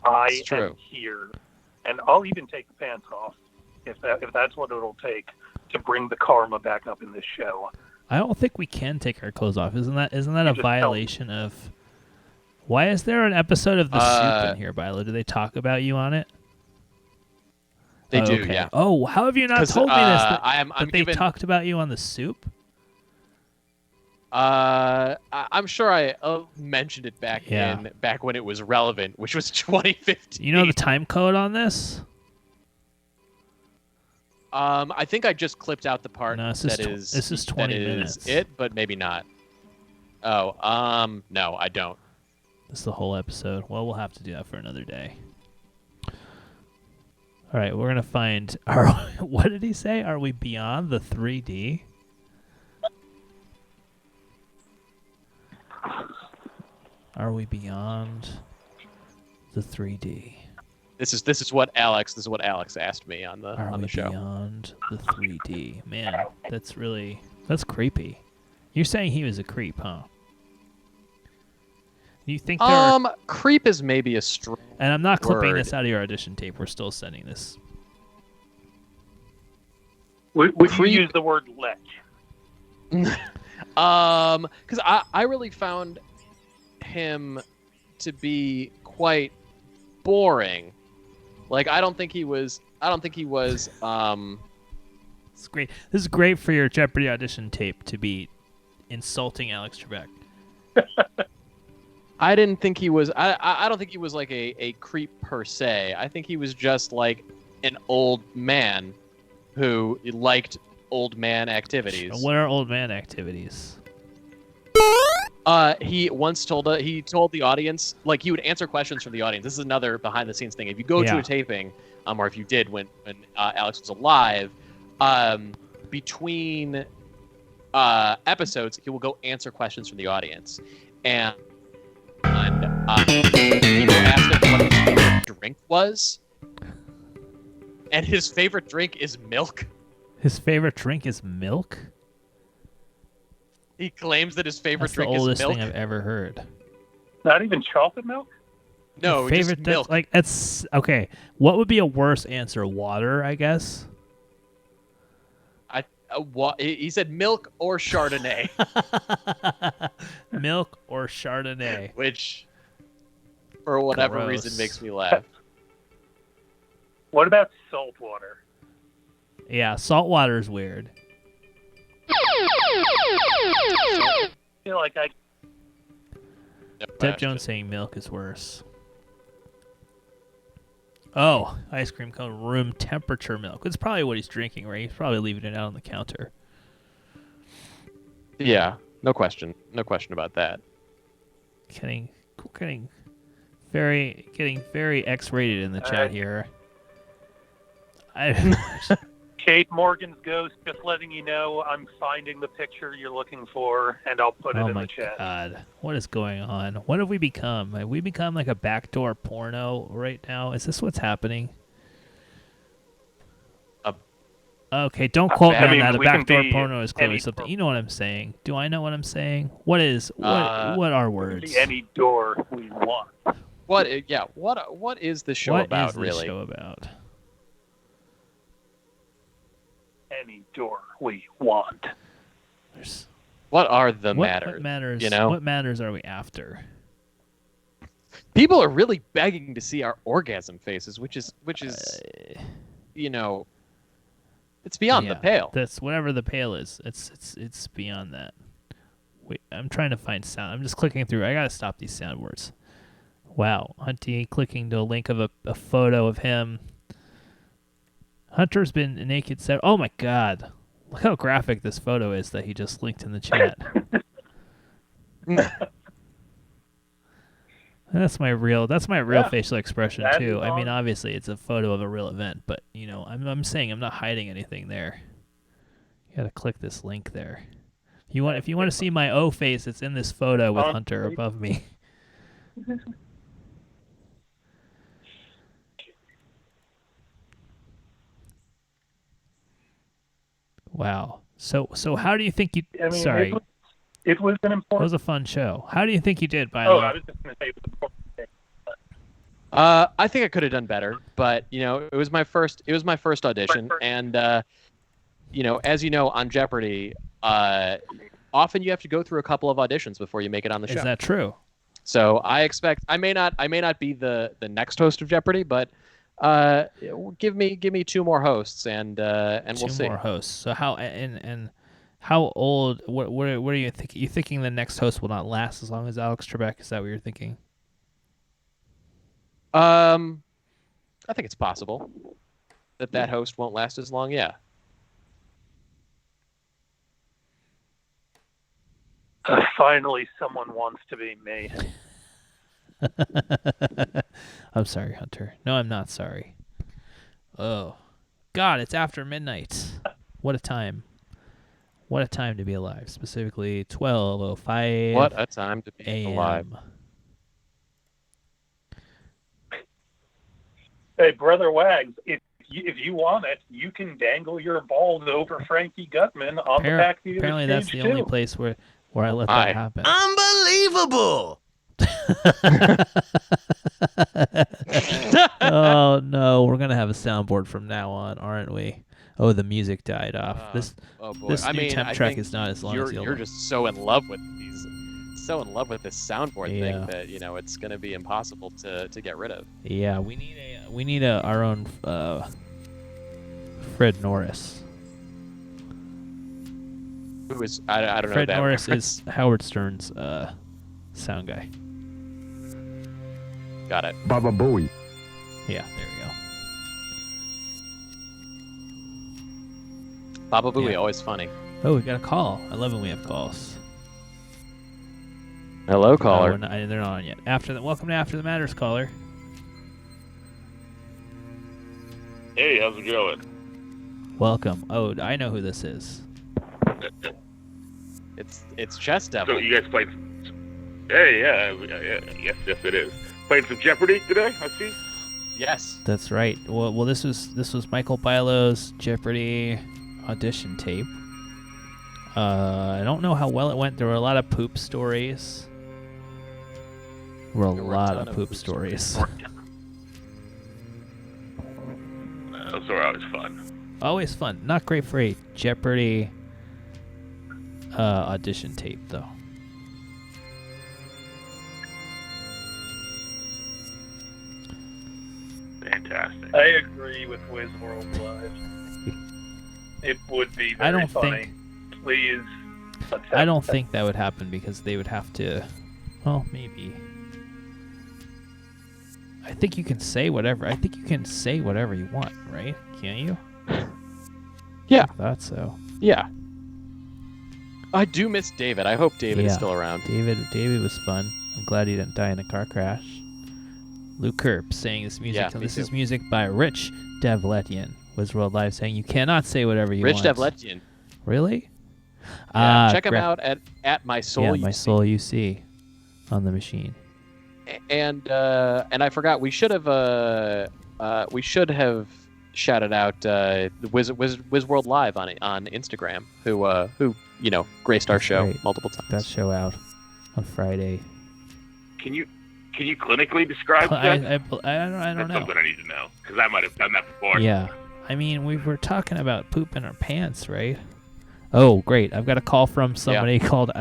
I am here, and I'll even take the pants off, if that's what it'll take to bring the karma back up in this show. I don't think we can take our clothes off. Isn't that a violation of? Why is there an episode of The Soup in here, Bilo? Do they talk about you on it? They do, okay. yeah. Oh, how have you not told me this? That I'm they given... talked about you on The Soup? I'm sure I mentioned it back when it was relevant, which was 2015. You know the time code on this? I think I just clipped out the part No, this is 20 that minutes. is it, but maybe not. Oh, no, I don't. This is the whole episode. Well, we'll have to do that for another day. All right, we're gonna find. What did he say? Are we beyond the 3D? Are we beyond the 3D? This is what Alex asked me on the show. Beyond the 3D? Man, that's creepy. You're saying he was a creep, huh? You think creep is maybe a strong And I'm not clipping word. this out of your audition tape. We're still sending this. Would you use the word lech? Because I really found him to be quite boring. Like I don't think he was. It's great. This is great for your Jeopardy audition tape to be insulting Alex Trebek. I didn't think he was. I don't think he was like a creep per se. I think he was just like an old man who liked old man activities. What are old man activities? He once told the audience, like he would answer questions from the audience. This is another behind the scenes thing. If you go to a taping, or if you did when Alex was alive, between episodes, he will go answer questions from the audience, and people asked him what his favorite drink was, and his favorite drink is milk. His favorite drink is milk? He claims that his favorite That's drink the oldest is milk. thing I've ever heard. Not even chocolate milk? No, favorite just milk. Like it's okay. What would be a worse answer? Water, I guess. He said milk or Chardonnay. Milk or Chardonnay. Which, for whatever Gross. reason, makes me laugh. What about salt water? Yeah, salt water is weird. I feel like I. Deb Jones saying milk is worse. Oh, ice cream cone, room temperature milk. That's probably what he's drinking, right? He's probably leaving it out on the counter. Yeah, no question about that. Getting very X-rated in the chat here. Kate Morgan's ghost, just letting you know I'm finding the picture you're looking for, and I'll put it Oh in my the chat. God, what is going on? What have we become? Have we become like a backdoor porno right now? Is this what's happening? Okay, don't quote me on that. A backdoor porno is clearly something. You know what I'm saying? Do I know what I'm saying? What are words? Be any door we want. What is the show about? What is really? this show about? Any door we want. What are the What matters? matters? You know, What matters are we after? people are really begging to see our orgasm faces, which is you know, it's beyond the pale. That's whatever the pale is. It's beyond that. Wait, I'm trying to find sound. I'm just clicking through. I gotta stop these sound words. Wow, Hunty clicking to a link of a photo of him. Hunter's been naked. Oh my God! Look how graphic this photo is that he just linked in the chat. That's my real facial expression That too. is I mean, on. obviously it's a photo of a real event, but you know, I'm saying I'm not hiding anything there. You gotta click this link there. If you want to see my O face, it's in this photo with Hunter above me. Wow. So how do you think you? I mean, Sorry, it was an that important. was a fun show. How do you think you did, by the Oh, way? I was just going to say it was an important thing. I think I could have done better, but you know, it was my first audition, and you know, as you know, on Jeopardy, often you have to go through a couple of auditions before you make it on the show. Is that true? So I expect I may not be the next host of Jeopardy, but give me 2 more hosts, and we'll see. 2 more hosts. So how and How old? What are you thinking? You thinking the next host will not last as long as Alex Trebek? Is that what you're thinking? I think it's possible that host won't last as long. Yeah. Finally, someone wants to be me. I'm sorry, Hunter. No, I'm not sorry. Oh, God, it's after midnight. What a time. What a time to be alive. Specifically, 12:05. What a time to be alive. Hey, Brother Wags, if you want it, you can dangle your balls over Frankie Gutman on the back seat of the Apparently, stage that's the only place where I let that happen. Unbelievable! Oh no, we're gonna have a soundboard from now on, aren't we? Oh, the music died off. This new temp track is not as long as the old You're one. just so in love with this soundboard thing that it's going to be impossible to get rid of. Yeah, we need our own Fred Norris. Who is I don't know. Fred that Norris reference. is Howard Stern's sound guy. Got it. Baba Booey. Yeah, there we go. Baba Booey, Yeah. always funny. Oh, we got a call. I love when we have calls. Hello, caller. No, they're not on yet. Welcome to After the Matters, caller. Hey, how's it going? Welcome. Oh, I know who this is. It's Chess Devil. So you guys played? Hey, yes, it is. Playing some Jeopardy today, I see. Yes. That's right. Well, this was Michael Bilo's Jeopardy audition tape. I don't know how well it went. There were a lot of poop stories. There were a lot of poop stories. Those are always fun. Always fun. Not great for a Jeopardy audition tape, though. Fantastic. I agree with Wizworld Live. It would be very I don't funny. Please. I don't think that would happen because they would have to. Well, maybe. I think you can say whatever. I think you can say whatever you want, right? Can't you? Yeah. I thought so. Yeah. I do miss David. I hope David is Yeah. still around. David was fun. I'm glad he didn't die in a car crash. Luke Kerp saying this music. Yeah, me This is too. music by Rich Devletyan. Wizworld Live saying you cannot say whatever you Rich want. Devletyan. Really? Yeah, check him out at My Soul. Yeah, You My See. Soul You See on the machine. And I forgot we should have shouted out Wizworld Live on Instagram who graced our That's show right. multiple times. That show out on Friday. Can you clinically describe I that? don't That's know. something I need to know because I might have done that before. Yeah. I mean, we were talking about poop in our pants, right? Oh, great. I've got a call from somebody called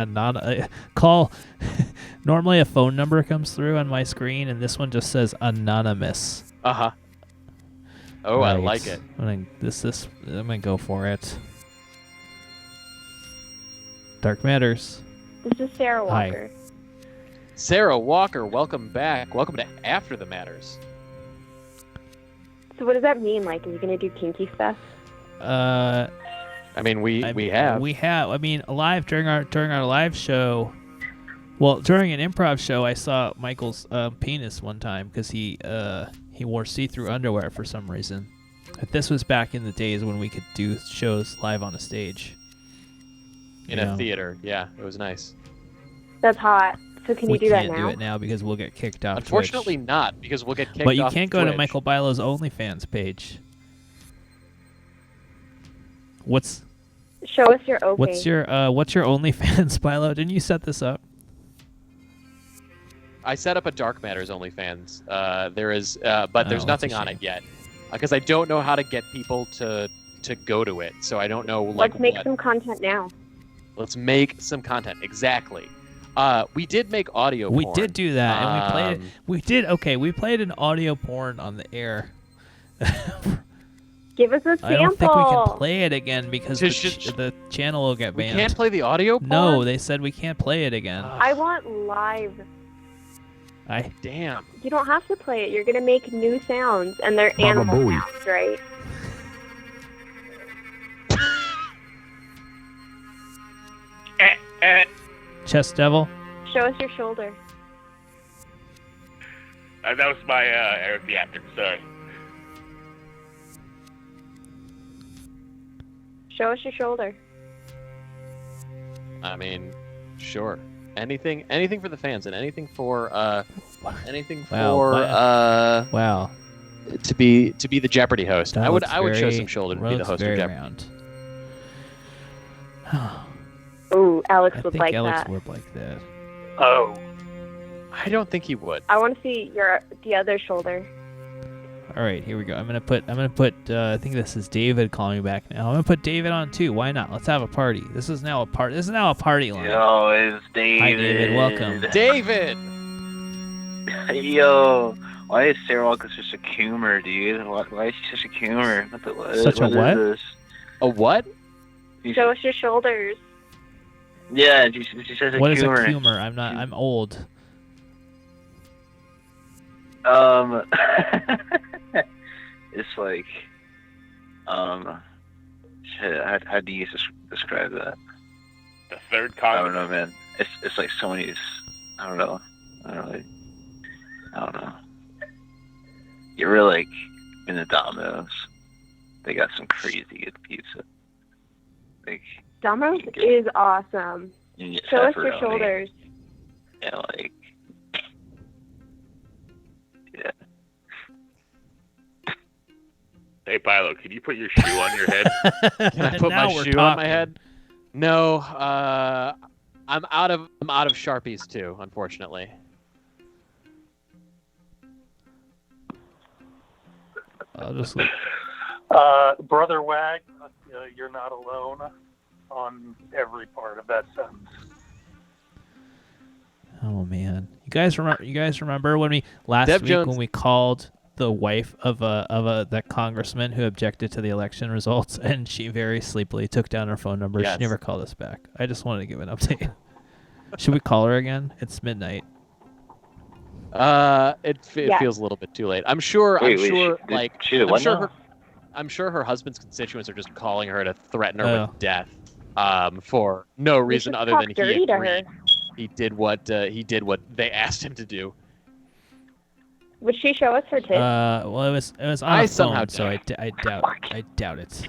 call. Normally a phone number comes through on my screen, and this one just says anonymous. Uh-huh. Oh, I Right. like it. I'm gonna go for it. Dark Matters. This is Sarah Hi. Walker. Sarah Walker, welcome back. Welcome to After the Matters. So what does that mean? Like, are you gonna do kinky stuff? I mean, we have. I mean, live during our live show. Well, during an improv show, I saw Michael's penis one time because he wore see-through underwear for some reason. But this was back in the days when we could do shows live on a stage. In a theater. Yeah, it was nice. That's hot. So can We you do that can't now? do it now because we'll get kicked off. Unfortunately, Twitch. not because we'll get kicked But you off can't go to Twitch. Michael Bilo's OnlyFans page. Show us your okay. What's your OnlyFans, Bilo? Didn't you set this up? I set up a Dark Matters OnlyFans. There is, but there's Oh, nothing that's a on it yet because I don't know how to get people to go to it. So I don't know. Like, Let's make some content now. Let's make some content. Exactly. We did make audio. We porn. did do that, and we played it. We played an audio porn on the air Give us a sample. I don't think we can play it again because the channel will get We banned. can't play the audio part? No, they said we can't play it again. I want live. Damn. You don't have to play it. You're gonna make new sounds, and they're Baba animal Booey. sounds, right? Chest Devil. Show us your shoulder. That was my Eric the actor. Sorry. Show us your shoulder. I mean, sure. Anything for the fans and anything for Wow, wow. to be the Jeopardy host. That I would looks show very- some shoulder to be the looks host of very Jeopardy. round. Ooh, Alex I would think like Alex that. would like that. Oh. I don't think he would. I want to see the other shoulder. All right, here we go. I'm gonna put. I think this is David calling me back now. I'm gonna put David on too. Why not? Let's have a party. This is now a party line. Yo, it's David. Hi, David. Welcome. David. Yo, why is Sarah Walker such a coomer, dude? Why is she such a coomer? Such a what? Is this? A what? Show us your shoulders. Yeah, she says a What is a coomer. humor? I'm not. I'm old. It's like, shit, how do you describe that? The third I continent. don't know, man. It's like so many. I don't know. I don't know. You're really like in the Domino's. They got some crazy good pizza. Like Domino's is awesome. you get Show us your pepperoni shoulders. and like, yeah. Hey, Philo, can you put your shoe on your head? Can I put my shoe on my head? No. I'm out of Sharpies too, unfortunately. I'll just. Brother Wag, you're not alone on every part of that sentence. Oh man, you guys remember when we last Deb week Jones. when we called the wife of that congressman who objected to the election results, and she very sleepily took down her phone number. Yes. She never called us back. I just wanted to give an update. Should we call her again? It's midnight. It Yeah. feels a little bit too late. I'm sure. Wait, I'm sure her husband's constituents are just calling her to threaten her Oh. with death, for no reason should other talk than dirty to her. he did what they asked him to do. Would she show us her tits? Well, it was on I a somehow phone, so I doubt it.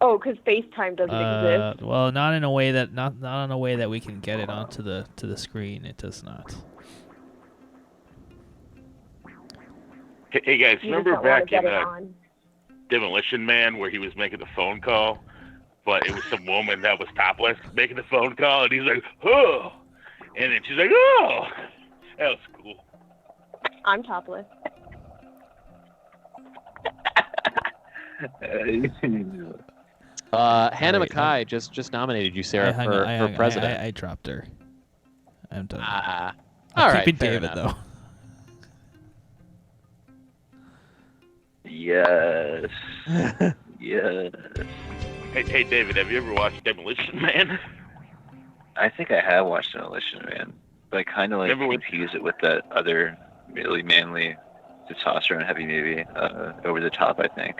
Oh, because FaceTime doesn't exist. Well, not in a way that not in a way that we can get it onto the screen. It does not. Hey guys, You just remember don't want back to get in it on. Demolition Man where he was making the phone call, but it was some woman that was topless making the phone call, and he's like, oh, and then she's like, oh, that was cool. I'm topless. Hannah Wait, Mackay just nominated you, Sarah, I for president. I dropped her. I'm done. all I'm right, keeping fair David enough. though. Yes. Yes. Hey David, have you ever watched Demolition Man? I think I have watched Demolition Man, but I kind of like Remember when- confuse it with that other really manly, testosterone heavy movie, Over the Top, I think.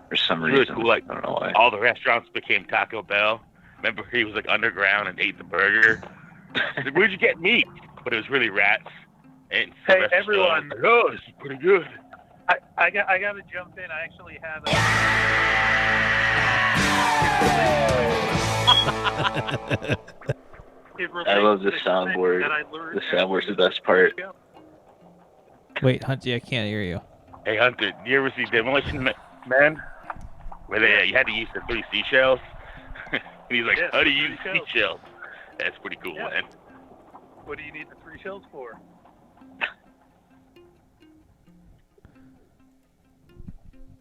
For some Really reason. cool, like I don't know why. all the restaurants became Taco Bell. Remember he was like underground and ate the burger. He's like, where'd you get meat? But it was really rats. And Hey, Sylvester everyone. Stallone was like, oh, this is pretty good. I got to jump in. I actually have I love the soundboard. The soundboard's the best part. Wait, Hunty, I can't hear you. Hey Hunter, do you ever see Demolition Man? Where you had to use the 3 seashells? And he's like, Yeah, how do you use 3 shells. seashells? That's pretty cool, Yeah. man. What do you need the 3 shells for?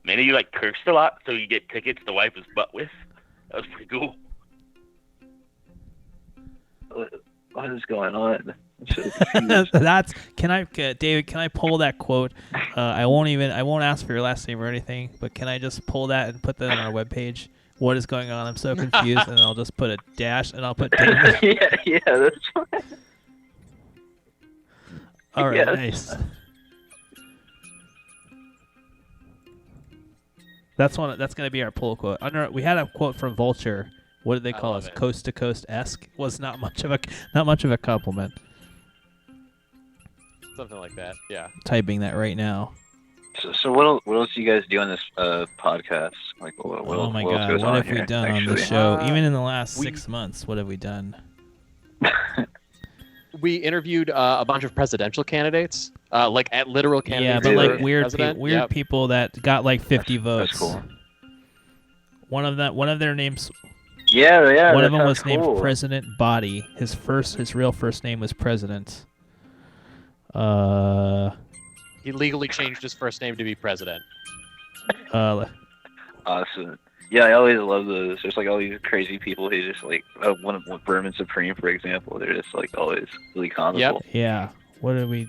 Man, you like cursed a lot, so you get tickets to wipe his butt with. That was pretty cool. What is going on? That's David, can I pull that quote? I won't ask for your last name or anything, but can I just pull that and put that on our webpage? What is going on? I'm so confused, and I'll just put a dash and I'll put David. yeah, that's fine. All right, Yes. nice. That's going to be our pull quote. We had a quote from Vulture. What did they call us? Coast to coast esque was not much of a compliment. Something like that. Yeah. Typing that right now. So what else do you guys do on this podcast? Like, what Oh my else God! goes What on have here, we done on actually? the show? Even in the last 6 months, what have we done? We interviewed a bunch of presidential candidates, like at literal Yeah, candidates. but like for weird president. weird Yep. people that got like 50 votes. That's cool. One of their names. Yeah. One that of them sounds was named cool. President Body. His real first name was President. He legally changed his first name to be president. Awesome. Yeah, I always love those. There's like all these crazy people who just like one of Vermin Supreme, for example. They're just like always really comical. Yeah. What did we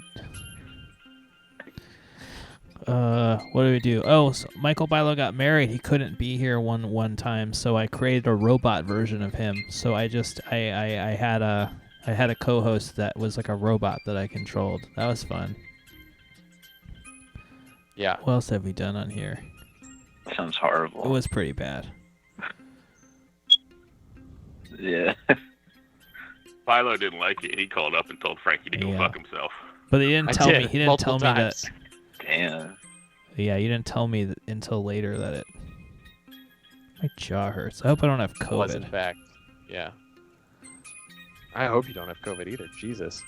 do? Oh, so Michael Bilo got married. He couldn't be here one time, so I created a robot version of him. So I had a co-host that was like a robot that I controlled. That was fun. Yeah. What else have we done on here? Sounds horrible. It was pretty bad. Yeah. Philo didn't like it. He called up and told Frankie to go fuck himself. But he didn't tell me. He didn't tell me that. Damn. Yeah, you didn't tell me until later that it. My jaw hurts. I hope I don't have COVID. Was in fact. Yeah. I hope you don't have COVID either. Jesus.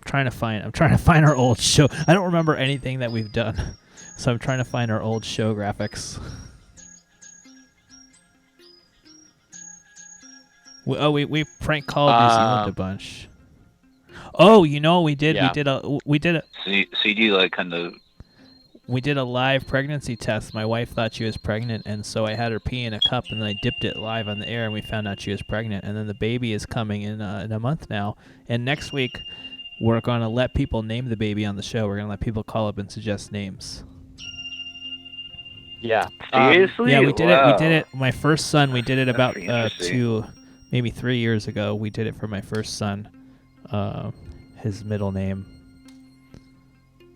I'm trying to find our old show. I don't remember anything that we've done, so I'm trying to find our old show graphics. We prank called New Zealand a bunch. Oh, we did. Yeah. We did a. So you do like kind of. We did a live pregnancy test. My wife thought she was pregnant, and so I had her pee in a cup, and then I dipped it live on the air, and we found out she was pregnant. And then the baby is coming in a month now. And next week, we're gonna let people name the baby on the show. We're gonna let people call up and suggest names. Yeah. Seriously? Yeah, we did it. Wow. We did it. My first son. We did it about pretty interesting. maybe 3 years ago. We did it for my first son. His middle name,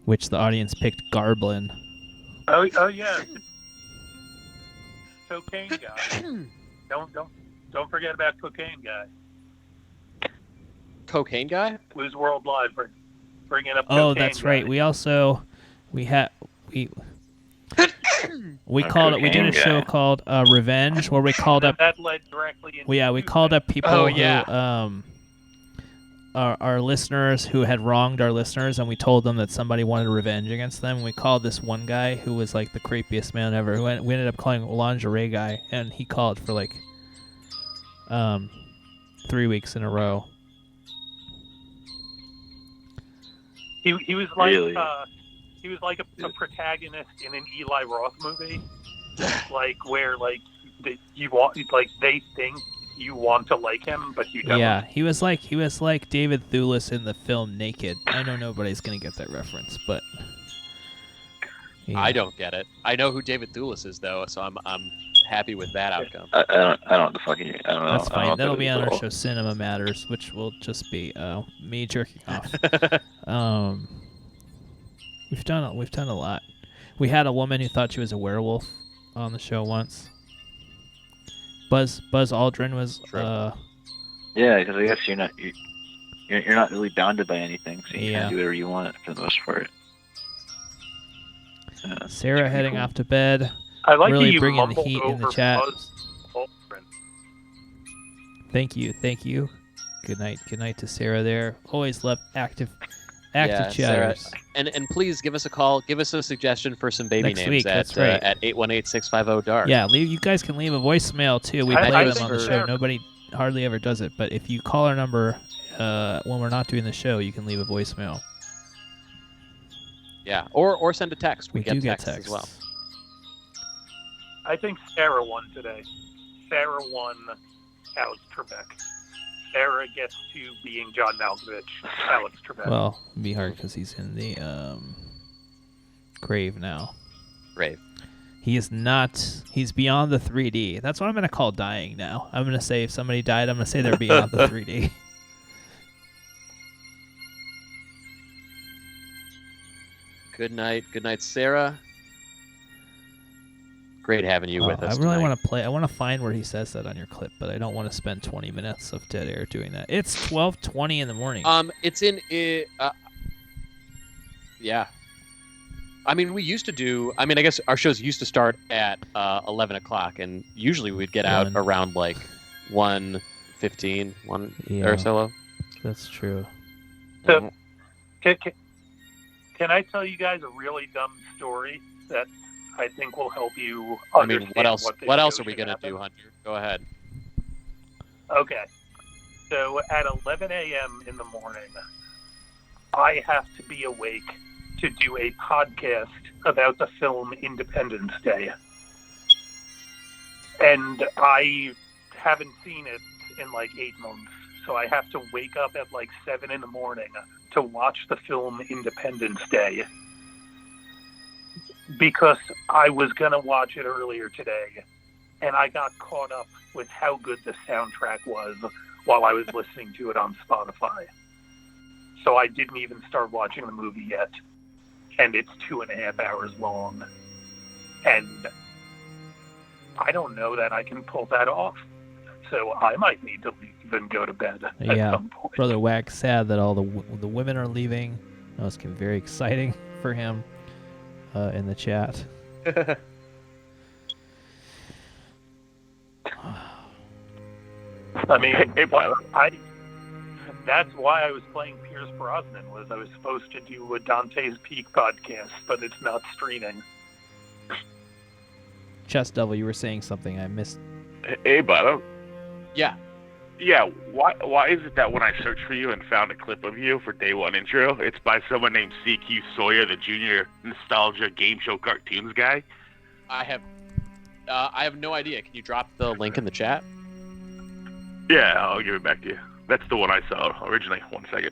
which the audience picked Garblin. Oh yeah. Cocaine guy. don't forget about cocaine guy. Cocaine guy? Lose World Live for bringing up. Oh, cocaine that's guy. right. We also we called it. We did a show called Revenge, where we called up. That led directly into. We called up people Oh, yeah. who our listeners who had wronged our listeners, and we told them that somebody wanted revenge against them. We called this one guy who was like the creepiest man ever. We ended up calling Lingerie Guy, and he called for like 3 weeks in a row. He was like Really? he was like a protagonist in an Eli Roth movie, like where like they think you want to like him, but you don't. Yeah, he was like David Thewlis in the film Naked. I know nobody's gonna get that reference, but I don't get it. I know who David Thewlis is though, so I'm happy with that outcome. I don't know what the fucking. I don't know. That's I don't know fine. what That'll that be is on at our all. show Cinema Matters, which will just be me jerking off. We've done a lot. We had a woman who thought she was a werewolf on the show once. Buzz Aldrin was. Yeah, because I guess you're not really bounded by anything, so you Yeah. can do whatever you want for the most part. Sarah heading off to bed. I like really that you bringing the mumbled heat in the over chat. Buzz Aldrin. Thank you. Good night to Sarah there. Always love active Yeah, Sarah. chatters. And please give us a call. Give us a suggestion for some baby Next names week, at that's right. At 818-650-DARK. Yeah, you guys can leave a voicemail too. We I play think them on the for- show. Nobody hardly ever does it, but if you call our number when we're not doing the show, you can leave a voicemail. Yeah, or send a text. We, We do get texts as texts. well. I think Sarah won today. Sarah won Alex Trebek. Sarah gets to being John Malkovich, Alex Trebek. Well, it'd be hard because he's in the grave now. Grave. He is not. He's beyond the 3D. That's what I'm gonna call dying now. I'm gonna say if somebody died, I'm gonna say they're beyond the 3D. Good night, Sarah. Great having you with us. I really tonight. want to play. I want to find where he says that on your clip, but I don't want to spend 20 minutes of dead air doing that. It's 12:20 in the morning. It's in. Yeah. I mean, we used to do. I mean, I guess our shows used to start at 11 o'clock, and usually we'd get out around like 1:15, or so. That's true. So, can I tell you guys a really dumb story that I think will help you understand what else are we gonna do, Hunter? Go ahead. Okay. So at 11 a.m. in the morning, I have to be awake to do a podcast about the film Independence Day. And I haven't seen it in like 8 months. So I have to wake up at like 7 in the morning to watch the film Independence Day. Because I was going to watch it earlier today, and I got caught up with how good the soundtrack was while I was listening to it on Spotify. So I didn't even start watching the movie yet, and it's 2.5 hours long. And I don't know that I can pull that off, so I might need to leave and go to bed at some point. Brother Wack's sad that all the women are leaving. That was very exciting for him. In the chat. I mean, that's why I was playing Pierce Brosnan, was I was supposed to do a Dante's Peak podcast, but it's not streaming. Chess Devil, you were saying something I missed. Hey, Bottom. Yeah. Yeah, why is it that when I searched for you and found a clip of you for Day One intro, it's by someone named CQ Sawyer, the junior nostalgia game show cartoons guy? I have no idea. Can you drop the link in the chat? Yeah, I'll give it back to you. That's the one I saw originally. 1 second.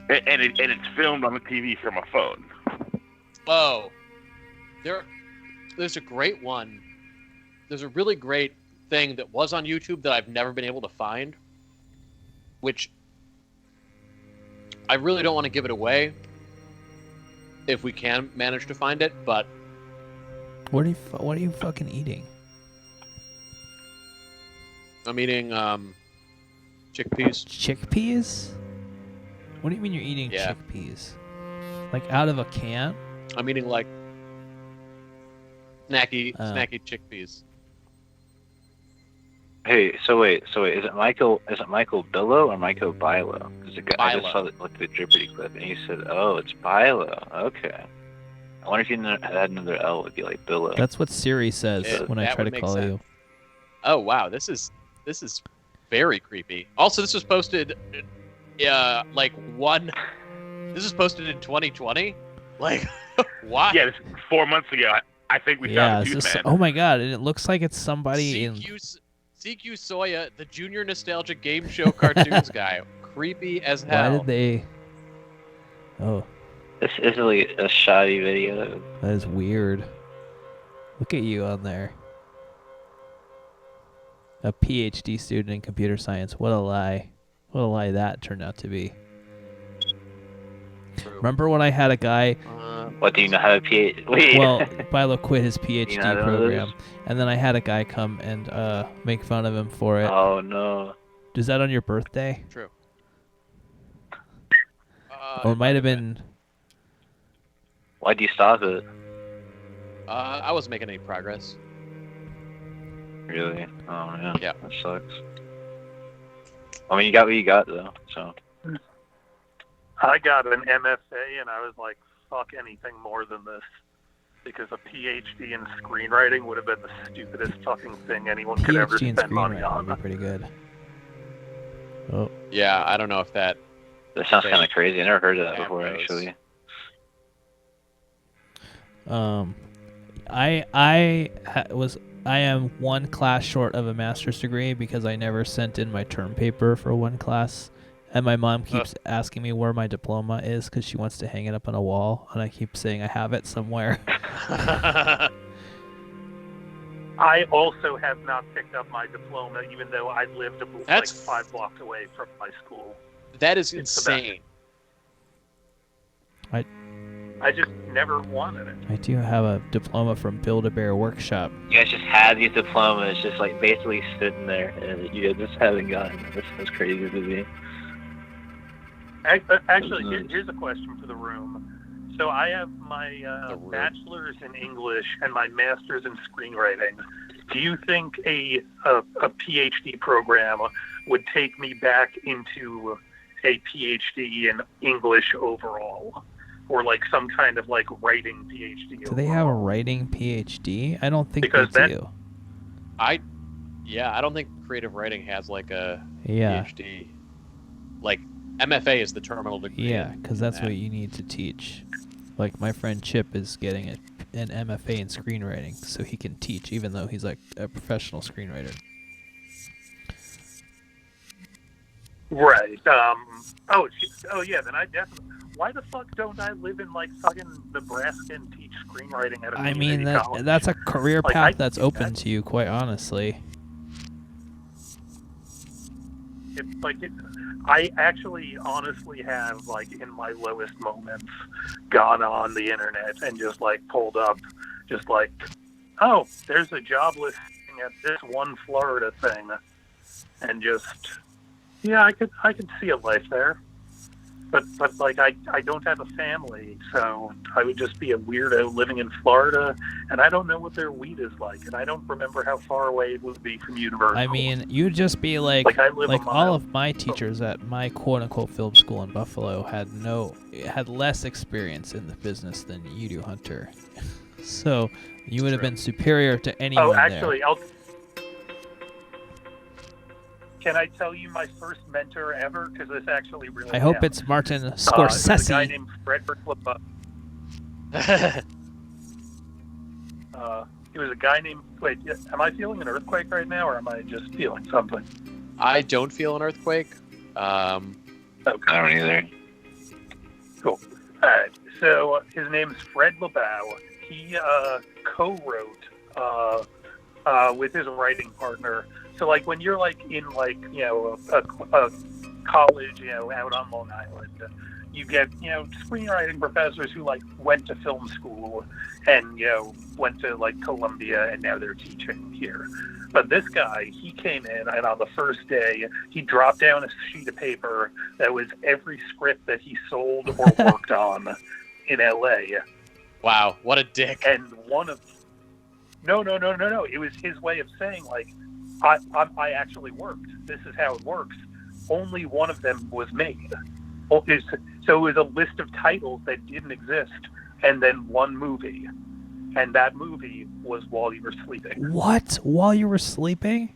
And it's filmed on the TV from a phone. Oh. There's a great one. There's a really great thing that was on YouTube that I've never been able to find, which I really don't want to give it away if we can manage to find it, but What are you fucking eating? I'm eating chickpeas. Chickpeas? What do you mean you're eating chickpeas? Like out of a can? I'm eating like snacky chickpeas. Hey, so wait, is it Michael Billo or Michael Bilo? Because I just saw the Drippity clip and he said, "Oh, it's Bilo." Okay. I wonder if you had another L, it would be like Billo. That's what Siri says when I try to call you. Oh wow, this is very creepy. Also, this was posted, this is posted in 2020. Like, why? Yeah, this 4 months ago. I think we found a tooth man. Oh my god, and it looks like it's somebody in. CQ Soya, the junior nostalgia game show cartoons guy. Creepy as hell. Why did they? Oh. This is really a shoddy video. That is weird. Look at you on there. A PhD student in computer science. What a lie. What a lie that turned out to be. True. Remember when I had a guy... What, do you know how to PhD? Wait. Well, Bilo quit his PhD program. This? And then I had a guy come and make fun of him for it. Oh, no. Is that on your birthday? True. Or it might have been... Why'd you stop it? I wasn't making any progress. Really? Oh, man. Yeah. That sucks. I mean, you got what you got, though, so... I got an MFA, and I was like, fuck anything more than this. Because a PhD in screenwriting would have been the stupidest fucking thing anyone could ever PhD in spend money screenwriting on. would be pretty good. Oh. Yeah, I don't know if that... That sounds kind of crazy. I never heard of that before, actually. I am one class short of a master's degree because I never sent in my term paper for one class, and my mom keeps asking me where my diploma is because she wants to hang it up on a wall, and I keep saying I have it somewhere. I also have not picked up my diploma, even though I lived like 5 blocks away from my school. That is insane. I just never wanted it. I do have a diploma from Build-A-Bear Workshop. You guys just had these diplomas just like basically sitting there, and you guys just haven't gotten it. That's crazy to me. Actually, here's a question for the room. So I have my bachelor's in English and my master's in screenwriting. Do you think a PhD program would take me back into a PhD in English overall? Or like some kind of like writing PhD? Do they have a writing PhD? I don't think Because they do. I don't think creative writing has like a Yeah. PhD. Like MFA is the terminal degree. Yeah, because that's what you need to teach. Like my friend Chip is getting an MFA in screenwriting, so he can teach, even though he's like a professional screenwriter. Right. Oh yeah. Then I definitely. Why the fuck don't I live in like fucking Nebraska and teach screenwriting at a I community mean, college? that's a career Like, path I that's do open that. to you, quite honestly. I actually honestly have like in my lowest moments gone on the internet and just like pulled up just like, oh, there's a job listing at this one Florida thing, and just I could see a life there. But like I don't have a family, so I would just be a weirdo living in Florida, and I don't know what their weed is like, and I don't remember how far away it would be from Universal. I mean, you'd just be like I live a mile. all of my teachers at my quote-unquote film school in Buffalo had less experience in the business than you do, Hunter. So you would have been superior to anyone Oh, actually, Can I tell you my first mentor ever? Because this actually really I hope counts. it's Martin It was a guy Scorsese. named Frederick LeBeau. It was a guy named... Wait, am I feeling an earthquake right now, or am I just feeling something? I don't feel an earthquake. Okay. I don't either. Cool. All right. So his name is Fred LeBeau. He co-wrote with his writing partner. So like when you're like in like a college out on Long Island, you get screenwriting professors who like went to film school and went to like Columbia, and now they're teaching here. But this guy, he came in, and on the first day, he dropped down a sheet of paper that was every script that he sold or worked on in LA. Wow, what a dick. And one of no. It was his way of saying like, I actually worked. This is how it works. Only one of them was made. So it was a list of titles that didn't exist, and then one movie. And that movie was While You Were Sleeping. What? While You Were Sleeping?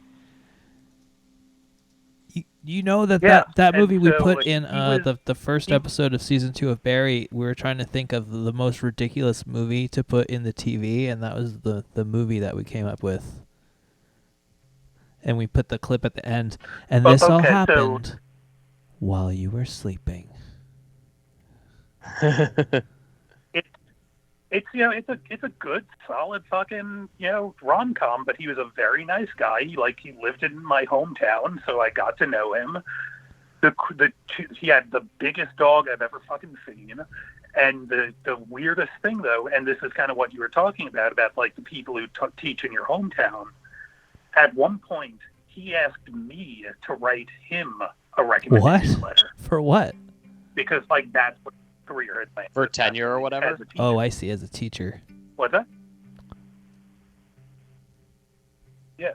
You know that movie we so put he in was- the first episode of season 2 of Barry. We were trying to think of the most ridiculous movie to put in the TV, and that was the movie that we came up with. And we put the clip at the end, and this all okay, so- happened while you were sleeping. It's a good, solid fucking rom-com. But he was a very nice guy. He lived in my hometown, so I got to know him. He had the biggest dog I've ever fucking seen. And the weirdest thing though, and this is kind of what you were talking about like the people who teach in your hometown. At one point, he asked me to write him a recommendation letter. For what? Because like that's what his career had been. For tenure or whatever? As a teacher. Oh, I see. As a teacher. What's that? Yeah.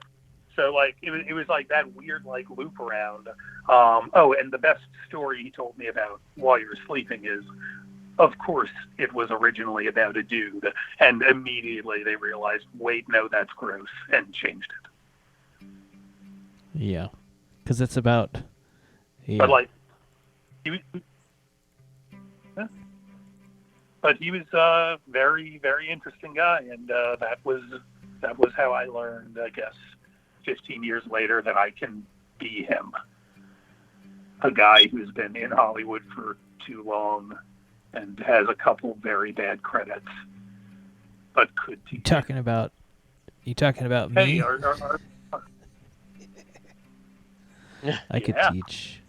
So like it was like that weird like loop around. And the best story he told me about While You Were Sleeping is, of course, it was originally about a dude, and immediately they realized, wait, no, that's gross, and changed it. Yeah, because it's about. Yeah. But like, But he was a very, very interesting guy, and that was how I learned, I guess, 15 years later, that I can be him. A guy who's been in Hollywood for too long and has a couple very bad credits, but could teach. You talking about me? Hey, I could Yeah. teach.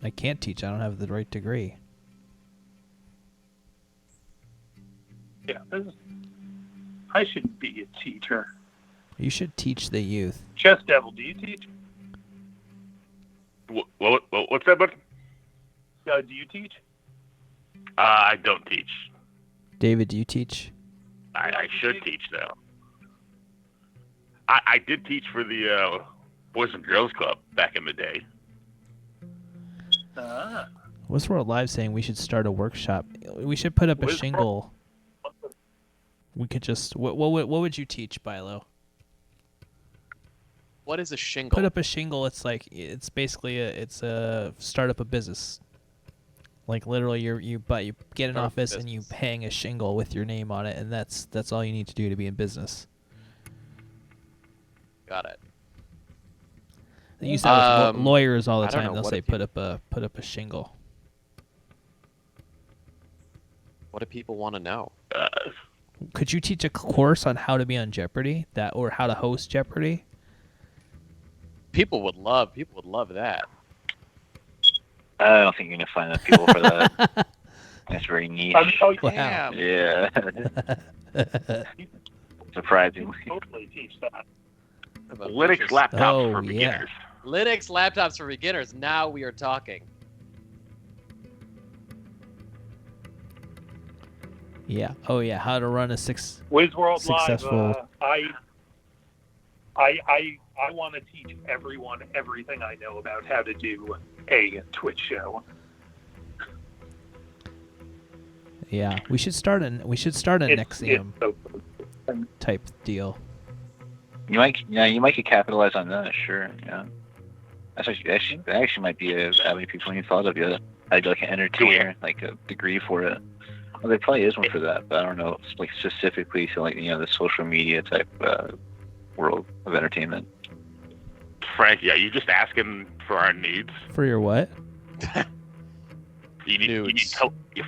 I can't teach. I don't have the right degree. yeah, I should be a teacher. You should teach the youth. Chess Devil, do you teach? What's that, bud? Do you teach? I don't teach. David, do you teach? I should teach, though. I did teach for the Boys and Girls Club back in the day. Westworld Live saying we should start a workshop. We should put up a shingle. We could just. What would you teach, Bilo? What is a shingle? Put up a shingle. It's basically it's a start up a business. Like literally, you get an office and you hang a shingle with your name on it, and that's all you need to do to be in business. Got it. They use that with lawyers all the I don't time. know, They'll what say if put up a shingle. What do people want to know? Could you teach a course on how to be on Jeopardy, or how to host Jeopardy? People would love that. I don't think you're gonna find enough people for that. That's very niche. Oh, Wow. Yeah. Surprisingly. Totally teach that. Linux laptops for beginners. Linux laptops for beginners. Now we are talking. Yeah. Oh yeah. How to run a WizWorld successful. Live. I want to teach everyone everything I know about how to do a Twitch show. Yeah, we should start a Nexium type deal. You might could capitalize on that. Sure. Yeah. That actually might be a avenue people ain't thought of yet. I'd like an entertainer, like a degree for it. Well, there probably is one for that, but I don't know. It's like specifically to the social media type world of entertainment. Frank, yeah, you just asking for our nudes. For your what? You need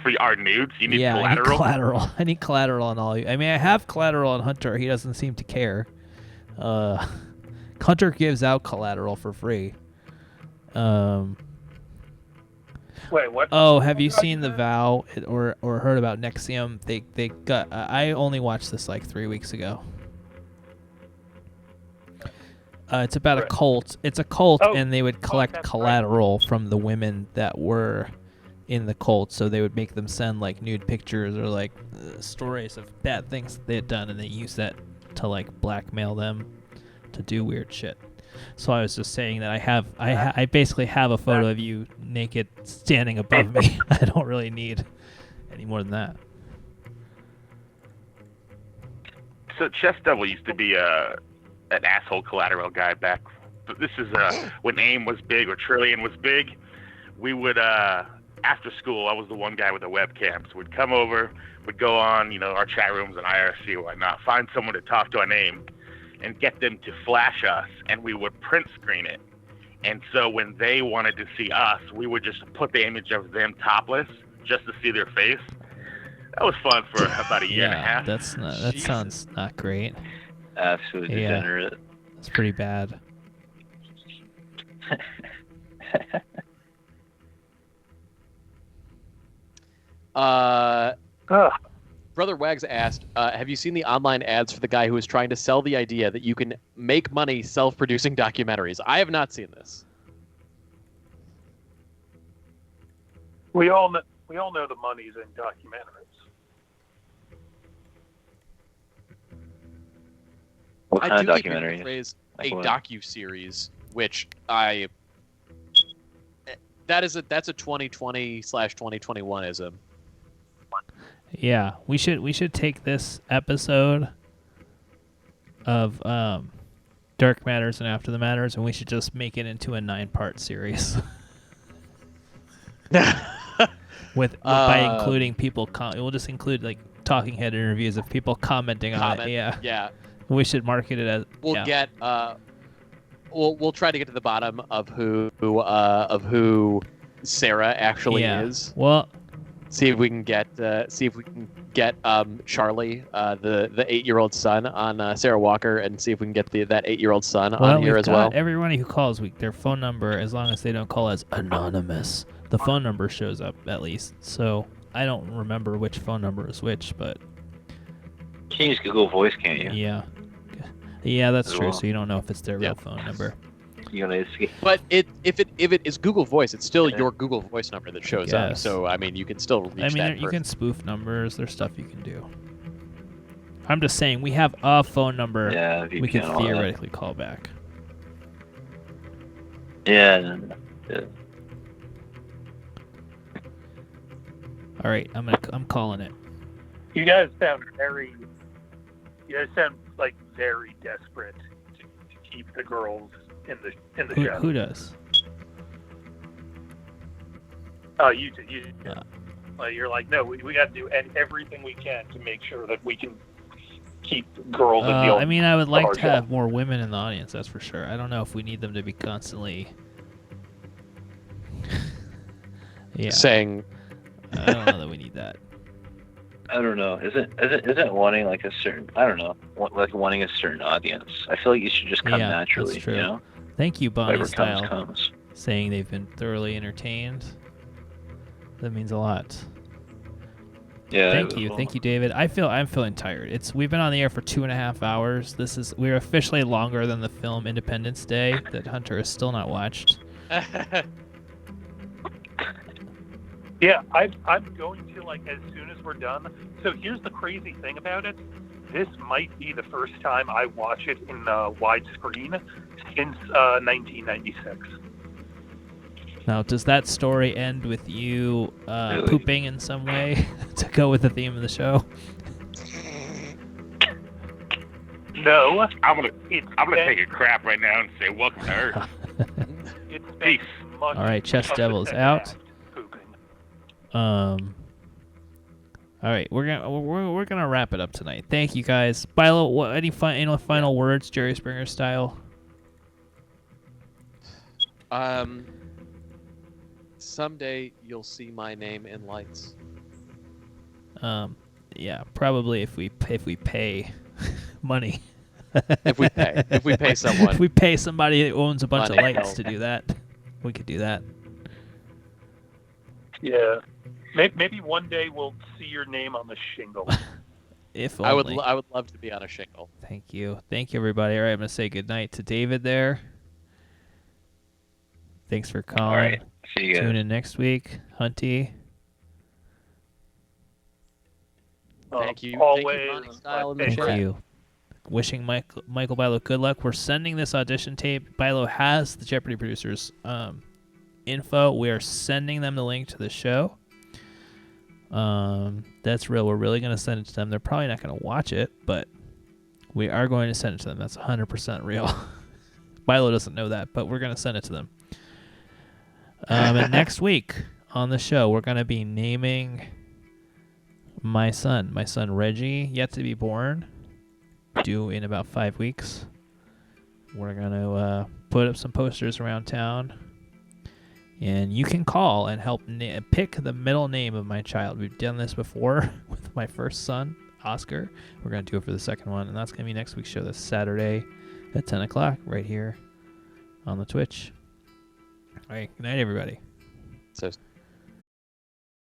for our nudes. You need collateral. I need collateral. I need collateral on all you. I mean, I have collateral on Hunter. He doesn't seem to care. Hunter gives out collateral for free. Wait, what? Oh, have you seen The Vow or heard about Nexium? They got. I only watched this like 3 weeks ago. It's about a cult. It's a cult, and they would collect collateral from the women that were in the cult. So they would make them send like nude pictures or like stories of bad things they had done, and they use that to like blackmail them to do weird shit. So I was just saying that I basically have a photo of you naked standing above me. I don't really need any more than that. So Chess Devil used to be an asshole collateral guy back. But this is when AIM was big or Trillion was big. We would after school, I was the one guy with the webcams. We'd come over, would go on our chat rooms and IRC or whatnot, find someone to talk to on AIM, and get them to flash us, and we would print screen it. And so when they wanted to see us, we would just put the image of them topless just to see their face. That was fun for about a year and a half. That sounds not great. Absolutely degenerate. It's pretty bad. Brother Wags asked, have you seen the online ads for the guy who is trying to sell the idea that you can make money self-producing documentaries? I have not seen this. We all know the money's in documentaries. What kind I of do documentary? think the phrase Like a what? docu-series, which that's a 2020/2021ism. Yeah, we should take this episode of Dark Matters and After the Matters, and we should just make it into a 9-part series. by including people. We'll just include like talking head interviews of people commenting on it. Yeah. Yeah. We should market it as. We'll get. We'll try to get to the bottom of who Sarah actually is. Well, see if we can get Charlie, the 8-year-old son on Sarah Walker, and see if we can get that 8-year-old son on here as well. Everybody who calls, their phone number, as long as they don't call as anonymous, the phone number shows up at least. So I don't remember which phone number is which, but you can use Google Voice, can't you? Yeah, that's true. So you don't know if it's their real phone number. But if it is Google Voice, it's still your Google Voice number that shows up. So I mean, you can still reach that you can spoof numbers. There's stuff you can do. I'm just saying, we have a phone number we can theoretically call back. Yeah. All right, I'm calling it. You guys sound like very desperate to keep the girls in the show. Who does? Oh, you do. You're like, no, we got to do everything we can to make sure that we can keep girls in the old. I mean, I would like to have more women in the audience. That's for sure. I don't know if we need them to be constantly. saying. I don't know that we need that. I don't know. Isn't wanting like a certain, I don't know, like wanting a certain audience. I feel like you should just come naturally. That's true. You know? Thank you, Bonnie Whatever Style, comes. saying they've been thoroughly entertained. That means a lot. Yeah. Thank you, David. I'm feeling tired. We've been on the air for 2.5 hours. We're officially longer than the film Independence Day that Hunter has still not watched. Yeah, I'm going to, like, as soon as we're done. So here's the crazy thing about it. This might be the first time I watch it in widescreen since 1996. Now, does that story end with you pooping in some way to go with the theme of the show? No. I'm gonna take a crap right now and say welcome to Earth. Peace. All right, Chess Devil is out. All right, we're gonna wrap it up tonight. Thank you guys. Bilo, any final words, Jerry Springer style? Someday you'll see my name in lights. Yeah, probably if we pay money. If we pay someone. If we pay somebody that owns a bunch of lights to do that, we could do that. Yeah. Maybe one day we'll see your name on the shingle. If only. I would love to be on a shingle. Thank you, everybody. All right, I'm gonna say goodnight to David there. Thanks for calling. All right, see you guys. Tune in next week, Hunty. Thank you. Always. Thank you. Wishing Michael Bilo good luck. We're sending this audition tape. Bilo has the Jeopardy producers info. We are sending them the link to the show. That's real. We're really going to send it to them. They're probably not going to watch it, but we are going to send it to them. That's 100% real. Bilo doesn't know that, but we're going to send it to them. And next week on the show, we're going to be naming my son Reggie, yet to be born, due in about 5 weeks. We're going to put up some posters around town. And you can call and help pick the middle name of my child. We've done this before with my first son, Oscar. We're going to do it for the second one, and that's going to be next week's show this Saturday at 10 o'clock right here on the Twitch. All right, good night, everybody. So